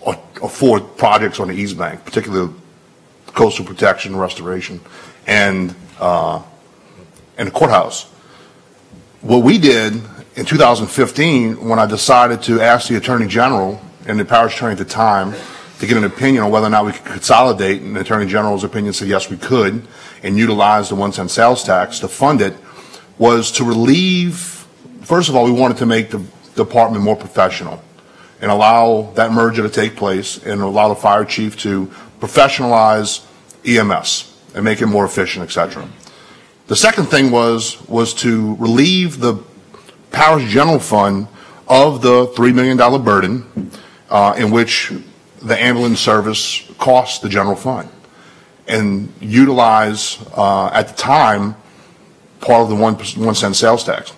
are for projects on the East Bank, particularly coastal protection, restoration, and the courthouse. What we did in 2015, when I decided to ask the Attorney General and the parish attorney at the time to get an opinion on whether or not we could consolidate, and the Attorney General's opinion said yes, we could, and utilize the 1 cent sales tax to fund it, was to relieve, first of all, we wanted to make the department more professional and allow that merger to take place and allow the fire chief to professionalize EMS and make it more efficient, etc. The second thing was to relieve the parish general fund of the $3 million burden in which the ambulance service cost the general fund, and utilize at the time part of the 1 cent sales tax.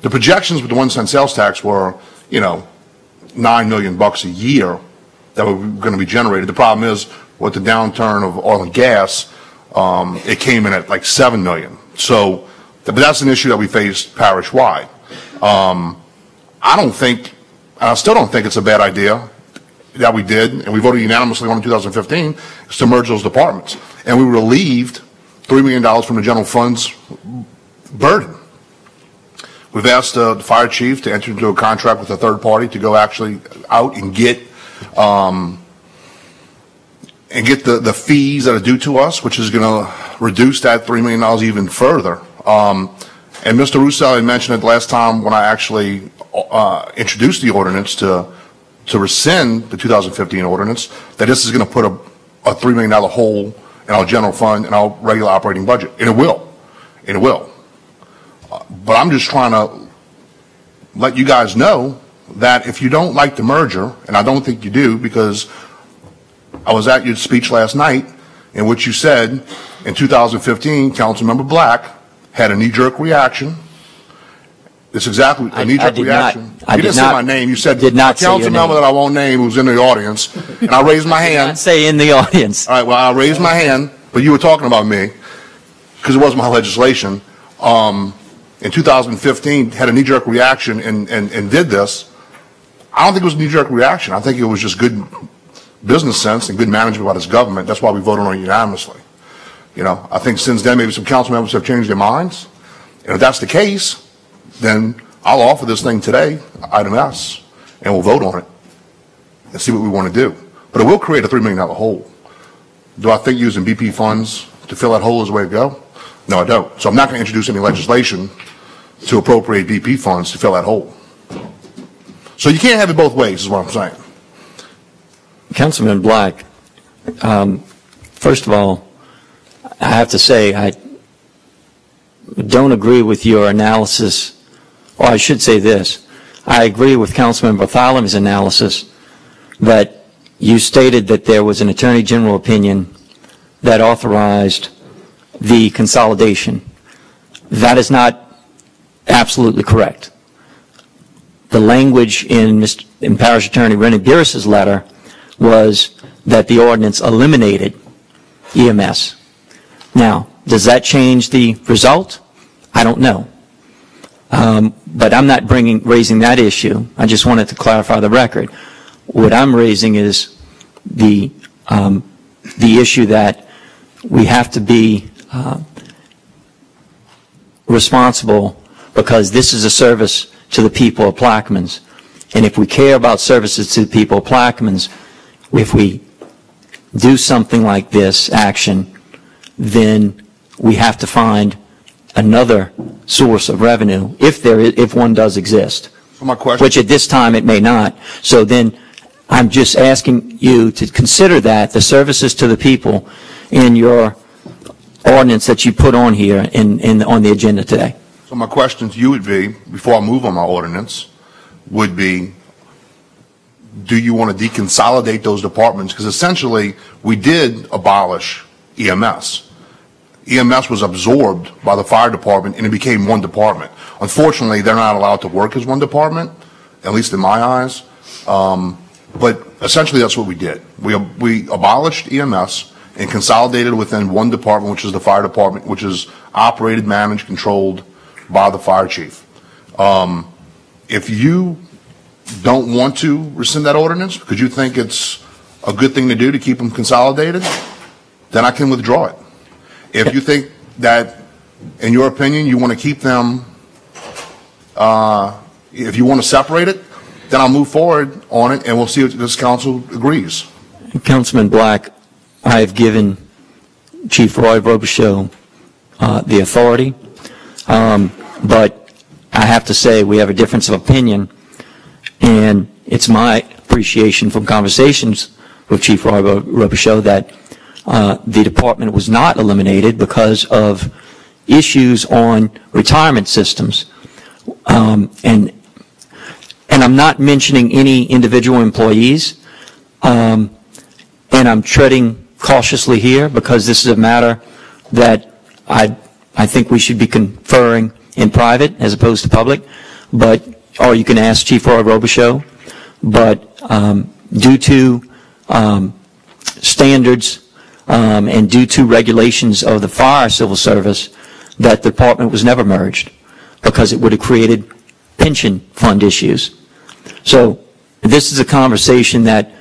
The projections with the 1 cent sales tax were, $9 million a year that were going to be generated. The problem is with the downturn of oil and gas, it came in at like $7 million. So, but that's an issue that we faced parish-wide. I still don't think it's a bad idea that we did, and we voted unanimously on in 2015, is to merge those departments. And we relieved $3 million from the general fund's burden. We've asked the fire chief to enter into a contract with a third party to go actually out and get the fees that are due to us, which is going to reduce that $3 million even further. And Mr. Russo had mentioned it last time when I actually introduced the ordinance to rescind the 2015 ordinance, that this is going to put a $3 million hole in our general fund and our regular operating budget. And it will. And it will. But I'm just trying to let you guys know that if you don't like the merger, and I don't think you do, because I was at your speech last night in which you said in 2015, Councilmember Black had a knee-jerk reaction. It's exactly a knee-jerk reaction. You didn't say my name. You said a council member that I won't name who's in the audience. And I raised my hand. Did not say in the audience. All right, well, I raised my hand, but you were talking about me because it was my legislation. In 2015, had a knee-jerk reaction and did this. I don't think it was a knee-jerk reaction. I think it was just good business sense and good management by this government. That's why we voted on it unanimously. I think since then maybe some council members have changed their minds. And if that's the case, then I'll offer this thing today, item S, and we'll vote on it and see what we want to do. But it will create a $3 million hole. Do I think using BP funds to fill that hole is the way to go? No, I don't. So I'm not going to introduce any legislation to appropriate BP funds to fill that hole. So you can't have it both ways is what I'm saying. Councilman Black, first of all, I have to say I don't agree with your analysis, or I should say this. I agree with Councilman Bartholomew's analysis, but you stated that there was an Attorney General opinion that authorized the consolidation. That is not absolutely correct. The language in Parish Attorney Rennie Beerus's letter was that the ordinance eliminated EMS. Now, does that change the result? I don't know. But I'm not raising that issue. I just wanted to clarify the record. What I'm raising is the issue that we have to be responsible because this is a service to the people of Plaquemines. And if we care about services to the people of Plaquemines, if we do something like this action, then we have to find another source of revenue if one does exist. So my question, which at this time it may not. So then I'm just asking you to consider that the services to the people in your ordinance that you put on here on the agenda today. so my question to you would be, before I move on my ordinance, would be, do you want to deconsolidate those departments? Because essentially, we did abolish EMS. EMS was absorbed by the fire department and it became one department. Unfortunately, they're not allowed to work as one department, at least in my eyes. But essentially, that's what we did. We abolished EMS and consolidated within one department, which is the fire department, which is operated, managed, controlled by the fire chief. If you don't want to rescind that ordinance because you think it's a good thing to do to keep them consolidated, then I can withdraw it. If you think that, in your opinion, you want to keep them, if you want to separate it, then I'll move forward on it and we'll see if this council agrees. Councilman Black, I have given Chief Roy Robichaux the authority, but I have to say we have a difference of opinion, and it's my appreciation from conversations with Chief Roy Robichaux that the department was not eliminated because of issues on retirement systems. And I'm not mentioning any individual employees, and I'm treading cautiously here because this is a matter that I think we should be conferring in private as opposed to public, or you can ask Chief Roy Robichaux, but due to standards and due to regulations of the fire civil service, that department was never merged because it would have created pension fund issues. So this is a conversation that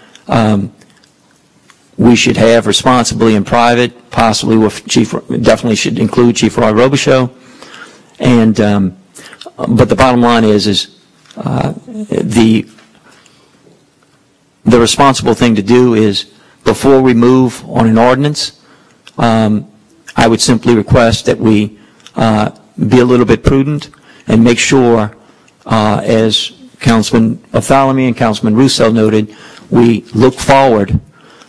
we should have responsibly in private, possibly with definitely should include Chief Roy Robichaux. And but the bottom line is the responsible thing to do is, before we move on an ordinance, I would simply request that we be a little bit prudent and make sure, as Councilman Bartholomew and Councilman Russo noted, we look forward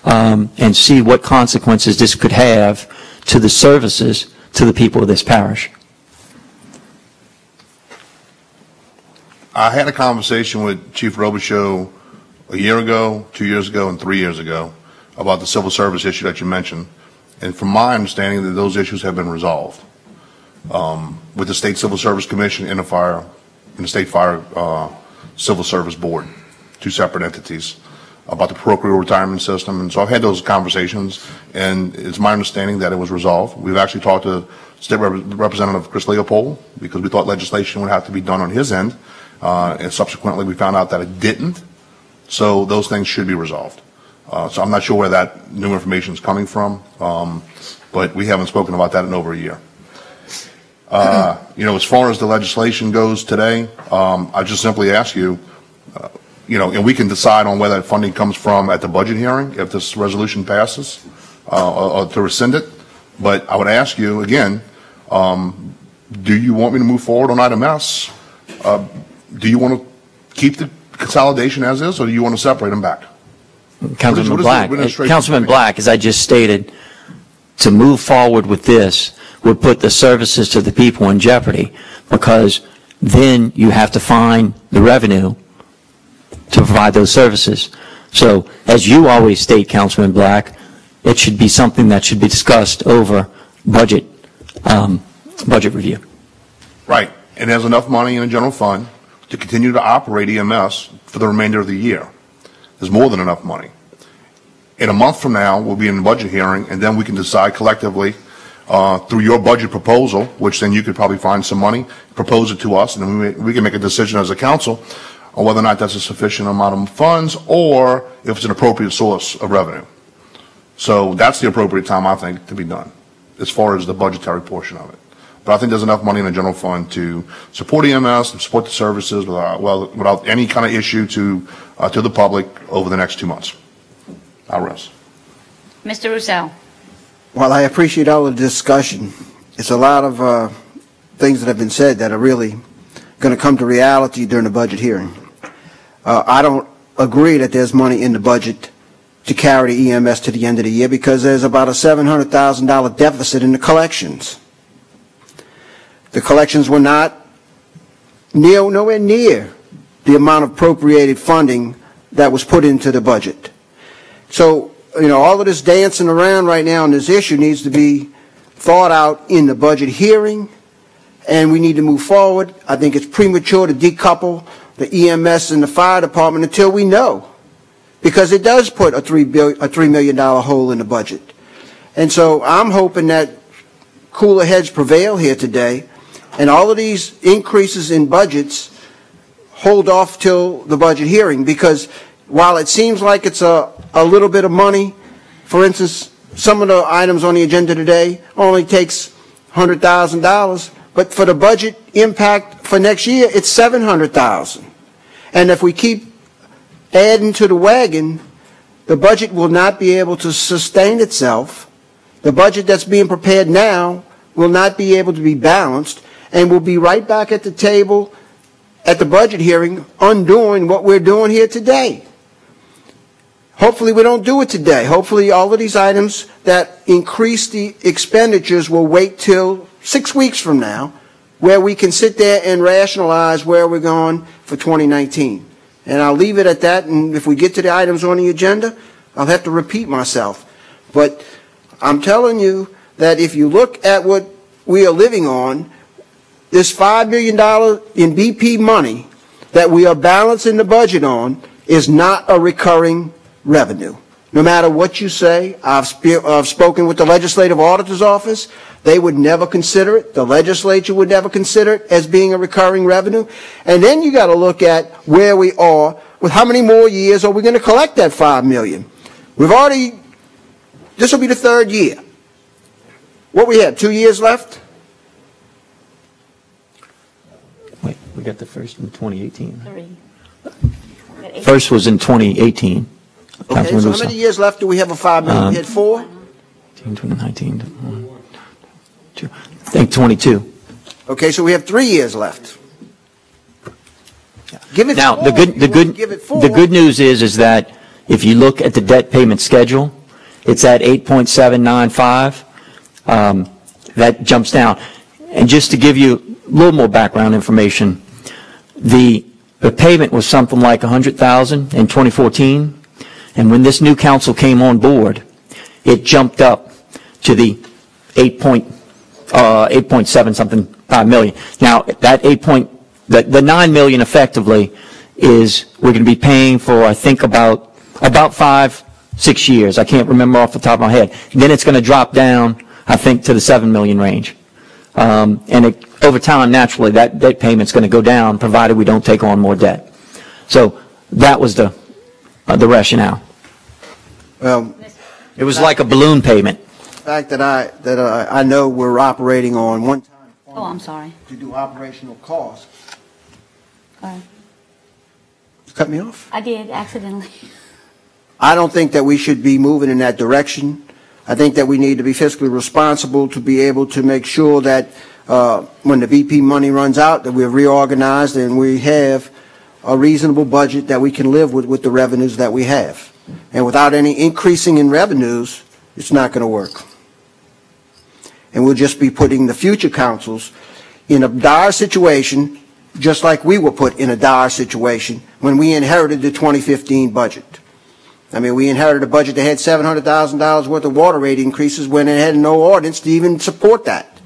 and see what consequences this could have to the services to the people of this parish. I had a conversation with Chief Robichaux a year ago, 2 years ago, and 3 years ago about the civil service issue that you mentioned. And from my understanding, that those issues have been resolved with the State Civil Service Commission and the State Fire Civil Service Board, two separate entities, about the parochial retirement system. And so I've had those conversations, and it's my understanding that it was resolved. We've actually talked to State Representative Chris Leopold because we thought legislation would have to be done on his end, and subsequently we found out that it didn't. So those things should be resolved. So I'm not sure where that new information is coming from, but we haven't spoken about that in over a year. As far as the legislation goes today, I just simply ask you, and we can decide on where that funding comes from at the budget hearing if this resolution passes, or to rescind it. But I would ask you again, do you want me to move forward on item S? Do you want to keep the consolidation as is, or do you want to separate them back? Councilman Black, as I just stated, to move forward with this would put the services to the people in jeopardy, because then you have to find the revenue to provide those services. So, as you always state, Councilman Black, it should be something that should be discussed over budget review. Right, and there's enough money in the general fund to continue to operate EMS for the remainder of the year. There's more than enough money. In a month from now, we'll be in the budget hearing, and then we can decide collectively through your budget proposal, which then you could probably find some money, propose it to us, and then we can make a decision as a council on whether or not that's a sufficient amount of funds or if it's an appropriate source of revenue. So that's the appropriate time, I think, to be done as far as the budgetary portion of it. But I think there's enough money in the general fund to support EMS, to support the services without any kind of issue to the public over the next 2 months. I'll rest. Mr. Roussel. While I appreciate all the discussion, it's a lot of things that have been said that are really going to come to reality during the budget hearing. I don't agree that there's money in the budget to carry the EMS to the end of the year because there's about a $700,000 deficit in the collections. The collections were not nowhere near the amount of appropriated funding that was put into the budget. So, all of this dancing around right now on this issue needs to be thought out in the budget hearing, and we need to move forward. I think it's premature to decouple the EMS and the fire department until we know, because it does put a $3 million hole in the budget. And so I'm hoping that cooler heads prevail here today, and all of these increases in budgets hold off till the budget hearing, because while it seems like it's a little bit of money, for instance, some of the items on the agenda today only takes $100,000, but for the budget impact for next year, it's $700,000. And if we keep adding to the wagon, the budget will not be able to sustain itself. The budget that's being prepared now will not be able to be balanced, and we'll be right back at the table at the budget hearing undoing what we're doing here today. Hopefully we don't do it today. Hopefully all of these items that increase the expenditures will wait till 6 weeks from now, where we can sit there and rationalize where we're going for 2019. And I'll leave it at that, and if we get to the items on the agenda, I'll have to repeat myself. But I'm telling you that if you look at what we are living on, this $5 million in BP money that we are balancing the budget on is not a recurring revenue. No matter what you say, I've spoken with the Legislative Auditor's Office. They would never consider it. The legislature would never consider it as being a recurring revenue. And then you got to look at where we are with how many more years are we going to collect that $5 million. This will be the third year. What we have, 2 years left? Wait, we got the first in 2018. Three. First was in 2018. Okay, so how many years left do we have of $5 million? We had 4? 19, 2, I think 22. Okay, so we have 3 years left. Give it now, 4. The good news is that if you look at the debt payment schedule, it's at 8.795. That jumps down. And just to give you a little more background information, the payment was something like $100,000 in 2014. And when this new council came on board, it jumped up to the 8.7 something 5 million. Now that the 9 million effectively is we're going to be paying for, I think, about 5-6 years. I can't remember off the top of my head. And then it's going to drop down, I think, to the 7 million range. And over time, naturally, that debt payment's going to go down, provided we don't take on more debt. So that was the rationale. Well, it was like a balloon payment. The fact that I know we're operating on one-time Oh, I'm sorry. to do operational costs. Go ahead. You cut me off? I did, accidentally. I don't think that we should be moving in that direction. I think that we need to be fiscally responsible to be able to make sure that when the BP money runs out, that we're reorganized and we have a reasonable budget that we can live with the revenues that we have. And without any increasing in revenues, it's not going to work. And we'll just be putting the future councils in a dire situation, just like we were put in a dire situation when we inherited the 2015 budget. I mean, we inherited a budget that had $700,000 worth of water rate increases when it had no ordinance to even support that.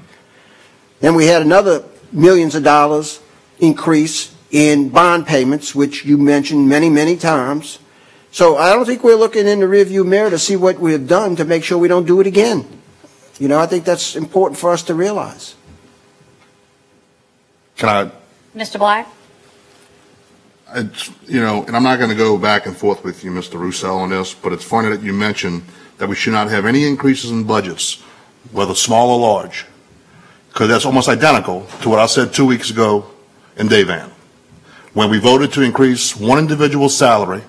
Then we had another millions of dollars increase in bond payments, which you mentioned many, many times. So I don't think we're looking in the rearview mirror to see what we have done to make sure we don't do it again. You know, I think that's important for us to realize. Can I? Mr. Black? It's, you know, and I'm not going to go back and forth with you, Mr. Roussel, on this, but it's funny that you mentioned that we should not have any increases in budgets, whether small or large, because that's almost identical to what I said 2 weeks ago in Davan, when we voted to increase one individual's salary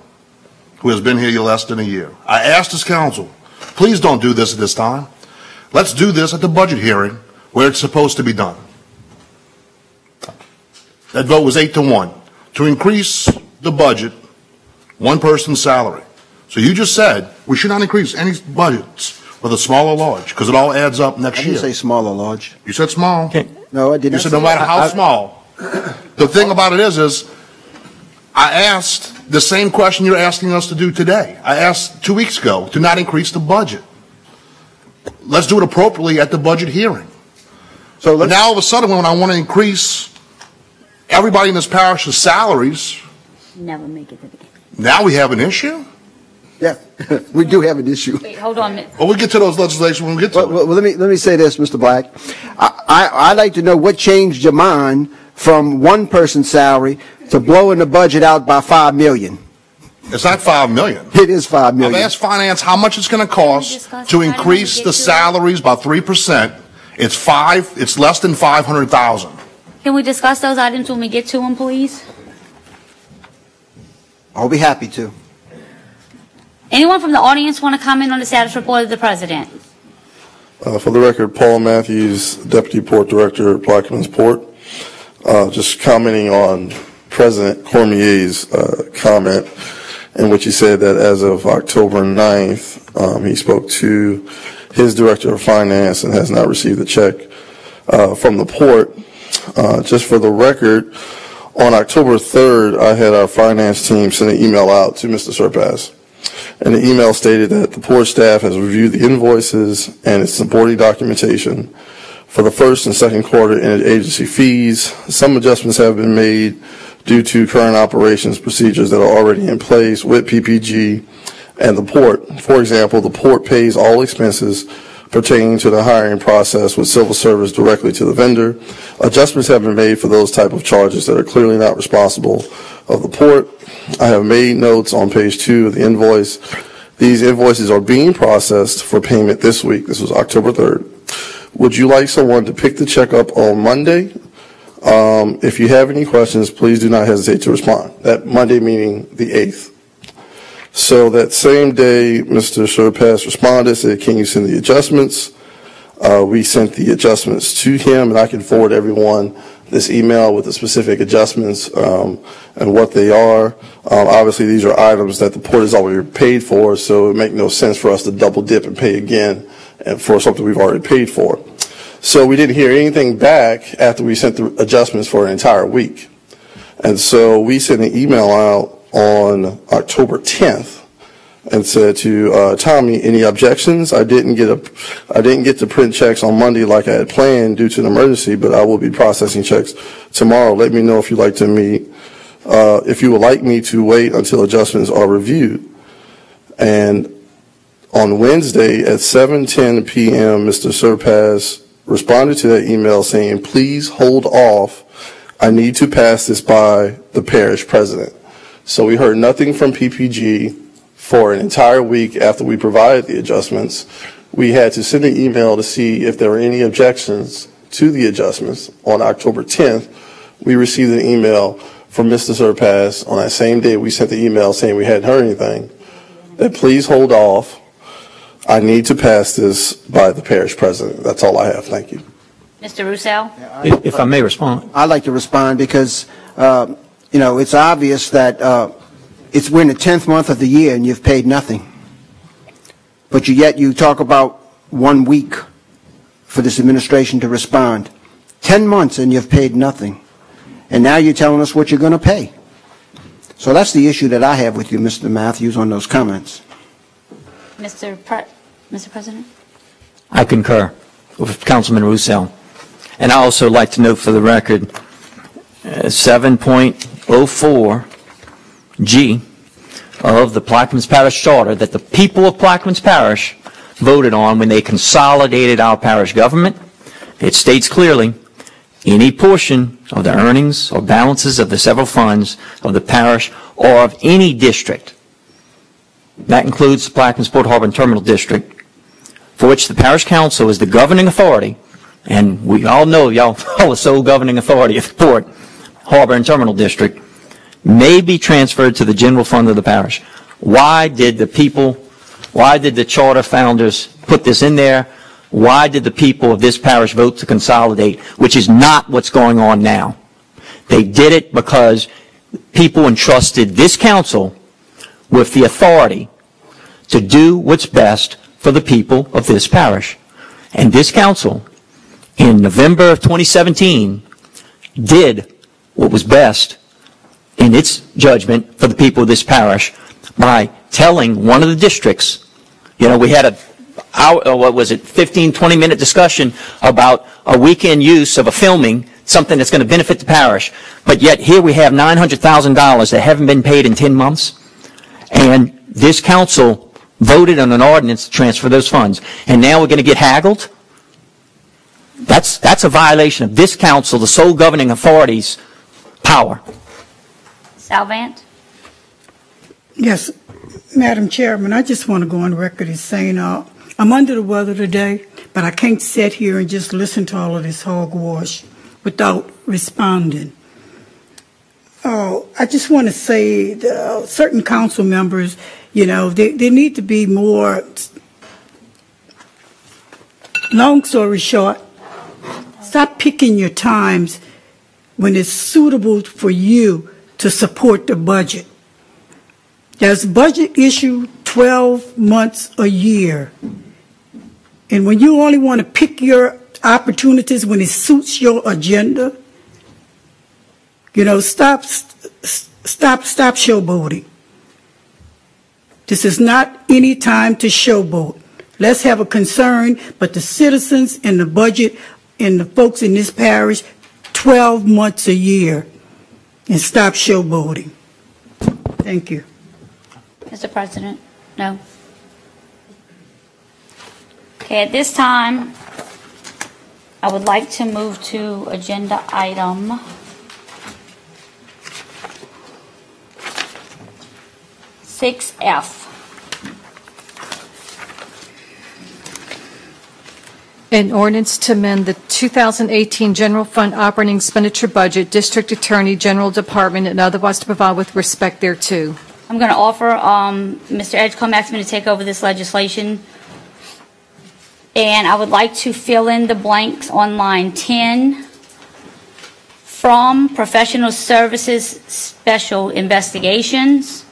who has been here less than a year. I asked this council, please don't do this at this time. Let's do this at the budget hearing where it's supposed to be done. That vote was 8-1 to increase the budget, one person's salary. So you just said we should not increase any budgets, whether small or large, because it all adds up next year. I didn't say small or large. You said small. Okay. No, I didn't. You said no matter how small. The thing about it is I asked the same question you're asking us to do today. I asked 2 weeks ago to not increase the budget. Let's do it appropriately at the budget hearing. So but now all of a sudden when I want to increase everybody in this parish's salaries, Never make it to the game. now we have an issue? Yeah, we do have an issue. Wait, hold on. Well, we'll get to those legislation when we get to it. Well, let me say this, Mr. Black. I'd like to know what changed your mind from one person's salary to blowing the budget out by $5 million. It's not $5 million. It is $5 million. I've asked finance how much it's going to cost to increase the salaries by 3%. It's less than $500,000. Can we discuss those items when we get to them, please? I'll be happy to. Anyone from the audience want to comment on the status report of the president? For the record, Paul Matthews, Deputy Port Director at Plaquemines Port. Just commenting on President Cormier's comment in which he said that as of October 9th, he spoke to his Director of Finance and has not received a check from the port. Just for the record, on October 3rd, I had our finance team send an email out to Mr. Surpass. And the email stated that the port staff has reviewed the invoices and its supporting documentation for the first and second quarter interagency fees. Some adjustments have been made due to current operations procedures that are already in place with PPG and the port. For example, the port pays all expenses pertaining to the hiring process with civil service directly to the vendor. Adjustments have been made for those type of charges that are clearly not responsible of the port. I have made notes on page 2 of the invoice. These invoices are being processed for payment this week. This was October 3rd. Would you like someone to pick the check up on Monday? If you have any questions, please do not hesitate to respond. That Monday meaning the 8th. So that same day, Mr. Surpass responded, said, can you send the adjustments? We sent the adjustments to him, and I can forward everyone this email with the specific adjustments and what they are. Obviously, these are items that the port has already paid for, so it would make no sense for us to double dip and pay again for something we've already paid for. So we didn't hear anything back after we sent the adjustments for an entire week. And so we sent an email out on October 10th and said to Tommy, any objections? I didn't get to print checks on Monday like I had planned due to an emergency, but I will be processing checks tomorrow. Let me know if you'd like to meet, if you would like me to wait until adjustments are reviewed. And on Wednesday at 7:10 p.m., Mr. Surpass responded to that email saying, please hold off. I need to pass this by the parish president. So we heard nothing from PPG for an entire week after we provided the adjustments. We had to send an email to see if there were any objections to the adjustments. On October 10th, we received an email from Mr. Surpass. On that same day, we sent the email saying we hadn't heard anything, that please hold off. I need to pass this by the parish president. That's all I have. Thank you. Mr. Roussel? If I may respond. I'd like to respond because, you know, it's obvious that we're in the 10th month of the year and you've paid nothing. But yet you talk about 1 week for this administration to respond. 10 months and you've paid nothing. And now you're telling us what you're going to pay. So that's the issue that I have with you, Mr. Matthews, on those comments. Mr. President? I concur with Councilman Roussel. And I also like to note for the record 7.04G of the Plaquemines Parish Charter that the people of Plaquemines Parish voted on when they consolidated our parish government. It states clearly, any portion of the earnings or balances of the several funds of the parish or of any district, that includes the Plaquemines Port Harbor and Terminal District, for which the parish council is the governing authority, and we all know y'all are the sole governing authority of the Port Harbor and Terminal District, may be transferred to the general fund of the parish. Why did the charter founders put this in there? Why did the people of this parish vote to consolidate, which is not what's going on now? They did it because people entrusted this council with the authority to do what's best for the people of this parish. And this council, in November of 2017, did what was best in its judgment for the people of this parish by telling one of the districts, we had a 15, 20-minute discussion about a weekend use of a filming, something that's going to benefit the parish. But yet here we have $900,000 that haven't been paid in 10 months. And this council voted on an ordinance to transfer those funds. And now we're going to get haggled? That's a violation of this council, the sole governing authority's power. Salvant? Yes, Madam Chairman, I just want to go on record as saying I'm under the weather today, but I can't sit here and just listen to all of this hogwash without responding. I just want to say that certain council members, they need to be more, long story short, stop picking your times when it's suitable for you to support the budget. There's a budget issue 12 months a year. And when you only want to pick your opportunities when it suits your agenda, stop showboating. This is not any time to showboat. Let's have a concern, but the citizens and the budget and the folks in this parish, 12 months a year, and stop showboating. Thank you. Mr. President? No. Okay, at this time, I would like to move to agenda item 6F. An ordinance to amend the 2018 General Fund Operating Expenditure Budget, District Attorney, General Department, and otherwise to provide with respect thereto. I'm going to offer Mr. Edgecombe asked me to take over this legislation, and I would like to fill in the blanks on line 10 from Professional Services Special Investigations,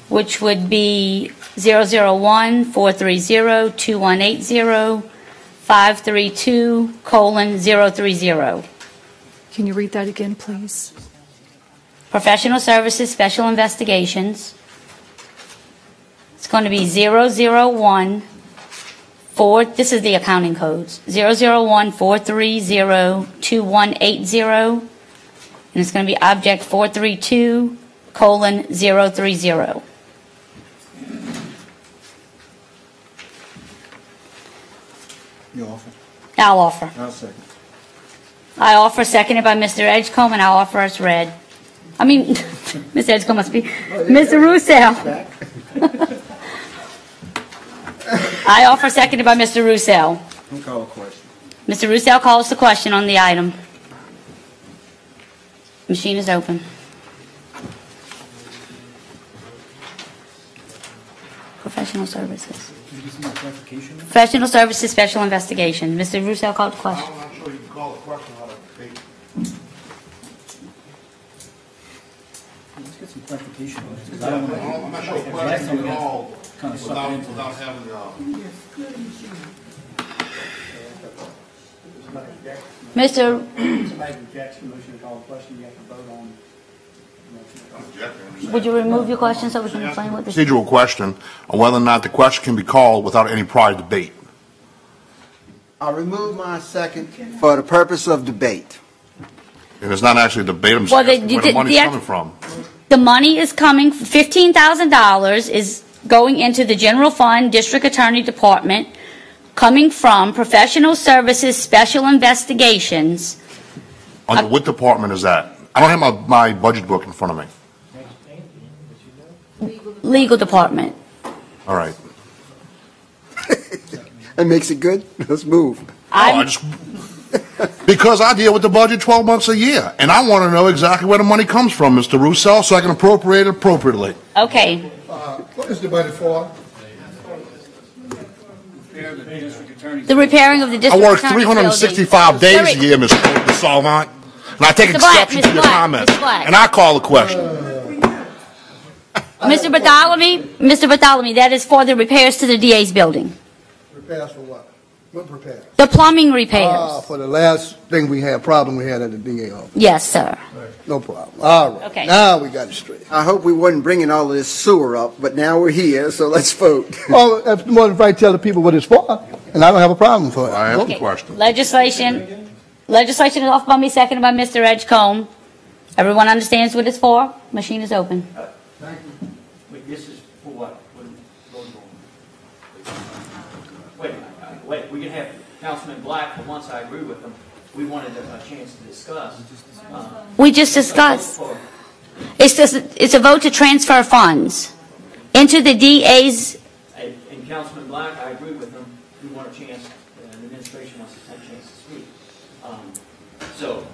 which would be 001-430-2180-532:030. Can you read that again, please? Professional Services Special Investigations. It's going to be 001 this is the accounting codes, 001-430-2180, and it's going to be object 432:030. You offer? I'll offer. I'll second. I offer, seconded by Mr. Edgecombe, and I'll offer as read. I mean, Mr. Edgecombe must be. Mr. Roussel. I offer, seconded by Mr. Roussel. Call a question. Mr. Roussel calls the question on the item. Machine is open. Professional Services. Professional Services Special Investigation. Mr. Roussel called the question. I'm not sure you can call the question out of the paper. Let's get some clarification. I'm not sure Last time we got kind of without sucked into this. having, Mr. Somebody rejects the motion to call the question, you have to vote on. Would you remove your question so we can explain what this is? procedural question on whether or not the question can be called without any prior debate. I remove my second for the purpose of debate. And it's not actually a debate, I'm Well, saying where the money's coming from. The money is coming, $15,000 is going into the general fund, district attorney department, coming from professional services, special investigations. Under what department is that? I don't have my budget book in front of me. Legal department. All right. That makes it good? Let's move. Because I deal with the budget 12 months a year, and I want to know exactly where the money comes from, Mr. Russo, so I can appropriate it appropriately. Okay. What is the budget for? The repairing of the I district work attorney's 365 building. days a year, Ms. Salvant, and I take Mr. Black, exception to Mr. your Black, comments, Mr. Black. and I call the question. Mr. Bartholomew, that is for the repairs to the DA's building. Repairs for what? What repairs? The plumbing repairs. For the last thing we had at the DA office. Yes, sir. No problem. All right. Okay. Now we got it straight. I hope we wasn't bringing all of this sewer up, but now we're here, so let's vote. Well, if more than right, tell the people what it's for, and I don't have a problem for it. I have Okay. a question. Legislation is offered by me, seconded by Mr. Edgecombe. Everyone understands what it's for? Machine is open. Thank you. Wait, this is for what? Wait, we can have Councilman Black, for once I agree with him, we wanted a chance to discuss. We just discussed. It's a vote to transfer funds into the DA's. And Councilman Black, I agree with him, we want a chance, the administration wants a chance to speak. So,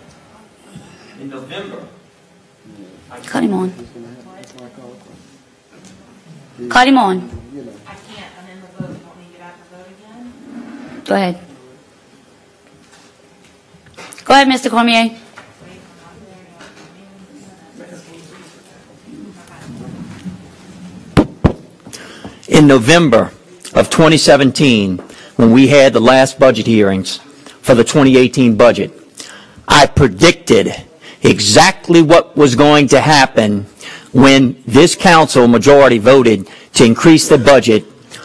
in November. Cut him on. Cut him on. I can't amend the vote. You want me to get out the vote again? Go ahead. Go ahead, Mr. Cormier. In November of 2017, when we had the last budget hearings for the 2018 budget, I predicted exactly what was going to happen when this council majority voted to increase the budget.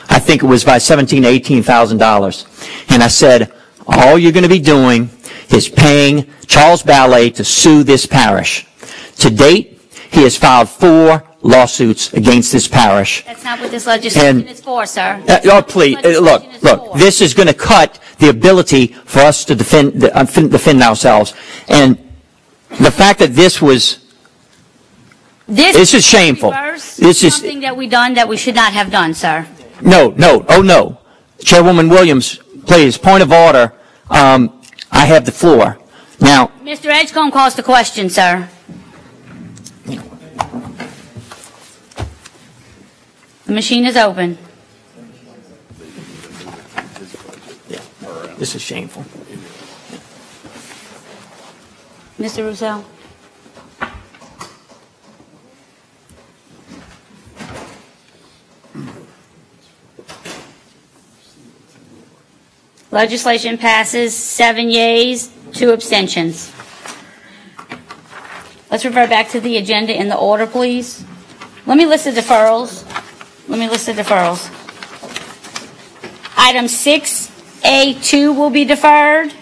I think it was by $17,000 to $18,000. And I said, all you're going to be doing is paying Charles Ballet to sue this parish. To date, he has filed 4 lawsuits against this parish. That's not what this legislation is for, sir. Please, look, this is going to cut the ability for us to defend ourselves. And the fact that this is shameful. This is something that we done that we should not have done, sir. No. Chairwoman Williams, please, point of order. I have the floor. Now, Mr. Edgecombe calls the question, sir. The machine is open. this is shameful. Mr. Russo. Legislation passes 7 yeas, 2 abstentions. Let's revert back to the agenda in the order, please. Let me list the deferrals. Item 6A2 will be deferred.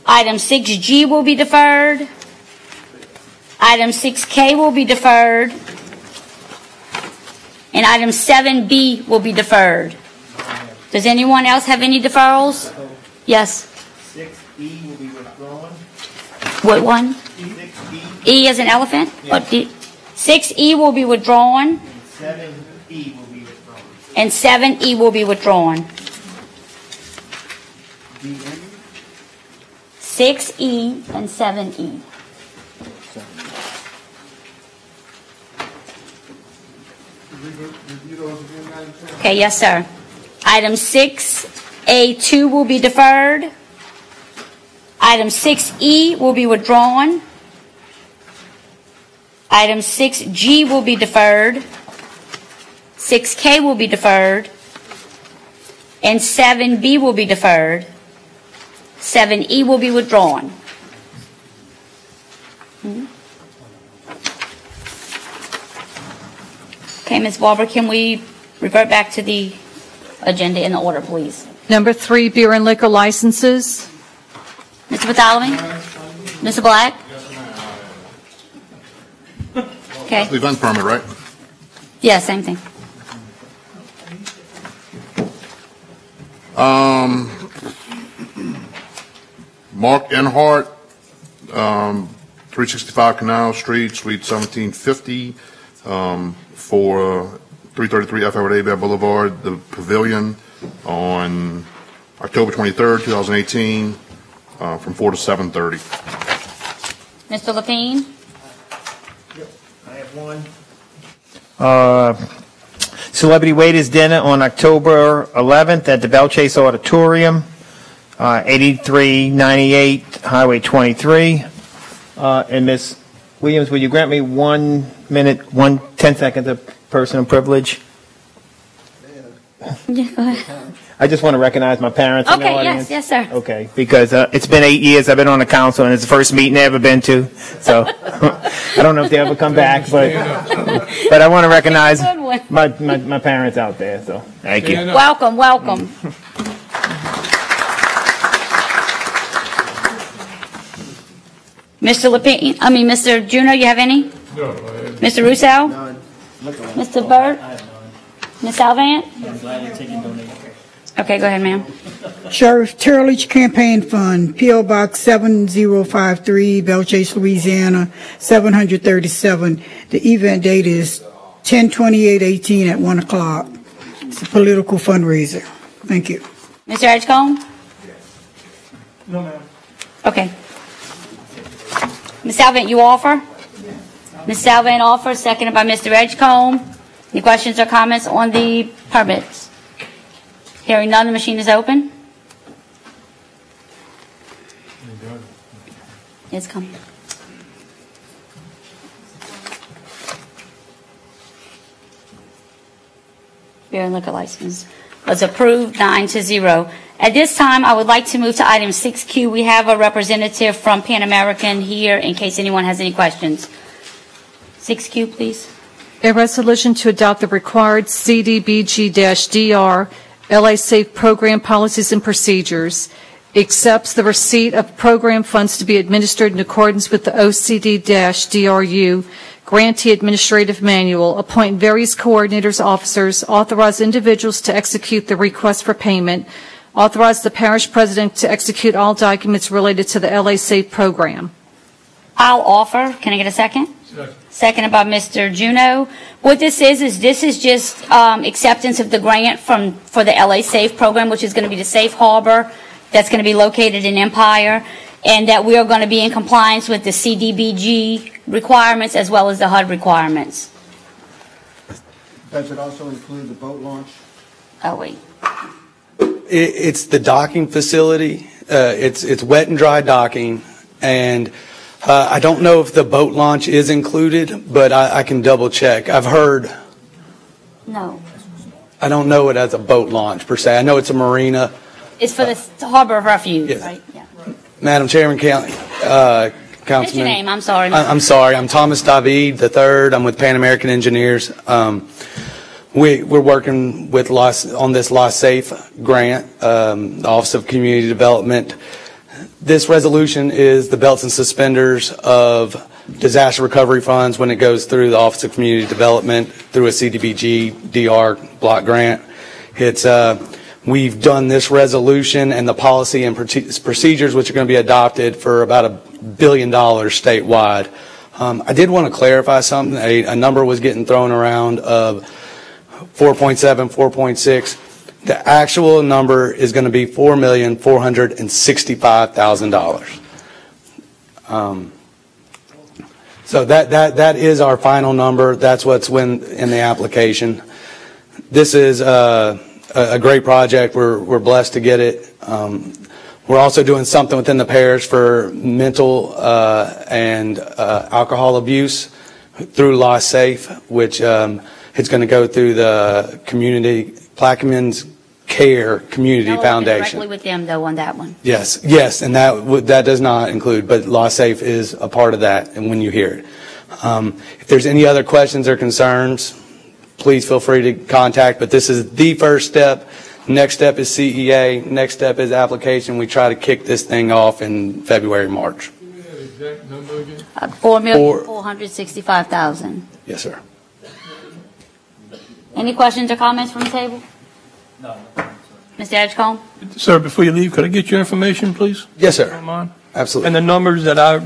Item 6G will be deferred. Item 6K will be deferred. And item 7B will be deferred. Does anyone else have any deferrals? Yes. 6E will be withdrawn. What one? 6E. E as an elephant? Yeah. 6E will be withdrawn. 7E will be withdrawn. And 7E will be withdrawn. 6E and 7E. Okay, yes, sir. Item 6A2 will be deferred. Item 6E will be withdrawn. Item 6G will be deferred. 6K will be deferred. And 7B will be deferred. 7E will be withdrawn. Okay, Ms. Barber, can we revert back to the agenda in the order, please? Number 3, beer and liquor licenses. Mr. Bartholomew? Mr. Black? Okay. The event permit, right? Yeah, same thing. Mark Enhart, 365 Canal Street, Suite 1750, for 333 F. Edward Abel Boulevard, the Pavilion, on October 23rd, 2018, from 4 to 7:30. Mr. Lapine? I have one. Celebrity Waiters Dinner on October 11th at the Bell Chase Auditorium, 8398 Highway 23. And Ms. Williams, will you grant me 1 minute, 10 seconds of personal privilege? Yeah, go ahead. I just want to recognize my parents in the Okay, audience. yes, sir. Okay, because it's been 8 years I've been on the council, and it's the first meeting I've ever been to. So I don't know if they ever come back, but I want to recognize my parents out there. So thank you. Welcome, welcome. Mr. Lapine, Mr. Juno, you have any? No. Mr. Russo? None. Mr. Burt? Ms. Salvant? Okay, go ahead, ma'am. Sheriff Turlage Campaign Fund, P.O. Box 7053, Belle Chase, Louisiana, 737. The event date is 10/28/18 at 1 o'clock. It's a political fundraiser. Thank you. Mr. Edgecombe? No, ma'am. Okay. Ms. Salvant, you offer? Ms. Salvant offers, seconded by Mr. Edgecombe. Any questions or comments on the permits? Hearing none, the machine is open. It's coming. Beer and liquor license was approved 9-0. At this time, I would like to move to item 6Q. We have a representative from Pan American here in case anyone has any questions. 6Q, please. A resolution to adopt the required CDBG-DR LA Safe Program policies and procedures, accepts the receipt of program funds to be administered in accordance with the OCD-DRU Grantee Administrative Manual, appoint various coordinators, officers, authorize individuals to execute the request for payment, authorize the parish president to execute all documents related to the LA Safe Program. I'll offer. Can I get a second? Seconded by Mr. Juno. What this is just acceptance of the grant for the LA Safe program, which is going to be the safe harbor that's going to be located in Empire, and that we are going to be in compliance with the CDBG requirements as well as the HUD requirements. Does it also include the boat launch? Oh, wait. It's the docking facility. It's wet and dry docking, and I don't know if the boat launch is included, but I can double check. I've heard. No. I don't know it as a boat launch per se. I know it's a marina. It's for the harbor of refuge, yes. right? Yeah. Madam Chairman, Councilman. What's your name? I'm sorry. I'm sorry. I'm Thomas David III. I'm with Pan American Engineers. We're working with on this Law Safe grant, the Office of Community Development. This resolution is the belts and suspenders of disaster recovery funds when it goes through the Office of Community Development through a CDBG DR block grant. We've done this resolution and the policy and procedures which are going to be adopted for about $1 billion statewide. I did want to clarify something. A number was getting thrown around of 4.7, 4.6. The actual number is going to be $4,465,000. So that is our final number. That's what's in the application. This is a great project. We're blessed to get it. We're also doing something within the parish for mental and alcohol abuse. through Law Safe, which it's going to go through the community, Plaquemines Care Community Foundation. Directly with them, though, on that one. Yes, and that does not include, but Law Safe is a part of that, and when you hear it. If there's any other questions or concerns, please feel free to contact, but this is the first step. Next step is CEA. Next step is application. We try to kick this thing off in February, March. Do we have exact number again? $4,465,000. Yes, sir. Any questions or comments from the table? No. Mr. Edgecombe? Sir, before you leave, could I get your information, please? Yes, sir. Don't mind? Absolutely. And the numbers that I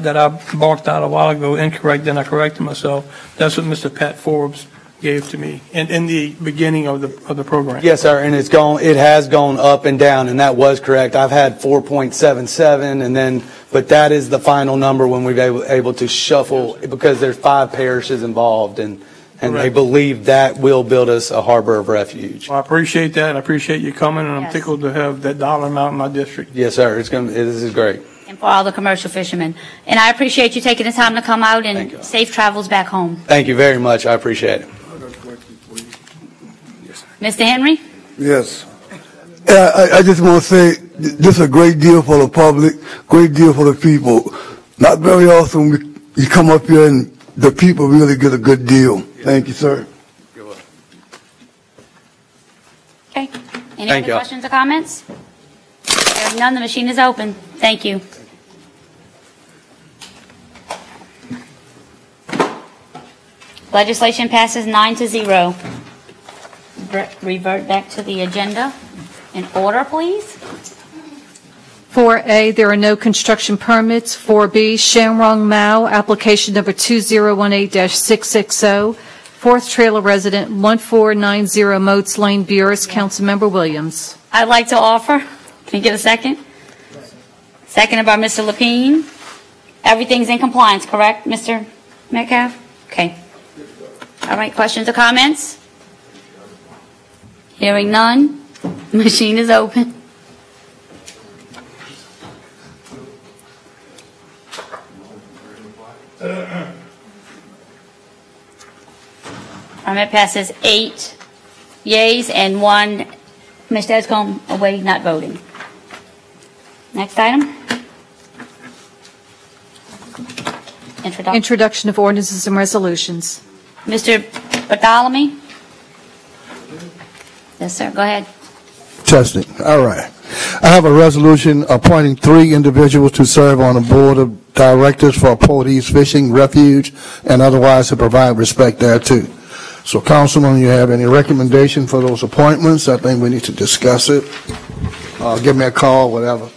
marked out a while ago incorrect, then I corrected myself. That's what Mr. Pat Forbes gave to me in the beginning of the program. Yes, sir, and it has gone up and down, and that was correct. I've had 4.77, but that is the final number when we've able to shuffle, because there's 5 parishes involved, and they believe that will build us a harbor of refuge. Well, I appreciate that. I appreciate you coming, and I'm tickled to have that dollar amount in my district. Yes, sir. This is great. And for all the commercial fishermen. And I appreciate you taking the time to come out, and safe travels back home. Thank you very much. I appreciate it. Mr. Henry? Yes. I just want to say this is a great deal for the public, great deal for the people. Not very often you come up here and the people really get a good deal. Thank you, sir. Okay. Any other questions or comments? There's none. The machine is open. Thank you. Legislation passes 9-0. Revert back to the agenda. In order, please. 4A, there are no construction permits. 4B, Shamrong Mao, application number 2018-660, fourth trailer resident, 1490 Moats Lane, Buras. Councilmember Williams. I'd like to offer. Can you get a second? Seconded by Mr. Lapine. Everything's in compliance, correct, Mr. Metcalf? Okay. All right, questions or comments? Hearing none. Machine is open. Permit passes 8 yeas and 1 Mr. Edgecombe away, not voting. Next item. Introduction of ordinances and resolutions. Mr. Bartholomew? Yes, sir. Go ahead. Testing. All right. I have a resolution appointing 3 individuals to serve on the board of directors for Port East Fishing Refuge and otherwise to provide respect thereto. So, Councilman, you have any recommendation for those appointments? I think we need to discuss it. Give me a call, whatever.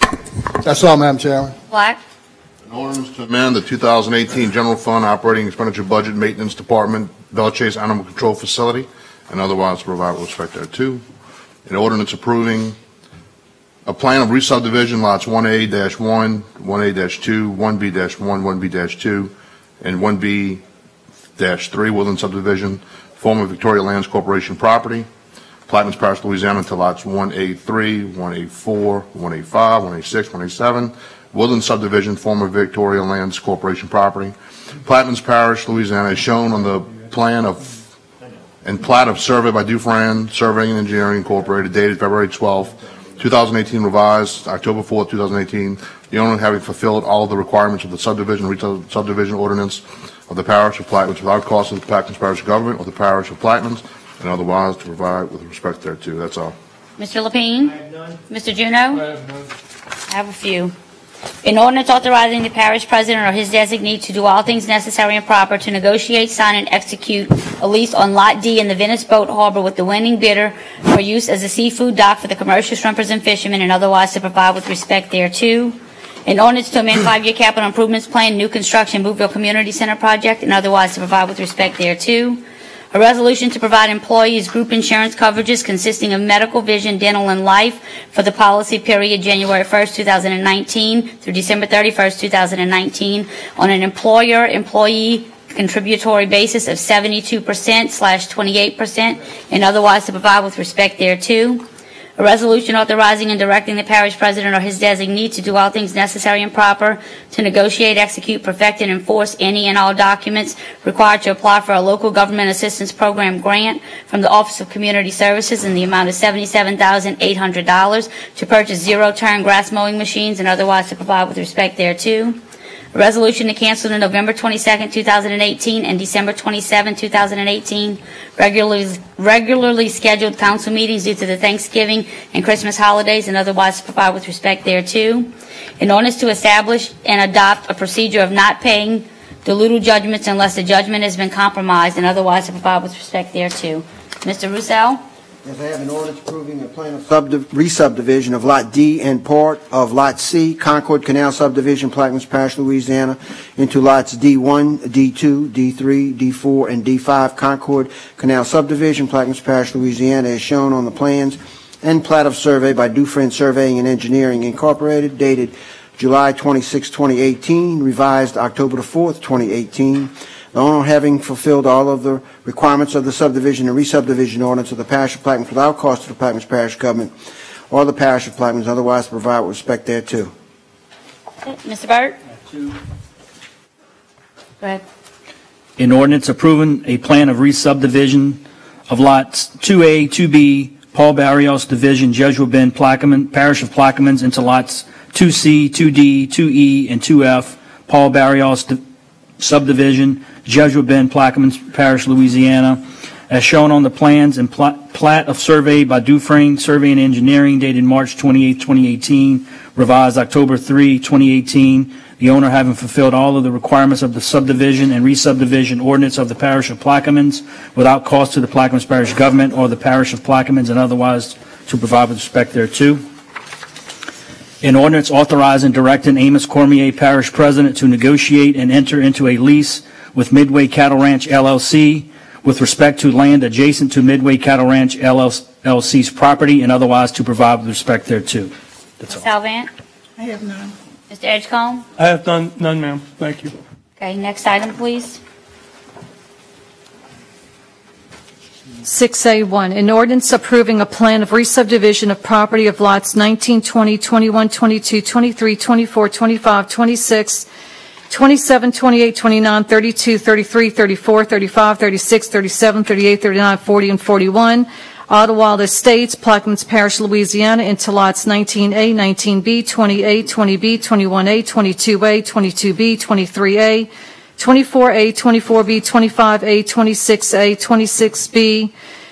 That's all, Madam Chairman. Black. An ordinance to amend the 2018 General Fund Operating Expenditure Budget Maintenance Department, Bellchase Animal Control Facility, and otherwise to provide respect thereto. An ordinance approving a plan of re-subdivision lots 1A-1, 1A-2, 1B-1, 1B-2, and 1B-3 Woodland Subdivision, former Victoria Lands Corporation property, Plaquemines Parish, Louisiana, to lots 1A3, 1A4, 1A5, 1A6, 1A7, Woodland Subdivision, former Victoria Lands Corporation property. Plaquemines Parish, Louisiana, is shown on the plan of and plat of survey by Dufresne Surveying and Engineering Incorporated, dated February 12, 2018, revised October 4, 2018. The owner having fulfilled all of the requirements of the subdivision ordinance of the parish of Plaquemines without cost of the Plaquemines Parish government or the parish of Plaquemines, and otherwise to provide with respect thereto. That's all. Mr. Lapine? Mr. Juneau? I have a few. An ordinance authorizing the parish president or his designee to do all things necessary and proper to negotiate, sign, and execute a lease on Lot D in the Venice Boat Harbor with the winning bidder for use as a seafood dock for the commercial shrimpers and fishermen, and otherwise to provide with respect thereto. An ordinance to amend 5-year capital improvements plan, new construction, Booteville Community Center project, and otherwise to provide with respect thereto. A resolution to provide employees group insurance coverages consisting of medical, vision, dental, and life for the policy period January 1st, 2019 through December 31st, 2019 on an employer-employee contributory basis of 72%/28% and otherwise to provide with respect thereto. A resolution authorizing and directing the parish president or his designee to do all things necessary and proper to negotiate, execute, perfect, and enforce any and all documents required to apply for a local government assistance program grant from the Office of Community Services in the amount of $77,800 to purchase zero-turn grass mowing machines and otherwise to provide with respect thereto. A resolution to cancel the November 22, 2018 and December 27, 2018 regularly scheduled council meetings due to the Thanksgiving and Christmas holidays and otherwise to provide with respect thereto. An ordinance to establish and adopt a procedure of not paying diluted judgments unless the judgment has been compromised and otherwise to provide with respect thereto. Mr. Roussel? Yes, I have an ordinance approving a plan of re-subdivision of Lot D and part of Lot C, Concord Canal Subdivision, Plaquemines Parish, Louisiana, into Lots D1, D2, D3, D4, and D5, Concord Canal Subdivision, Plaquemines Parish, Louisiana, as shown on the plans and plat of survey by Dufresne Surveying and Engineering, Incorporated, dated July 26, 2018, revised October 4, 2018. The owner having fulfilled all of the requirements of the subdivision and re-subdivision ordinance of the parish of Plaquemines without cost to the Plaquemines Parish government or the parish of Plaquemines, otherwise to provide with respect thereto. Mr. Burt? Go ahead. An ordinance approving a plan of re-subdivision of lots 2A, 2B, Paul Barrios Division, Jesuit Bend, Plaquemines, Parish of Plaquemines, into lots 2C, 2D, 2E, and 2F, Paul Barrios Subdivision, Jesuit Bend, Plaquemines Parish, Louisiana, as shown on the plans and plat of survey by Dufresne Survey and Engineering, dated March 28, 2018, revised October 3, 2018. The owner having fulfilled all of the requirements of the subdivision and re-subdivision ordinance of the Parish of Plaquemines without cost to the Plaquemines Parish government or the Parish of Plaquemines and otherwise to provide with respect thereto. An ordinance authorizing and directing Amos Cormier, Parish President, to negotiate and enter into a lease with Midway Cattle Ranch, LLC, with respect to land adjacent to Midway Cattle Ranch, LLC's property, and otherwise to provide with respect thereto. That's all. Salvant? I have none. Mr. Edgecombe? I have none, ma'am. Thank you. Okay, next item, please. 6A1, an ordinance approving a plan of re-subdivision of property of lots 19, 20, 21, 22, 23, 24, 25, 26, 27, 28, 29, 32, 33, 34, 35, 36, 37, 38, 39, 40, and 41, Ottawa Estates, Plaquemines Parish, Louisiana, into lots 19A, 19B, 20A, 20B, 21A, 22A, 22B, 23A, 24A, 24B, 25A, 26A, 26B,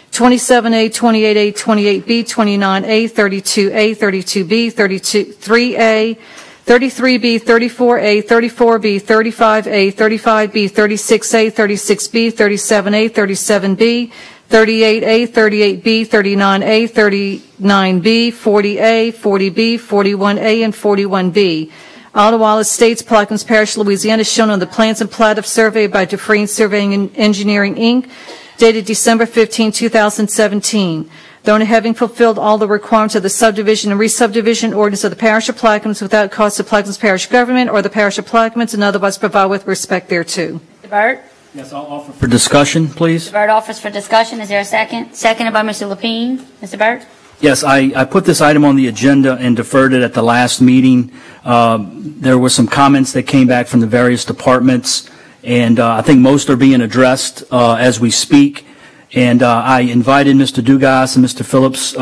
27A, 28A, 28B, 29A, 32A, 32B, 33A, 33B, 34A, 34B, 35A, 35B, 36A, 36B, 37A, 37B, 38A, 38B, 39A, 39B, 40A, 40B, 41A, and 41B. Ottawa Estates, Plaquemines Parish, Louisiana, shown on the plans and plat of survey by Dufresne Surveying and Engineering, Inc., dated December 15, 2017. The owner having fulfilled all the requirements of the subdivision and re-subdivision ordinance of the Parish of Plaquemines without cost to Plaquemines Parish government or the Parish of Plaquemines and otherwise provide with respect thereto. Mr. Burt? Yes, I'll offer for discussion, please. Mr. Burt offers for discussion. Is there a second? Seconded by Mr. Lapine. Mr. Burt? Yes, I put this item on the agenda and deferred it at the last meeting. There were some comments that came back from the various departments, and I think most are being addressed as we speak. And I invited Mr. Dugas and Mr. Phillips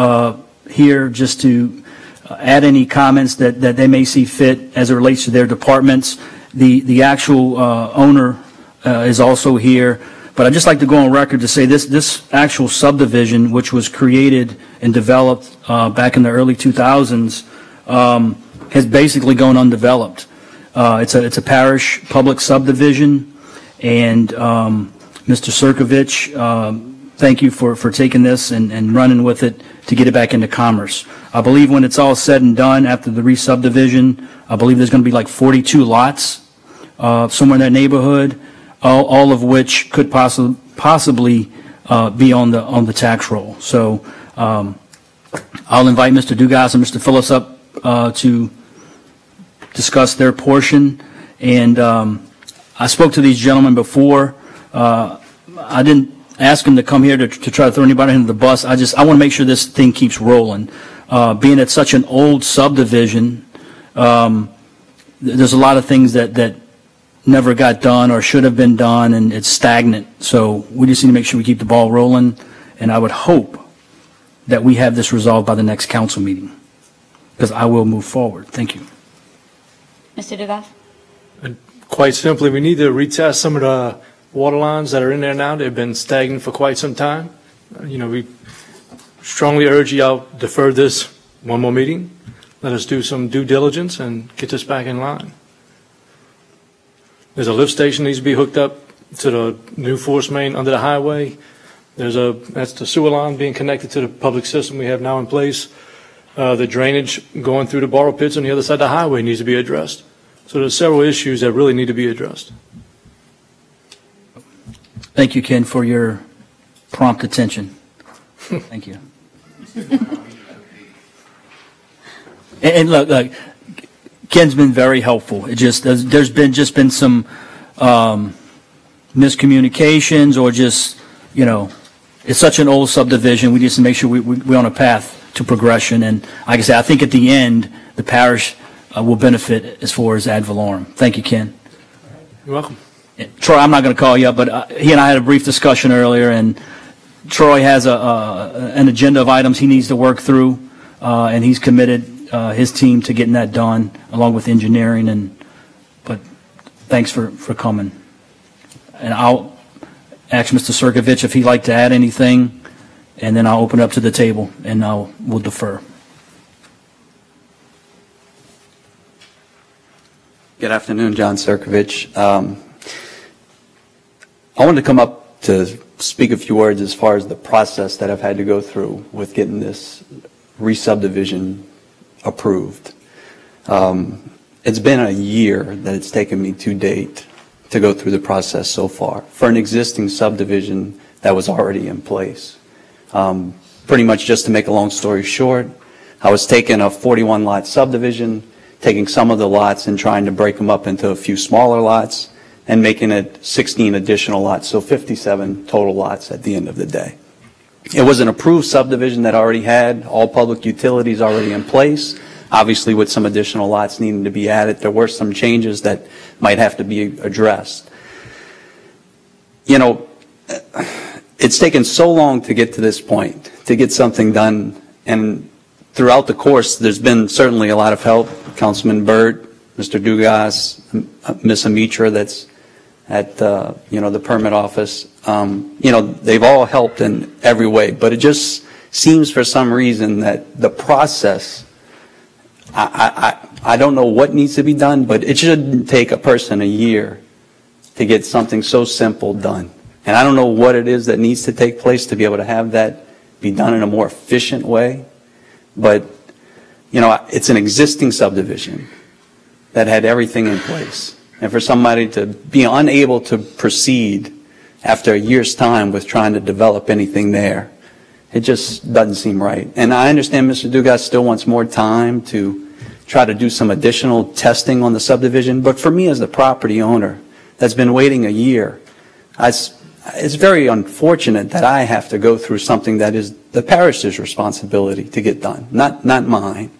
here just to add any comments that they may see fit as it relates to their departments. The actual owner is also here. But I'd just like to go on record to say this actual subdivision, which was created and developed back in the early 2000s, has basically gone undeveloped. It's a parish public subdivision, and Mr. Sirkovich, thank you for taking this and running with it to get it back into commerce. I believe when it's all said and done after the re-subdivision, I believe there's going to be like 42 lots somewhere in that neighborhood. All of which could possibly be on the tax roll. So I'll invite Mr. Dugas and Mr. Phillips up to discuss their portion. And I spoke to these gentlemen before. I didn't ask him to come here to try to throw anybody under the bus. I want to make sure this thing keeps rolling. Being it's such an old subdivision, there's a lot of things that never got done or should have been done, and it's stagnant. So we just need to make sure we keep the ball rolling, and I would hope that we have this resolved by the next council meeting, because I will move forward. Thank you. Mr. Dugas? Quite simply, we need to retest some of the water lines that are in there now. They've been stagnant for quite some time. We strongly urge you to defer this one more meeting. Let us do some due diligence and get this back in line. There's a lift station that needs to be hooked up to the new force main under the highway. That's the sewer line being connected to the public system we have now in place. The drainage going through the borrow pits on the other side of the highway needs to be addressed. So there's several issues that really need to be addressed. Thank you, Ken, for your prompt attention. Thank you. And look, Ken's been very helpful. There's been some miscommunications, or just, it's such an old subdivision. We just make sure we're on a path to progression. And like I said, I think at the end, the parish will benefit as far as ad valorem. Thank you, Ken. You're welcome. Troy, I'm not going to call you up, but he and I had a brief discussion earlier, and Troy has an agenda of items he needs to work through, and he's committed his team to getting that done, along with engineering. But thanks for coming. And I'll ask Mr. Sirkovich if he'd like to add anything, and then I'll open it up to the table, and we'll defer. Good afternoon, John Sirkovich. I wanted to come up to speak a few words as far as the process that I've had to go through with getting this re-subdivision approved. It's been a year that it's taken me to date to go through the process so far for an existing subdivision that was already in place. Pretty much just to make a long story short, I was taking a 41-lot subdivision, taking some of the lots and trying to break them up into a few smaller lots and making it 16 additional lots, so 57 total lots at the end of the day. It was an approved subdivision that already had all public utilities already in place. Obviously, with some additional lots needing to be added, there were some changes that might have to be addressed. It's taken so long to get to this point, to get something done, and throughout the course, there's been certainly a lot of help. Councilman Byrd, Mr. Dugas, Ms. Amitra, that's at the permit office. They've all helped in every way, but it just seems for some reason that the process, I don't know what needs to be done, but it shouldn't take a person a year to get something so simple done. And I don't know what it is that needs to take place to be able to have that be done in a more efficient way. But, it's an existing subdivision that had everything in place. And for somebody to be unable to proceed after a year's time with trying to develop anything there, it just doesn't seem right. And I understand Mr. Dugas still wants more time to try to do some additional testing on the subdivision. But for me as the property owner that's been waiting a year, it's very unfortunate that I have to go through something that is the parish's responsibility to get done, not mine.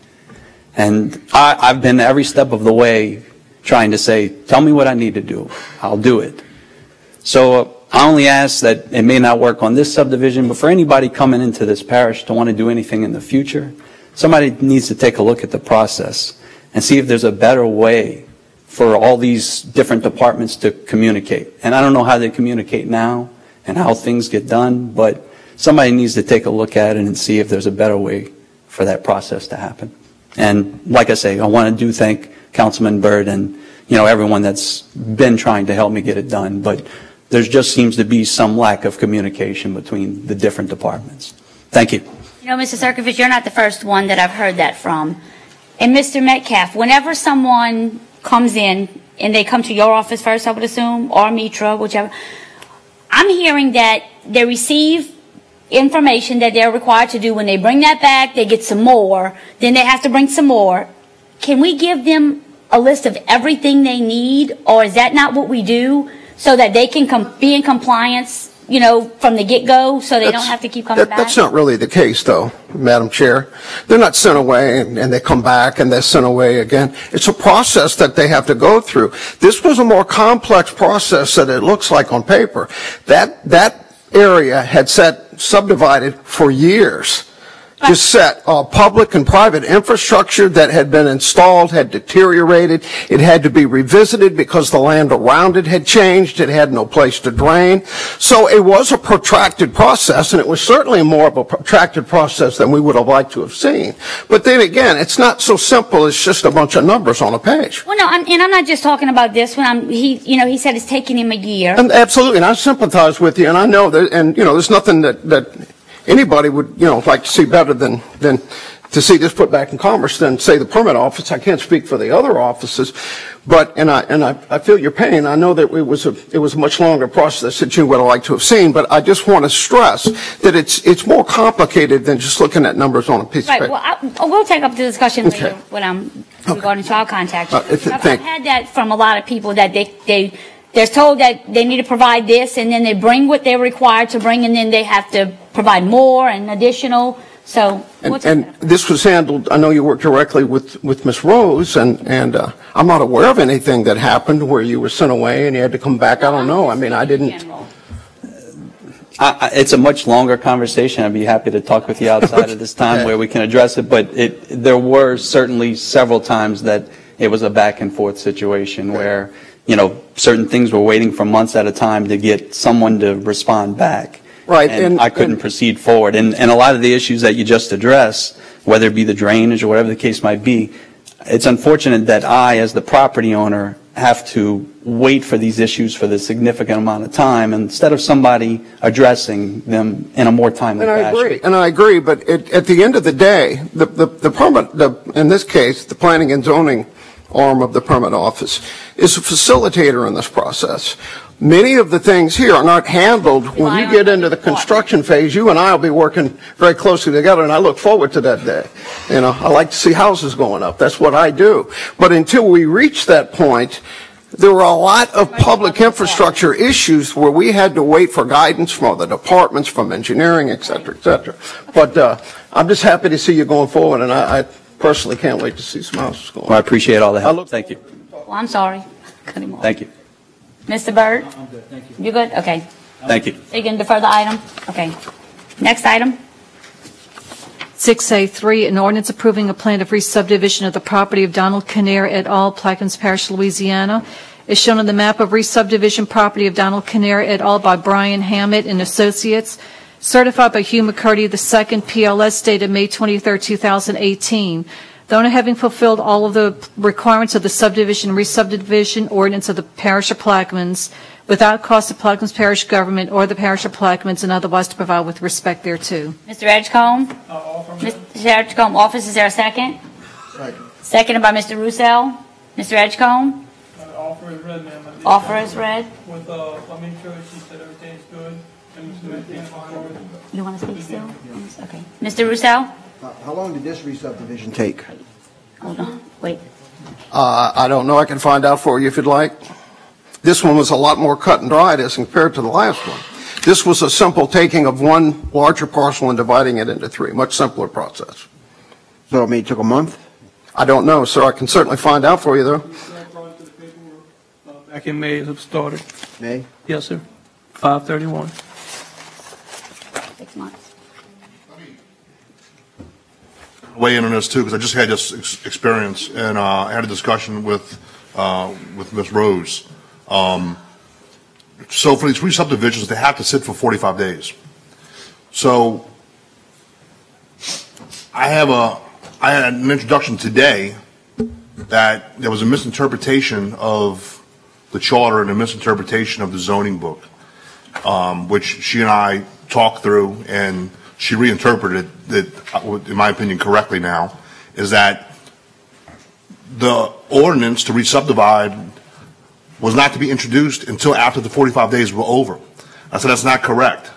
And I've been every step of the way trying to say, tell me what I need to do. I'll do it. So I only ask that it may not work on this subdivision, but for anybody coming into this parish to want to do anything in the future, somebody needs to take a look at the process and see if there's a better way for all these different departments to communicate. And I don't know how they communicate now and how things get done, but somebody needs to take a look at it and see if there's a better way for that process to happen. And like I say, I want to thank Councilman Byrd and everyone that's been trying to help me get it done, but there just seems to be some lack of communication between the different departments. Thank you. Mr. Sirkovich, you're not the first one that I've heard that from. And Mr. Metcalf, whenever someone comes in, and they come to your office first, I would assume, or Mitra, whichever, I'm hearing that they receive information that they're required to do. When they bring that back, they get some more. Then they have to bring some more. Can we give them a list of everything they need, or is that not what we do, so that they can be in compliance you know, from the get-go, so they don't have to keep coming back? That's not really the case, though, Madam Chair. They're not sent away and they come back and they're sent away again. It's a process that they have to go through. This was a more complex process than it looks like on paper. That area had sat subdivided for years. Just set public and private infrastructure that had been installed had deteriorated. It had to be revisited because the land around it had changed. It had no place to drain. So it was a protracted process, and it was certainly more of a protracted process than we would have liked to have seen. But then again, it's not so simple as just a bunch of numbers on a page. Well, no, and I'm not just talking about this one. He said it's taking him a year. And absolutely, and I sympathize with you, and I know that, and there's nothing that anybody would, like to see better than to see this put back in commerce than, say, the permit office. I can't speak for the other offices, but I feel your pain. I know that it was a much longer process that you would have liked to have seen, but I just want to stress that it's more complicated than just looking at numbers on a piece of paper. Right. Well, we'll take up the discussion later when I'm regarding to our contact. I've had that from a lot of people that they're told that they need to provide this, and then they bring what they're required to bring, and then they have to provide more and additional. So, and this was handled. I know you worked directly with Ms. Rose, and I'm not aware of anything that happened where you were sent away and you had to come back. I don't know. I mean, I didn't. It's a much longer conversation. I'd be happy to talk with you outside of this time where we can address it. But there were certainly several times that it was a back and forth situation where, certain things were waiting for months at a time to get someone to respond back. Right. And I couldn't proceed forward. And a lot of the issues that you just addressed, whether it be the drainage or whatever the case might be, it's unfortunate that I, as the property owner, have to wait for these issues for the significant amount of time instead of somebody addressing them in a more timely fashion. And I agree, but at the end of the day, the permit, in this case, the planning and zoning arm of the permit office is a facilitator in this process. Many of the things here are not handled when you get into the construction phase. You and I will be working very closely together, and I look forward to that day. I like to see houses going up. That's what I do. But until we reach that point, there were a lot of public infrastructure issues where we had to wait for guidance from the departments, from engineering, et cetera, et cetera. But I'm just happy to see you going forward, and I personally can't wait to see some houses going. Well, I appreciate all the help. Thank you. Well, I'm sorry. Cut him off. Thank you. Mr. Byrd? I'm good, thank you. You good? Okay. Thank you. So you can defer the item? Okay. Next item. 6A3, an ordinance approving a plan of re-subdivision of the property of Donald Kinnair et al., Plaquemines Parish, Louisiana, is shown on the map of re-subdivision property of Donald Kinnair et al. By Brian Hammett and Associates, certified by Hugh McCurdy II, PLS, dated May 23, 2018. The owner having fulfilled all of the requirements of the subdivision and re-subdivision ordinance of the Parish of Plaquemines without cost to Plaquemines Parish government or the Parish of Plaquemines, and otherwise to provide with respect thereto. Mr. Edgecombe? Mr. Edgecombe, office, is there a second? Second. Seconded by Mr. Roussel. Mr. Edgecombe? Offer is read, ma'am. Offer is read. With, I make sure she said everything's good. You want to speak still? Okay. Mr. Roussel? How long did this re-subdivision take? Hold on. Wait. I don't know. I can find out for you if you'd like. This one was a lot more cut and dried as compared to the last one. This was a simple taking of one larger parcel and dividing it into three. Much simpler process. So, it took a month? I don't know, sir. I can certainly find out for you, though. Back in May, it started. May? Yes, sir. 5/31. 6 months. Weigh in on this too, because I just had this experience, and I had a discussion with Ms. Rose. So for these re-subdivisions, they have to sit for 45 days. So I had an introduction today that there was a misinterpretation of the charter and a misinterpretation of the zoning book, which she and I talked through, and she reinterpreted it, in my opinion, correctly now, is that the ordinance to re-subdivide was not to be introduced until after the 45 days were over. I said, that's not correct.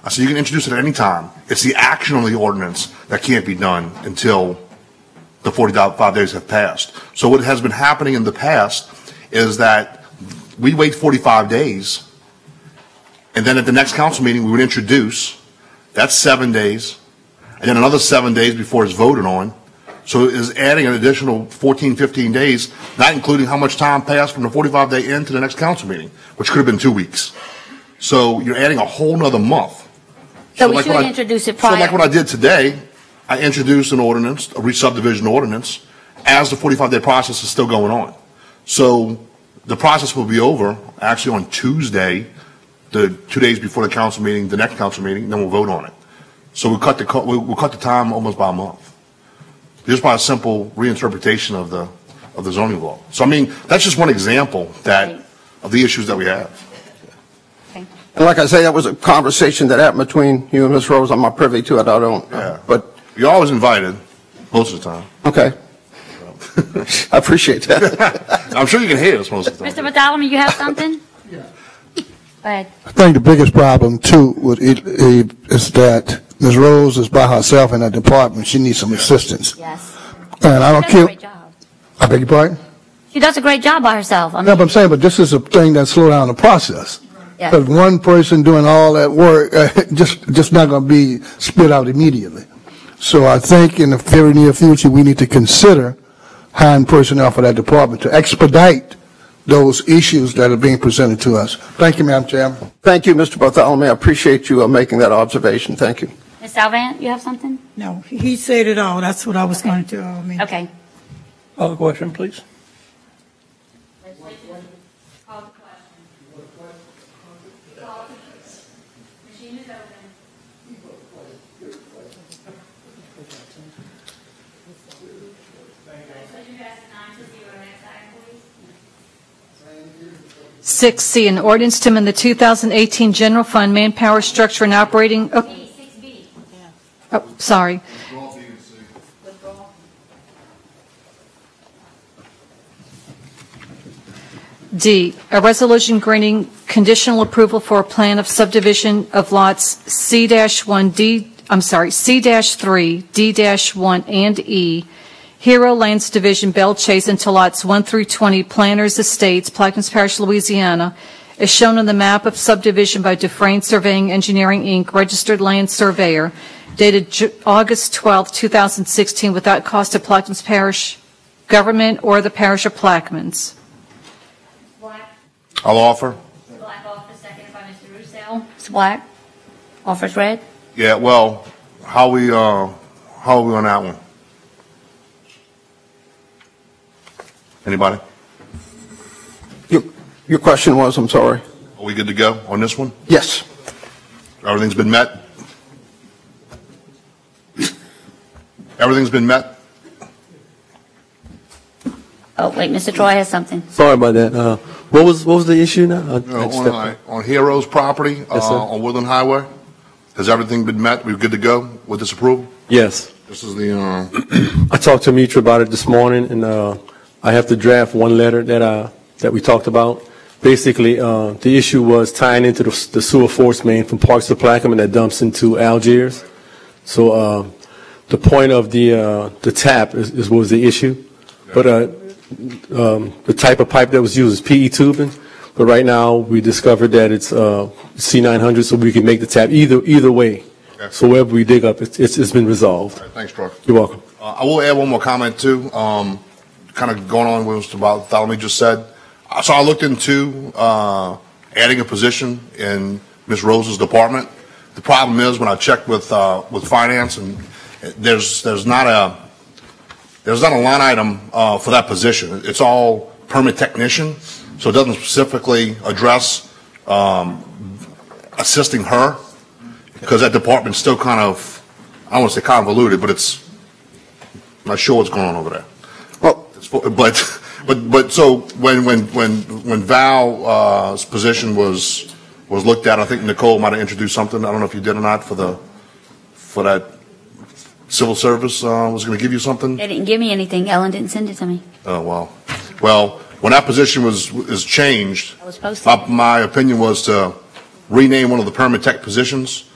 I said, you can introduce it at any time. It's the action on the ordinance that can't be done until the 45 days have passed. So what has been happening in the past is that we wait 45 days, And then at the next council meeting, we would introduce. That's 7 days. And then another 7 days before it's voted on. So it is adding an additional 14, 15 days, not including how much time passed from the 45-day end to the next council meeting, which could have been 2 weeks. So you're adding a whole nother month. So we should introduce it prior. So like what I did today, I introduced an ordinance, a re-subdivision ordinance, as the 45-day process is still going on. So the process will be over actually on Tuesday, the 2 days before the council meeting, the next council meeting, then we'll vote on it. So we'll cut the time almost by a month. Just by a simple reinterpretation of the zoning law. So I mean, that's just one example of the issues that we have. And like I say, that was a conversation that happened between you and Ms. Rose. I'm not privy to it. I don't. Yeah. But you're always invited, most of the time. Okay. I appreciate that. I'm sure you can hear us most of the time. Mr. Bartholomew, you have something? Yeah. Go ahead. I think the biggest problem too with it is that Ms. Rose is by herself in that department. She needs some assistance. Yes. And I don't care. Great job. I beg your pardon? She does a great job by herself. I mean, No, but I'm saying, but this is a thing that slow down the process. Yeah. Because one person doing all that work, just not going to be spit out immediately. So I think in the very near future, we need to consider hiring personnel for that department to expedite those issues that are being presented to us. Thank you, Madam Chairman. Thank you, Mr. Bartholomew. I appreciate you making that observation. Thank you. Ms. Salvant, you have something? No, he said it all. That's what I was going to mention. Okay. Call the question, please. Machine is open. Six C, an ordinance to amend the 2018 General Fund Manpower Structure and Operating. Oh, sorry. D, a resolution granting conditional approval for a plan of subdivision of lots C-3, D-1, and E, Hero Lands Division, Belle Chase, into lots 1 through 20, Planners Estates, Plaquemines Parish, Louisiana, as shown on the map of subdivision by Dufresne Surveying Engineering, Inc., registered land surveyor, dated August 12, 2016, without cost to Plaquemines Parish government or the parish of Plaquemines. I'll offer. Mr. Black offers, seconded by Mr. Russell. Mr. Black, offers read. Yeah, well, how are we on that one? Anybody? Your question was, I'm sorry. Are we good to go on this one? Yes. Everything's been met? Everything's been met? Oh, wait, Mr. Troy has something. Sorry about that. What was the issue now? On Hero's property, Yes, sir. on Woodland Highway, has everything been met? We're good to go with this approval? Yes. This is the, I talked to Mitra about it this morning, and I have to draft one letter that we talked about. Basically, the issue was tying into the sewer force main from Parks to Plaquemine that dumps into Algiers. So the point of the tap was the issue, but the type of pipe that was used is PE tubing. But right now we discovered that it's C900, so we can make the tap either way. Okay. So wherever we dig up, it's been resolved. Right, thanks, Troy. You're welcome. I will add one more comment too. Kind of going on with what Bartholomew just said. So I looked into adding a position in Ms. Rose's department. The problem is when I checked with finance, and there's not a line item for that position. It's all permit technician, so it doesn't specifically address assisting her, because that department's still kind of, I don't want to say convoluted, but I'm not sure what's going on over there. Well, but so when Val's position was looked at, I think Nicole might have introduced something. I don't know if you did or not for that civil service was going to give you something. They didn't give me anything. Ellen didn't send it to me. Oh well, when that position is changed, I was supposed to. my opinion was to rename one of the permit tech positions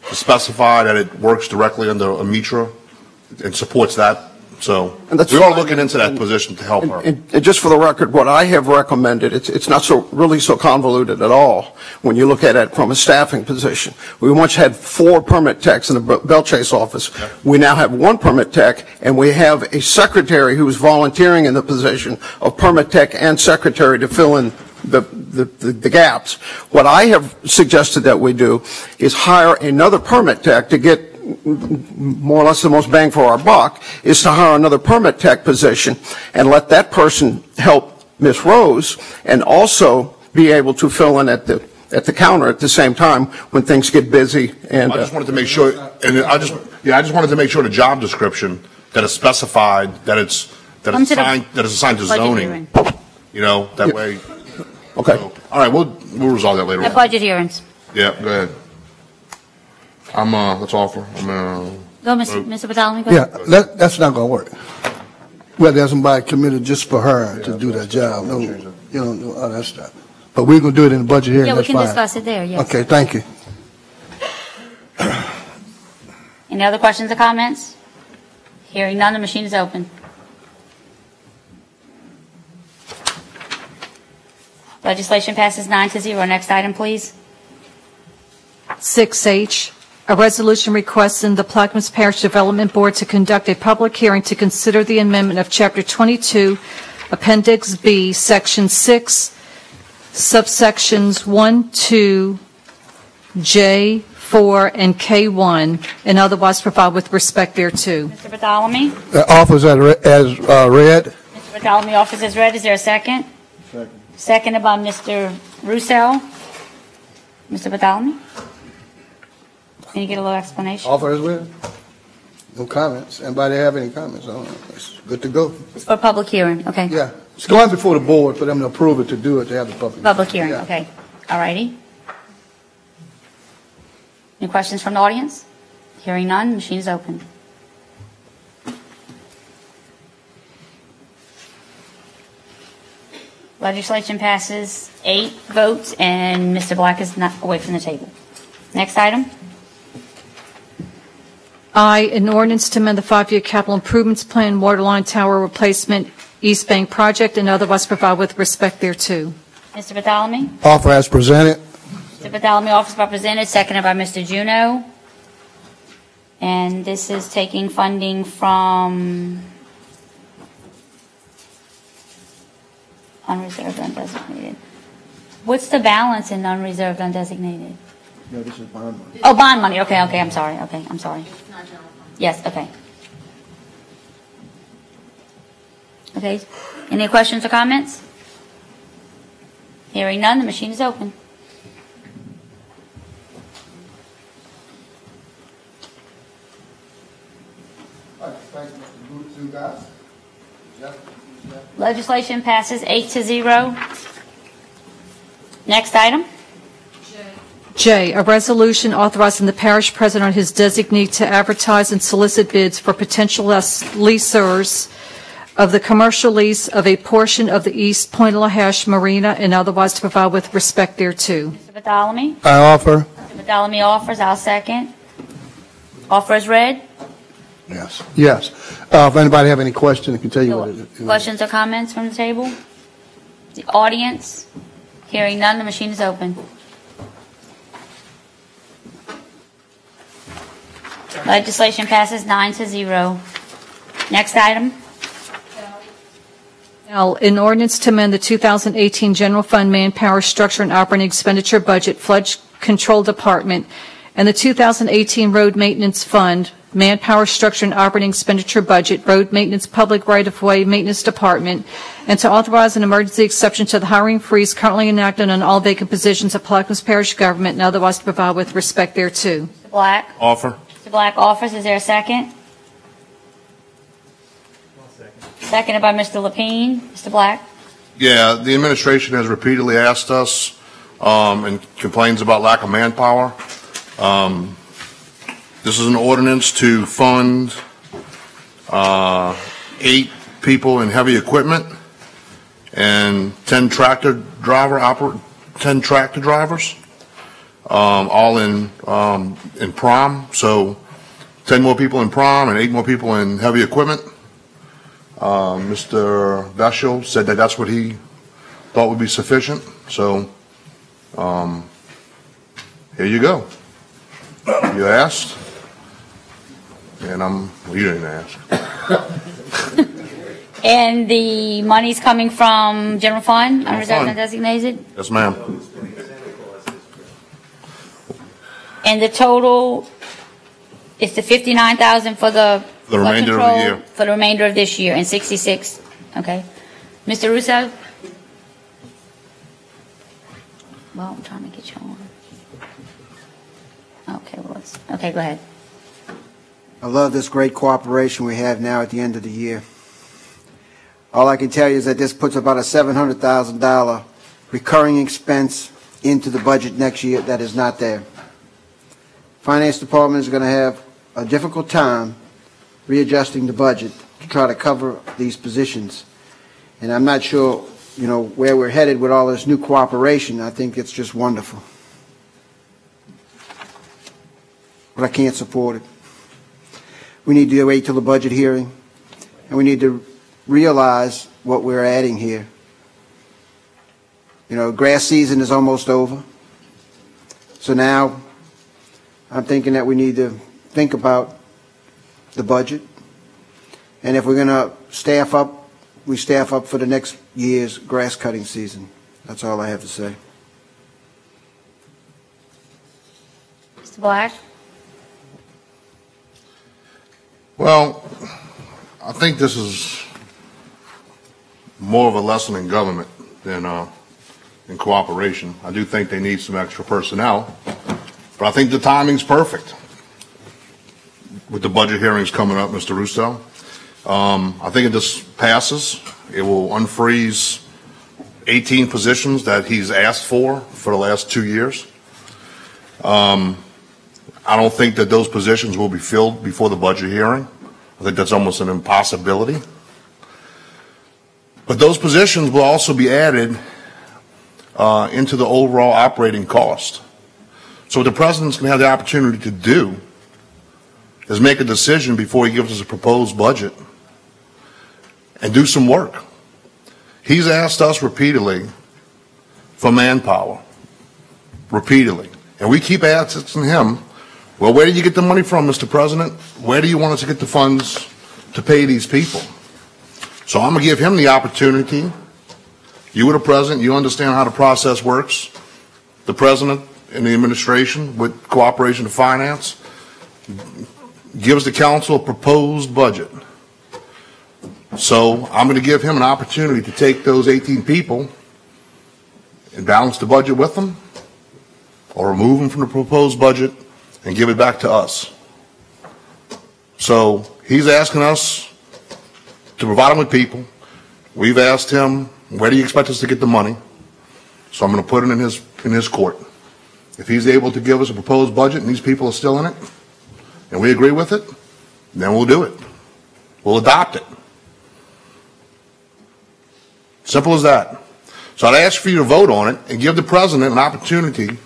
to specify that it works directly under a Mitra and supports that So And that's we are fine. looking into that position to help her. And just for the record, what I have recommended, it's not really so convoluted at all when you look at it from a staffing position. We once had 4 permit techs in the Bell Chase office. We now have 1 permit tech, and we have a secretary who is volunteering in the position of permit tech and secretary to fill in the gaps. What I have suggested that we do is hire another permit tech to get more or less the most bang for our buck, is to hire another permit tech position and let that person help Ms. Rose and also be able to fill in at the counter at the same time when things get busy. And I just wanted to make sure, and I just wanted to make sure the job description that is specified, that it's assigned to zoning. You know, that way. Okay. So, all right, we'll resolve that later At on. budget hearings. Yeah, go ahead. Let's offer. Go, Mr. Bartholomew, go Yeah, ahead. that's not going to work. Well, there's somebody committed just for her to do that job. No, you don't do all that stuff. But we're going to do it in the budget hearing. Yeah, we That's can fine. discuss it there, yes. Okay, thank you. Any other questions or comments? Hearing none, the machine is open. Legislation passes 9-0. Next item, please. 6H, a resolution requesting the Plaquemines Parish Development Board to conduct a public hearing to consider the amendment of Chapter 22, Appendix B, Section 6, subsections 1, 2, J, 4, and K1, and otherwise provide with respect thereto. Mr. Bartholomew? Offers as read. Mr. Bartholomew offers as read. Is there a second? Second. Seconded by Mr. Russo. Mr. Bartholomew? Can you get a little explanation? Offer as read. No comments. Anybody have any comments? I don't know. It's good to go. It's for public hearing, okay. Yeah. It's going before the board for them to approve it, to do it, to have the public. Public hearing, Yeah. okay. All righty. Any questions from the audience? Hearing none, machine is open. Legislation passes 8 votes, and Mr. Black is not away from the table. Next item. I, an ordinance to amend the 5-year capital improvements plan, waterline tower replacement, East Bank project, and otherwise provide with respect thereto. Mr. Bartholomew? Offer as presented. Mr. Bartholomew offers by presented, seconded by Mr. Juneau. And this is taking funding from unreserved, undesignated. What's the balance in unreserved, undesignated? No, this is bond money. Oh, bond money. Okay, I'm sorry. Okay, I'm sorry. Yes, okay. Okay, any questions or comments? Hearing none, the machine is open. Legislation passes 8-0. Next item. J, a resolution authorizing the parish president or his designee to advertise and solicit bids for potential leasers of the commercial lease of a portion of the East Point Lahash Marina and otherwise to provide with respect thereto. Mr. Bartholomew? I offer. Mr. Bartholomew offers. I'll second. Offer is read. Yes. Yes. If anybody have any questions, I can tell you what it is. Questions or comments from the table? The audience? Hearing none, the machine is open. Legislation passes 9-0. Next item. L, an ordinance to amend the 2018 General Fund Manpower Structure and Operating Expenditure Budget Flood Control Department and the 2018 Road Maintenance Fund Manpower Structure and Operating Expenditure Budget Road Maintenance Public Right-of-Way Maintenance Department, and to authorize an emergency exception to the hiring freeze currently enacted on all vacant positions of Plaquemines Parish government and otherwise to provide with respect thereto. Mr. Black? Offer. Mr. Black offers. Is there a second? Seconded by Mr. Lapine. Mr. Black? Yeah, the administration has repeatedly asked us and complains about lack of manpower. This is an ordinance to fund 8 people in heavy equipment and 10 tractor drivers, all in prom. So 10 more people in prom and 8 more people in heavy equipment. Mr. Veshel said that that's what he thought would be sufficient. So here you go. You asked, and well, you didn't ask. And the money's coming from general fund, unreserved and designated? Yes, ma'am. And the total is the 59,000 for the remainder of the year. For the remainder of this year, and 66, okay. Mr. Russo? Well, I'm trying to get you on. Okay, okay, go ahead. I love this great cooperation we have now at the end of the year. All I can tell you is that this puts about a $700,000 recurring expense into the budget next year that is not there. Finance Department is going to have a difficult time readjusting the budget to try to cover these positions. And I'm not sure, where we're headed with all this new cooperation. I think it's just wonderful. But I can't support it. We need to wait till the budget hearing, and we need to realize what we're adding here. Grass season is almost over. So now I'm thinking that we need to think about the budget. And if we're going to staff up, we staff up for the next year's grass cutting season. That's all I have to say. Mr. Black? Well, I think this is more of a lesson in government than in cooperation. I do think they need some extra personnel, but I think the timing's perfect with the budget hearings coming up, Mr. Russo. I think if this passes, it will unfreeze 18 positions that he's asked for the last 2 years. I don't think that those positions will be filled before the budget hearing. I think that's almost an impossibility. But those positions will also be added into the overall operating cost. So what the President's going to have the opportunity to do is make a decision before he gives us a proposed budget and do some work. He's asked us repeatedly for manpower, repeatedly. And we keep asking him, well, where did you get the money from, Mr. President? Where do you want us to get the funds to pay these people? So I'm going to give him the opportunity. You were the President. You understand how the process works. The President and the administration, with cooperation of finance, gives the council a proposed budget. So I'm going to give him an opportunity to take those 18 people and balance the budget with them, or remove them from the proposed budget and give it back to us. So he's asking us to provide him with people. We've asked him, where do you expect us to get the money? So I'm going to put it in his court. If he's able to give us a proposed budget and these people are still in it, and we agree with it, then we'll do it. We'll adopt it. Simple as that. So I'd ask for you to vote on it and give the President an opportunity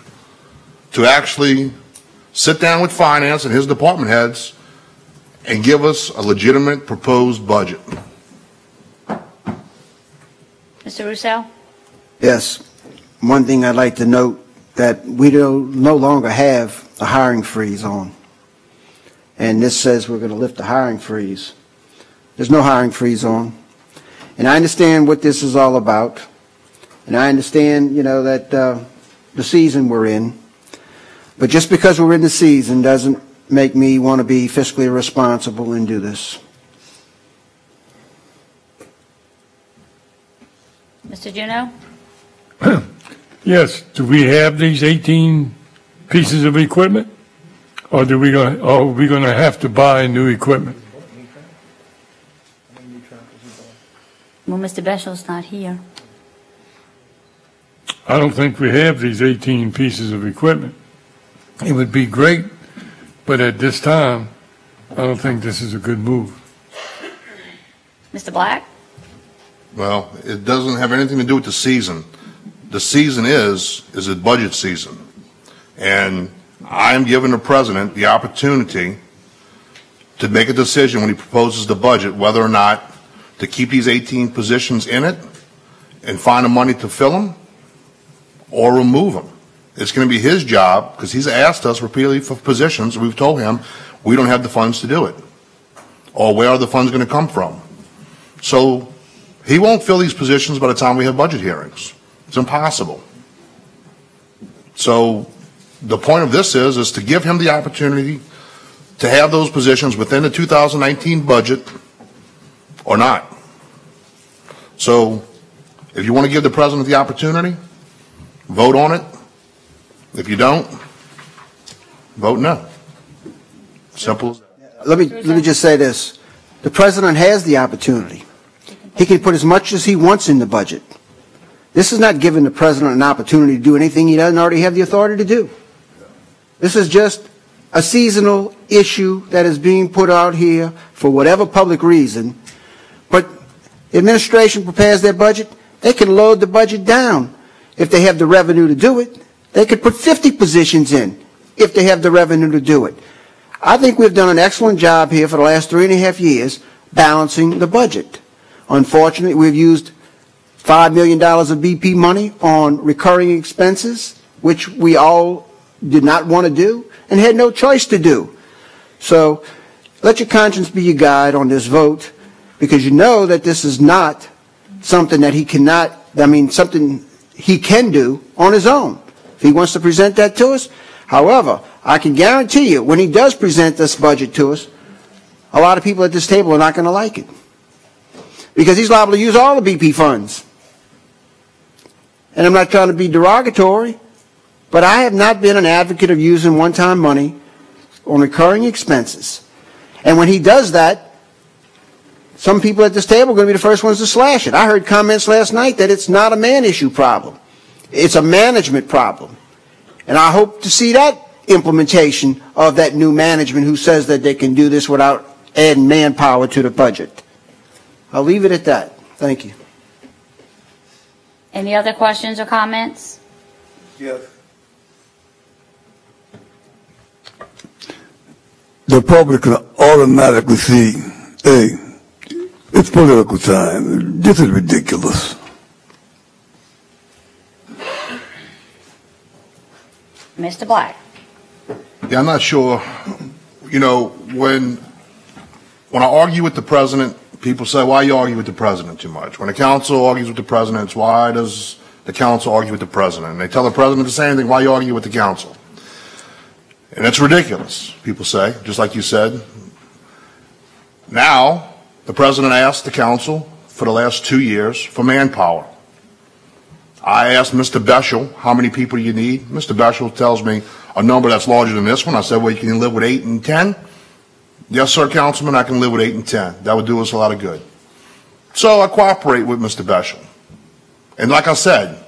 to actually sit down with finance and his department heads and give us a legitimate proposed budget. Mr. Russo? Yes. One thing I'd like to note, that we no longer have a hiring freeze on. And this says we're going to lift the hiring freeze. There's no hiring freeze on. And I understand what this is all about. And I understand, that the season we're in. But just because we're in the season doesn't make me want to be fiscally responsible and do this. Mr. Juneau? Yes. Do we have these 18 pieces of equipment, or are we going to have to buy new equipment? Well, Mr. Beshel's not here. I don't think we have these 18 pieces of equipment. It would be great, but at this time, I don't think this is a good move. Mr. Black? Well, it doesn't have anything to do with the season. The season is a budget season. And I'm giving the President the opportunity to make a decision when he proposes the budget whether or not to keep these 18 positions in it and find the money to fill them or remove them. It's going to be his job, because he's asked us repeatedly for positions. We've told him we don't have the funds to do it. Or where are the funds going to come from? So he won't fill these positions by the time we have budget hearings. It's impossible. So the point of this is to give him the opportunity to have those positions within the 2019 budget or not. So if you want to give the president the opportunity, vote on it. If you don't, vote no. Simple as that. Let me just say this. The president has the opportunity. He can put as much as he wants in the budget. This is not giving the president an opportunity to do anything he doesn't already have the authority to do. This is just a seasonal issue that is being put out here for whatever public reason. But the administration prepares their budget. They can load the budget down if they have the revenue to do it. They could put 50 positions in if they have the revenue to do it. I think we've done an excellent job here for the last 3.5 years balancing the budget. Unfortunately, we've used $5 million of BP money on recurring expenses, which we all did not want to do and had no choice to do. So let your conscience be your guide on this vote, because you know that this is not something that he cannot, something he can do on his own. If he wants to present that to us. However, I can guarantee you, when he does present this budget to us, a lot of people at this table are not going to like it, because he's liable to use all the BP funds. And I'm not trying to be derogatory, but I have not been an advocate of using one-time money on recurring expenses. And when he does that, some people at this table are going to be the first ones to slash it. I heard comments last night that it's not a man issue problem. It's a management problem. And I hope to see that implementation of that new management who says that they can do this without adding manpower to the budget. I'll leave it at that. Thank you. Any other questions or comments? Yes. The public can automatically see, hey, it's political time. This is ridiculous. Mr. Black. Yeah, I'm not sure. You know, when I argue with the president, people say, why you argue with the president too much? When the council argues with the president, it's why does the council argue with the president? And they tell the president the same thing, why you argue with the council? And it's ridiculous, people say, just like you said. Now, the president asked the council for the last 2 years for manpower. I asked Mr. Beschel, how many people do you need? Mr. Beschel tells me a number that's larger than this one. I said, well, you can live with 8 and 10? Yes, sir, Councilman, I can live with 8 and 10. That would do us a lot of good. So I cooperate with Mr. Beschel. And like I said,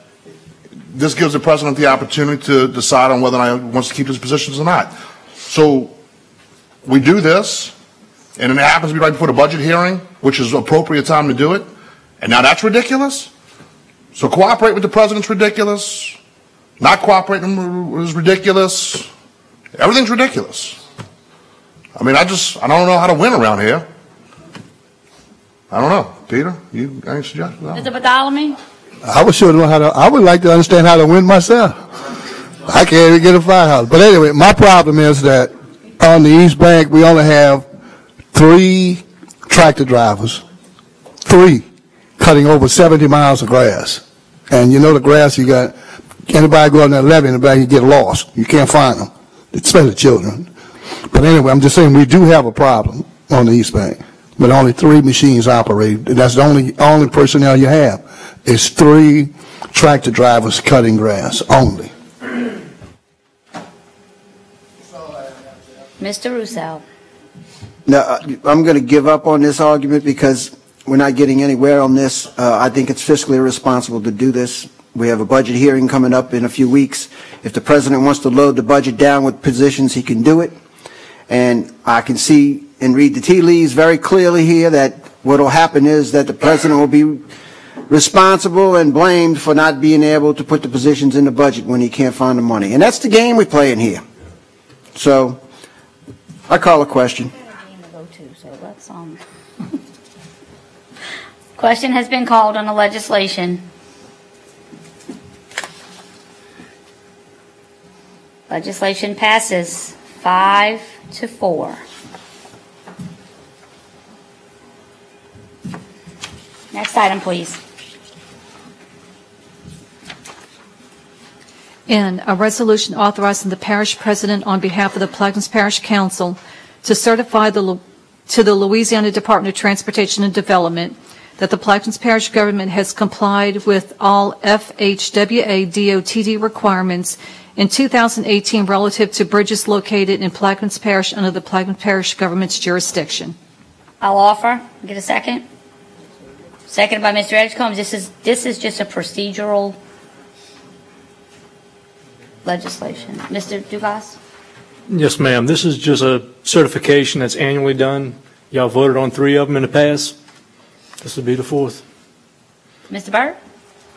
this gives the president the opportunity to decide on whether or not he wants to keep his positions or not. So we do this, and then it happens to be right before the budget hearing, which is appropriate time to do it. And now that's ridiculous? So cooperate with the president's ridiculous. Not cooperating is ridiculous. Everything's ridiculous. I mean, I don't know how to win around here. I don't know. Peter, you got any suggestions? Mr. Bartholomew? I would like to understand how to win myself. I can't even get a firehouse. But anyway, my problem is that on the East Bank, we only have 3 tractor drivers, 3, cutting over 70 miles of grass. And you know the grass, you got, anybody go out there 11 in the back, you get lost. You can't find them, especially children. But anyway, I'm just saying we do have a problem on the East Bank, but only 3 machines operate. That's the only personnel you have. It's 3 tractor drivers cutting grass only. Mr. Russo. Now, I'm going to give up on this argument because we're not getting anywhere on this. I think it's fiscally irresponsible to do this. We have a budget hearing coming up in a few weeks. If the president wants to load the budget down with positions, he can do it. And I can see and read the tea leaves very clearly here that what will happen is that the president will be responsible and blamed for not being able to put the positions in the budget when he can't find the money. And that's the game we're playing here. So I call a question. Question has been called on the legislation. Legislation passes 5-4. Next item, please. And a resolution authorizing the parish president on behalf of the Plaquemines Parish Council to certify to the Louisiana Department of Transportation and Development that the Plaquemines Parish government has complied with all FHWA DOTD requirements in 2018 relative to bridges located in Plaquemines Parish under the Plaquemines Parish government's jurisdiction. I'll offer. Get a second. Seconded by Mr. Edgecombe. This is just a procedural legislation. Mr. Dugas? Yes, ma'am. This is just a certification that's annually done. Y'all voted on 3 of them in the past. This will be the 4th. Mr. Burt?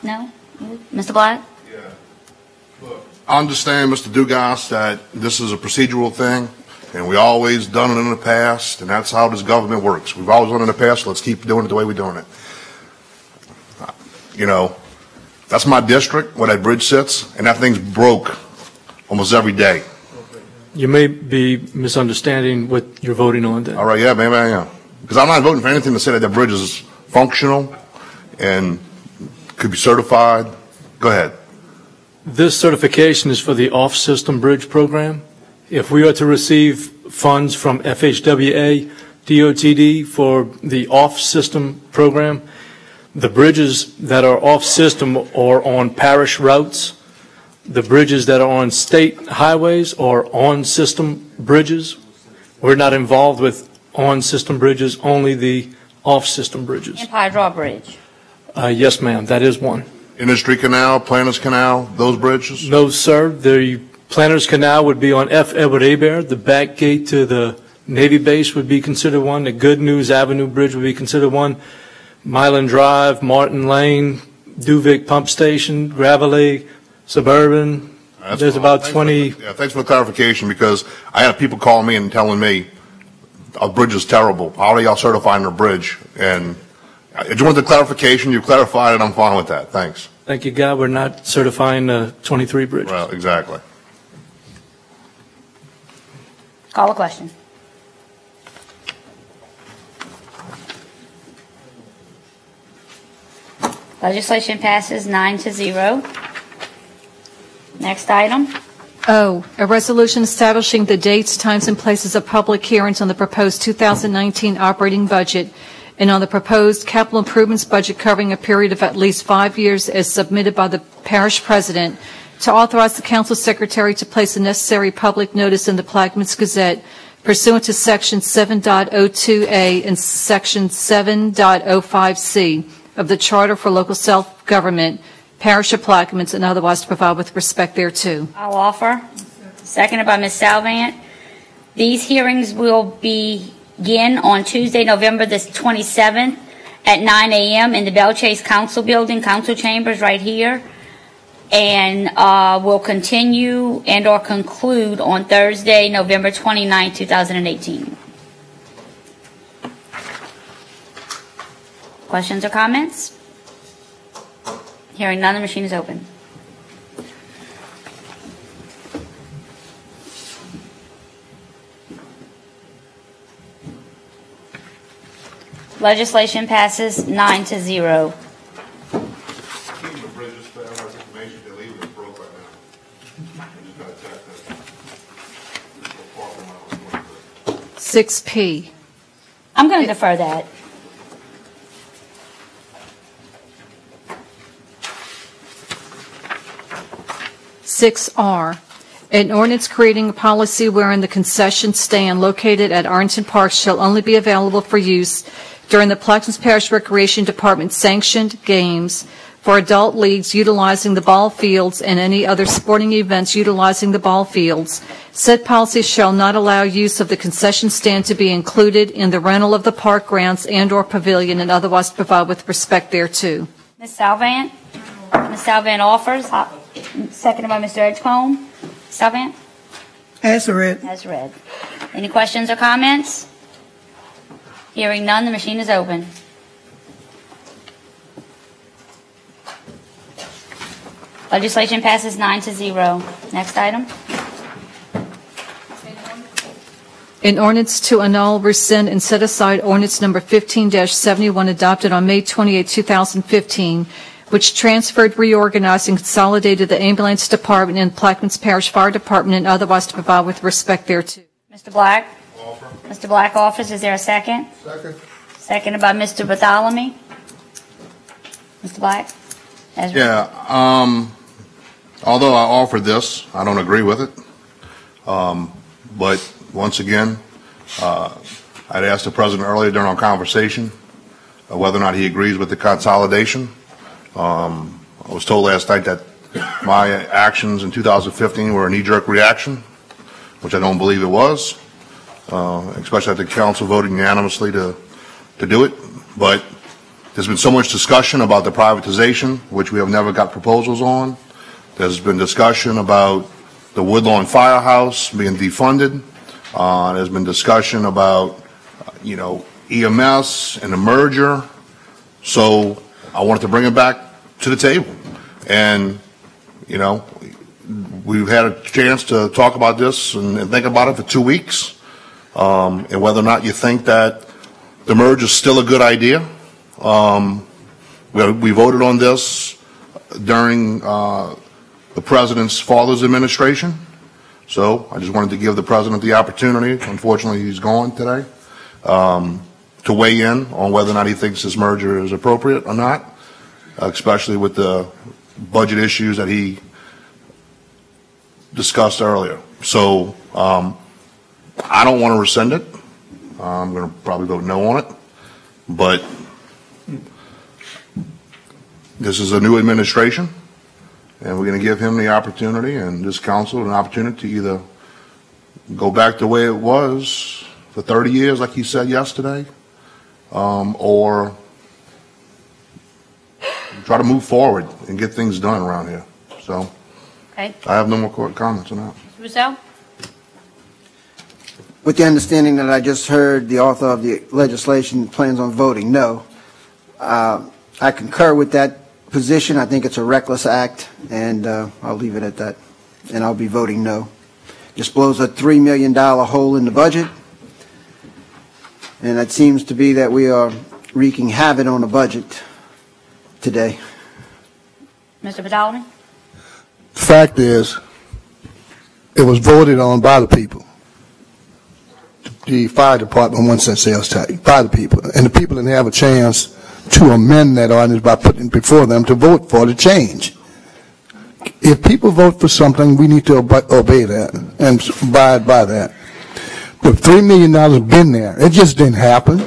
No? Mr. Black? I understand, Mr. Dugas, that this is a procedural thing, and we always done it in the past, and that's how this government works. We've always done it in the past, so let's keep doing it the way we're doing it. You know, that's my district where that bridge sits, and that thing's broke almost every day. You may be misunderstanding what you're voting on then. All right, yeah, maybe I am. Because I'm not voting for anything to say that bridge is functional and could be certified. Go ahead. This certification is for the off-system bridge program. If we are to receive funds from FHWA, DOTD for the off-system program, the bridges that are off-system are on parish routes. The bridges that are on state highways are on-system bridges. We're not involved with on-system bridges, only the off-system bridges. Empire Drawbridge. Yes, ma'am, that is one. Industry Canal, Planters Canal, those bridges? No, sir. The Planters Canal would be on F. Edward Hebert. The back gate to the Navy base would be considered one. The Good News Avenue Bridge would be considered one. Milan Drive, Martin Lane, Duvic Pump Station, Gravelly, Suburban. There's about 20. Yeah, thanks for the clarification, because I had people call me and telling me our bridge is terrible. How are y'all certifying their bridge? And I just want the clarification. You clarified it. I'm fine with that. Thanks. Thank you, God. We're not certifying 23 bridges. Well, exactly. Call a question. Legislation passes 9-0. Next item. O, a resolution establishing the dates, times, and places of public hearings on the proposed 2019 operating budget and on the proposed capital improvements budget covering a period of at least 5 years as submitted by the parish president, to authorize the council secretary to place the necessary public notice in the Plaquemines Gazette pursuant to Section 7.02A and Section 7.05C of the Charter for Local Self-Government, Parish of Plaquemines, and otherwise to provide with respect thereto. I'll offer. Seconded by Ms. Salvant. These hearings will begin on Tuesday, November the 27th at 9 a.m. in the Belle Chase Council Building, Council Chambers right here, and will continue and or conclude on Thursday, November 29, 2018. Questions or comments? Hearing none, the machine is open. Legislation passes 9-0. 6P. I'm going to defer that. R, an ordinance creating a policy wherein the concession stand located at Arlington Park shall only be available for use during the Plaquemines Parish Recreation Department sanctioned games for adult leagues utilizing the ball fields and any other sporting events utilizing the ball fields. Said policy shall not allow use of the concession stand to be included in the rental of the park grounds and or pavilion and otherwise provide with respect thereto. Ms. Salvant? Ms. Salvant offers. Seconded by Mr. Edgecombe. Salvant? As read. As read. Any questions or comments? Hearing none, the machine is open. Legislation passes 9-0. Next item. An ordinance to annul, rescind, and set aside ordinance number 15-71 adopted on May 28, 2015, which transferred, reorganized, and consolidated the ambulance department and Plaquemines Parish Fire Department and otherwise to provide with respect thereto. Mr. Black? Offer. Mr. Black offers. Is there a second? Second. Seconded by Mr. Bartholomew. Mr. Black? Although I offered this, I don't agree with it. But once again, I'd asked the President earlier during our conversation whether or not he agrees with the consolidation. I was told last night that my actions in 2015 were a knee-jerk reaction, which I don't believe it was, especially after the council voted unanimously to do it. But there's been so much discussion about the privatization, which we have never got proposals on. There's been discussion about the Woodlawn Firehouse being defunded. There's been discussion about, EMS and the merger. So I wanted to bring it back to the table. And, we've had a chance to talk about this and think about it for 2 weeks. And whether or not you think that the merger is still a good idea. We voted on this during the President's father's administration. So I just wanted to give the President the opportunity, unfortunately he's gone today, to weigh in on whether or not he thinks this merger is appropriate or not, especially with the budget issues that he discussed earlier. So I don't want to rescind it. I'm going to probably vote no on it. But this is a new administration, and we're going to give him the opportunity and this council an opportunity to either go back the way it was for 30 years, like he said yesterday, or try to move forward and get things done around here. So okay. I have no more comments on that. Mr. Rousseau? With the understanding that I just heard the author of the legislation plans on voting no, I concur with that position. I think it's a reckless act, and I'll leave it at that. And I'll be voting no. Just blows a $3 million hole in the budget, and it seems to be that we are wreaking havoc on the budget today. Mr. Bartholomew? The fact is, it was voted on by the people. The fire department wants that sales tax by the people, and the people didn't have a chance to amend that ordinance by putting it before them to vote for the change. If people vote for something, we need to obey that and abide by that. The $3 million been there. It just didn't happen.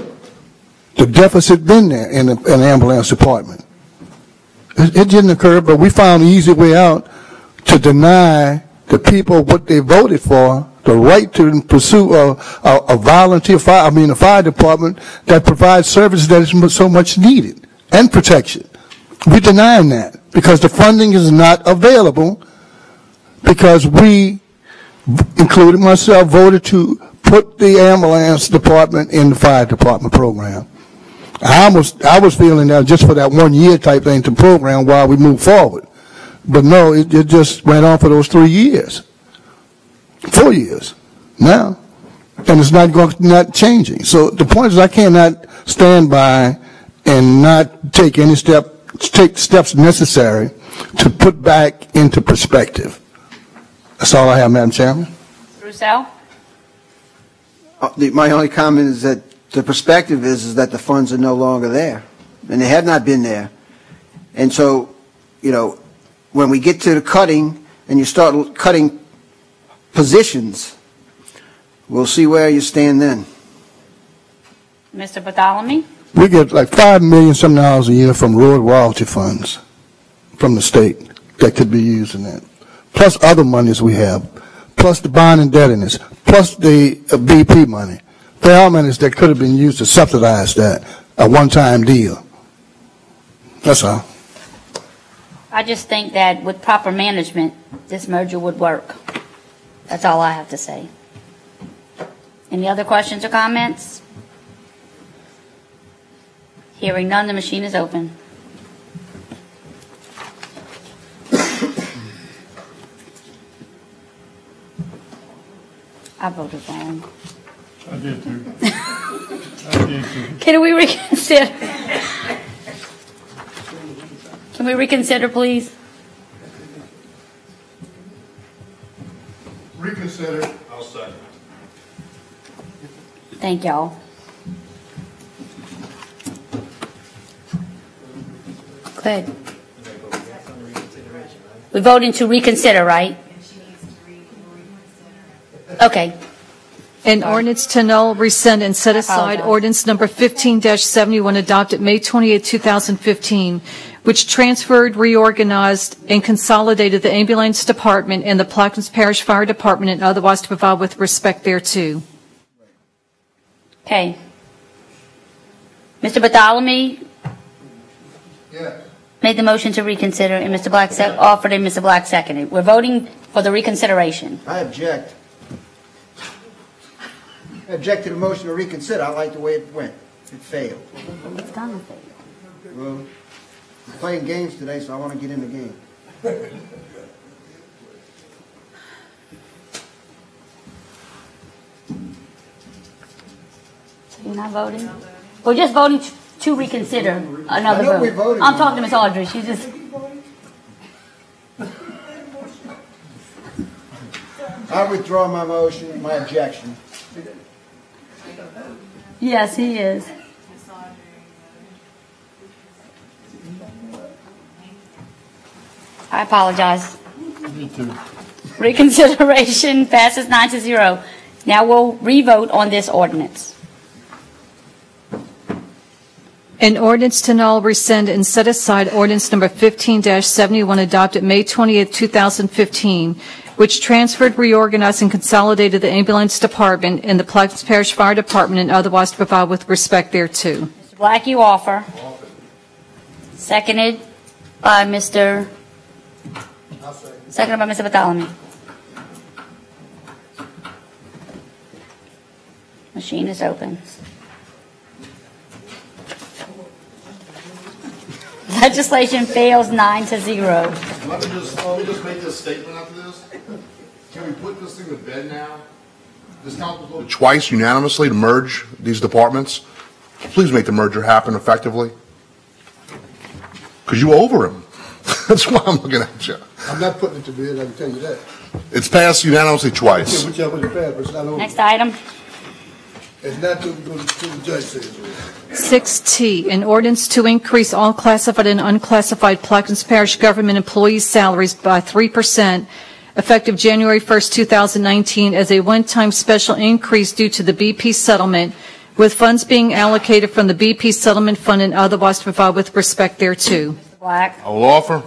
The deficit been there in the ambulance department. It didn't occur, but we found an easy way out to deny the people what they voted for, the right to pursue a volunteer fire, a fire department that provides services that is so much needed and protection. We're denying that because the funding is not available, because we, including myself, voted to put the ambulance department in the fire department program. I was feeling that just for that 1 year type thing to program while we move forward. But no, it just went on for those 3 years. 4 years now, and it's not changing. So the point is, I cannot stand by and not take steps necessary to put back into perspective. That's all I have, Madam Chairman. Rousseau? My only comment is that the perspective is that the funds are no longer there, and they have not been there. And so, when we get to the cutting and you start cutting positions, we'll see where you stand then. Mr. Bartholomew? We get like $5 million some dollars a year from road royalty funds from the state that could be used in that, plus other monies we have, plus the bond indebtedness, plus the BP money. There are monies that could have been used to subsidize that, a one-time deal. That's all. I just think that with proper management, this merger would work. That's all I have to say. Any other questions or comments? Hearing none, the machine is open. I voted wrong. I did too. Can we reconsider? Can we reconsider, please? Reconsider. I'll second. Thank y'all. Go ahead. We're voting to reconsider, right? Okay. An ordinance to null, rescind, and set aside apologize. ordinance number 15-71 adopted May 28, 2015, which transferred, reorganized, and consolidated the ambulance department and the Plaquemines Parish Fire Department and otherwise to provide with respect thereto. Okay. Mr. Bartholomew made the motion to reconsider, and Mr. Black offered, and Mr. Black seconded. We're voting for the reconsideration. I object. I object to the motion to reconsider. I like the way it went. It failed. It's gonna fail. Well, we're playing games today, so I want to get in the game. So you're not voting? We're just voting to reconsider another I know we're vote. voting. I'm talking to Ms. Aldridge. She's just. I withdraw my motion, my objection. Yes, he is. I apologize. Me too. Reconsideration passes 9-0. Now we'll re-vote on this ordinance. An ordinance to null, rescind, and set aside ordinance number 15-71 adopted May 28, 2015, which transferred, reorganized, and consolidated the ambulance department and the Plaquemines Parish Fire Department and otherwise to provide with respect thereto. Mr. Black, you offer. Seconded by Mr. Seconded by Mr. Bartholomew. Machine is open. Legislation fails 9-0. Let me just make this statement after this. Can we put this thing to bed now? This council voted twice unanimously to merge these departments. Please make the merger happen effectively. Because you over him. That's why I'm looking at you. I'm not putting it to bed, I can tell you that. It's passed unanimously twice. Yeah, whichever is passed, but it's not over. Next item. It's not till the judge says it. 6T, an ordinance to increase all classified and unclassified Plaquemines Parish government employees' salaries by 3%, effective January 1st, 2019, as a one-time special increase due to the BP settlement, with funds being allocated from the BP settlement fund and otherwise to provide with respect thereto. Mr. Black. I will offer.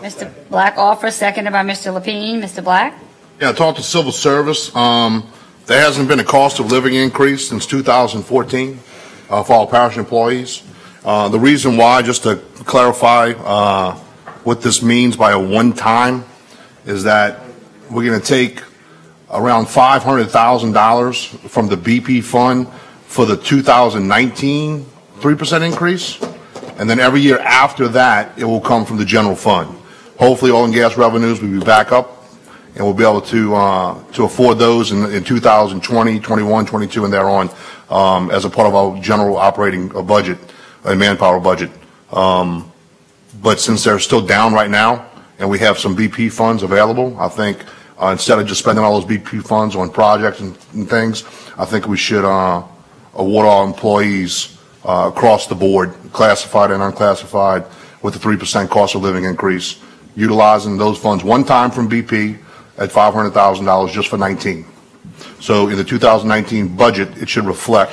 Mr. Black offers, seconded by Mr. Lapine. Mr. Black? Yeah, I talked to civil service. There hasn't been a cost of living increase since 2014 for all parish employees. The reason why, just to clarify what this means by a one-time, is that we're going to take around $500,000 from the BP fund for the 2019 3% increase, and then every year after that, it will come from the general fund. Hopefully, oil and gas revenues will be back up, and we'll be able to afford those in 2020, 21, 22, and thereon as a part of our general operating budget and manpower budget. But since they're still down right now, and we have some BP funds available, I think instead of just spending all those BP funds on projects and things, I think we should award our employees across the board, classified and unclassified, with a 3% cost of living increase, utilizing those funds one time from BP at $500,000 just for 19. So in the 2019 budget, it should reflect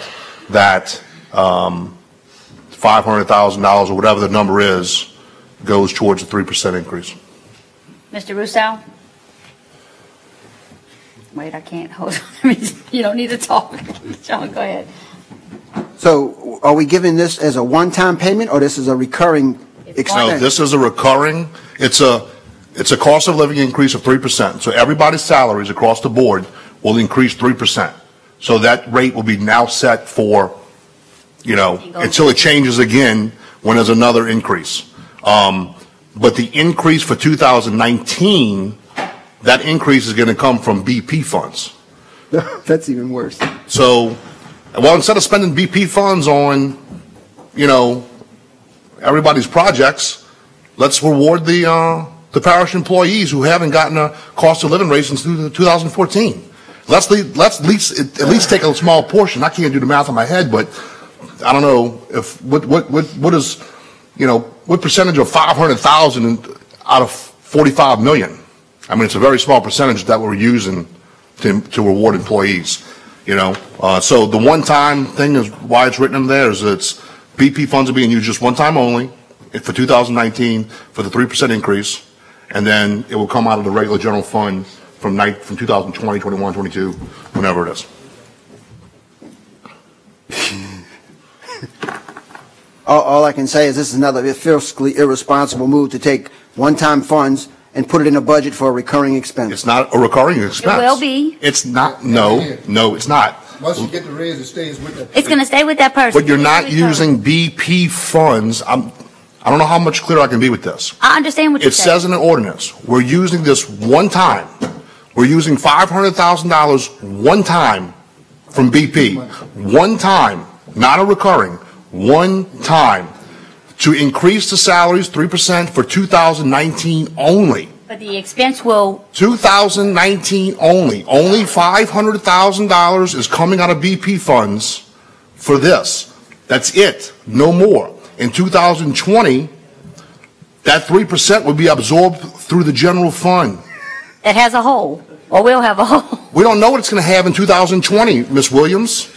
that $500,000 or whatever the number is goes towards a 3% increase. Mr. Russo? Wait, I can't hold on. You don't need to talk. John, go ahead. So are we giving this as a one-time payment, or this is a recurring expense? No, this is a recurring, it's a cost of living increase of 3%. So everybody's salaries across the board will increase 3%. So that rate will be now set for, until it changes again when there's another increase. But the increase for 2019, that increase is going to come from BP funds. That's even worse. So, well, instead of spending BP funds on, everybody's projects, let's reward the parish employees who haven't gotten a cost of living raise since 2014. Let's at least take a small portion. I can't do the math in my head, but I don't know if what is, what percentage of 500,000 out of 45 million? I mean, it's a very small percentage that we're using to reward employees. So the one-time thing is why it's written in there is it's BP funds are being used just one time only for 2019 for the 3% increase, and then it will come out of the regular general fund from 2020, 21, 22, whenever it is. All I can say is this is another fiscally irresponsible move to take one-time funds and put it in a budget for a recurring expense. It's not a recurring expense. It will be. It's not. No, it's not. Once you get the raise, it stays with that. It's going to stay with that person. But you're not using BP funds. I don't know how much clearer I can be with this. I understand what you're saying. It says in the ordinance, we're using this one time. We're using $500,000 one time from BP. One time, not a recurring, one time, to increase the salaries 3% for 2019 only. But the expense will... 2019 only. Only $500,000 is coming out of BP funds for this. That's it. No more. In 2020, that 3% would be absorbed through the general fund. It has a hole, or will have a hole. We don't know what it's going to have in 2020, Ms. Williams.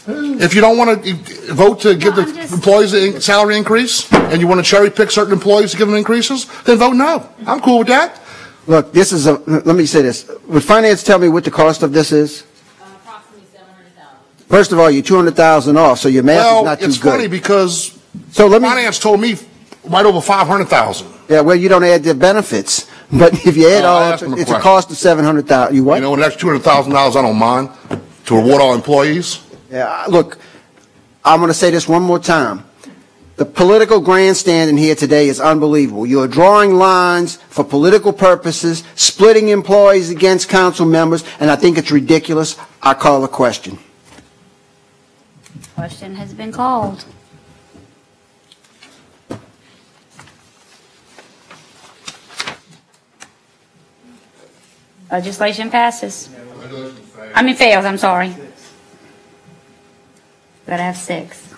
If you don't want to vote to give the employees a salary increase, and you want to cherry pick certain employees to give them increases, then vote no. I'm cool with that. Look, this is let me say this. Would finance tell me what the cost of this is? Approximately $700,000. First of all, you're $200,000 off, so your math is not too good. Well, it's funny because finance told me right over $500,000. Yeah, well, you don't add the benefits. But if you add all up, it's a cost of $700,000. You what? You know, an extra $200,000 I don't mind to reward all employees. Yeah, look, I'm going to say this one more time. The political grandstanding here today is unbelievable. You're drawing lines for political purposes, splitting employees against council members, and I think it's ridiculous. I call a question. Question has been called. Legislation passes. Fails, I'm sorry. Gotta have 6.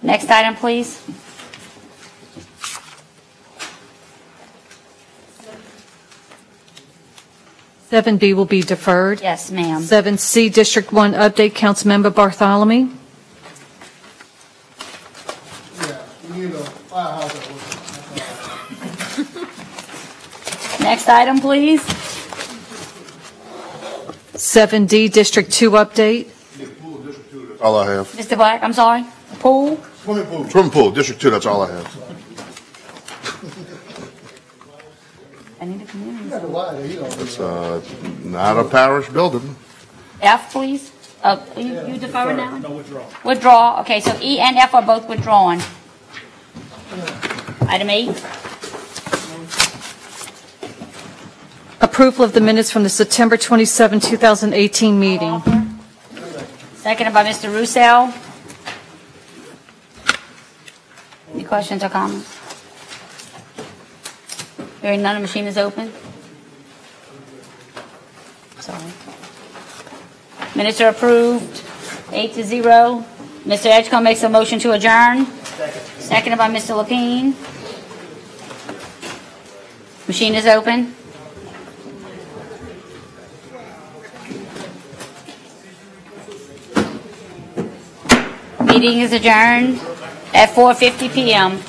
Next item, please. Seven B will be deferred. Yes, ma'am. 7C, District 1 update, Councilmember Bartholomew. Next item, please. 7D, District 2 update. That's all I have. Mr. Black, I'm sorry. Pool? Swimming pool, District 2, that's all I have. I need a community. It's not a parish building. F, please. You defer now? No, withdraw. Withdraw. Okay, so E and F are both withdrawn. Item 8. Approval of the minutes from the September 27, 2018 meeting. Seconded by Mr. Roussel. Any questions or comments? Hearing none, the machine is open. Sorry. Minutes are approved, 8-0. Mr. Edgecombe makes a motion to adjourn. Seconded by Mr. Lapine. Machine is open. Meeting is adjourned at 4:50 p.m.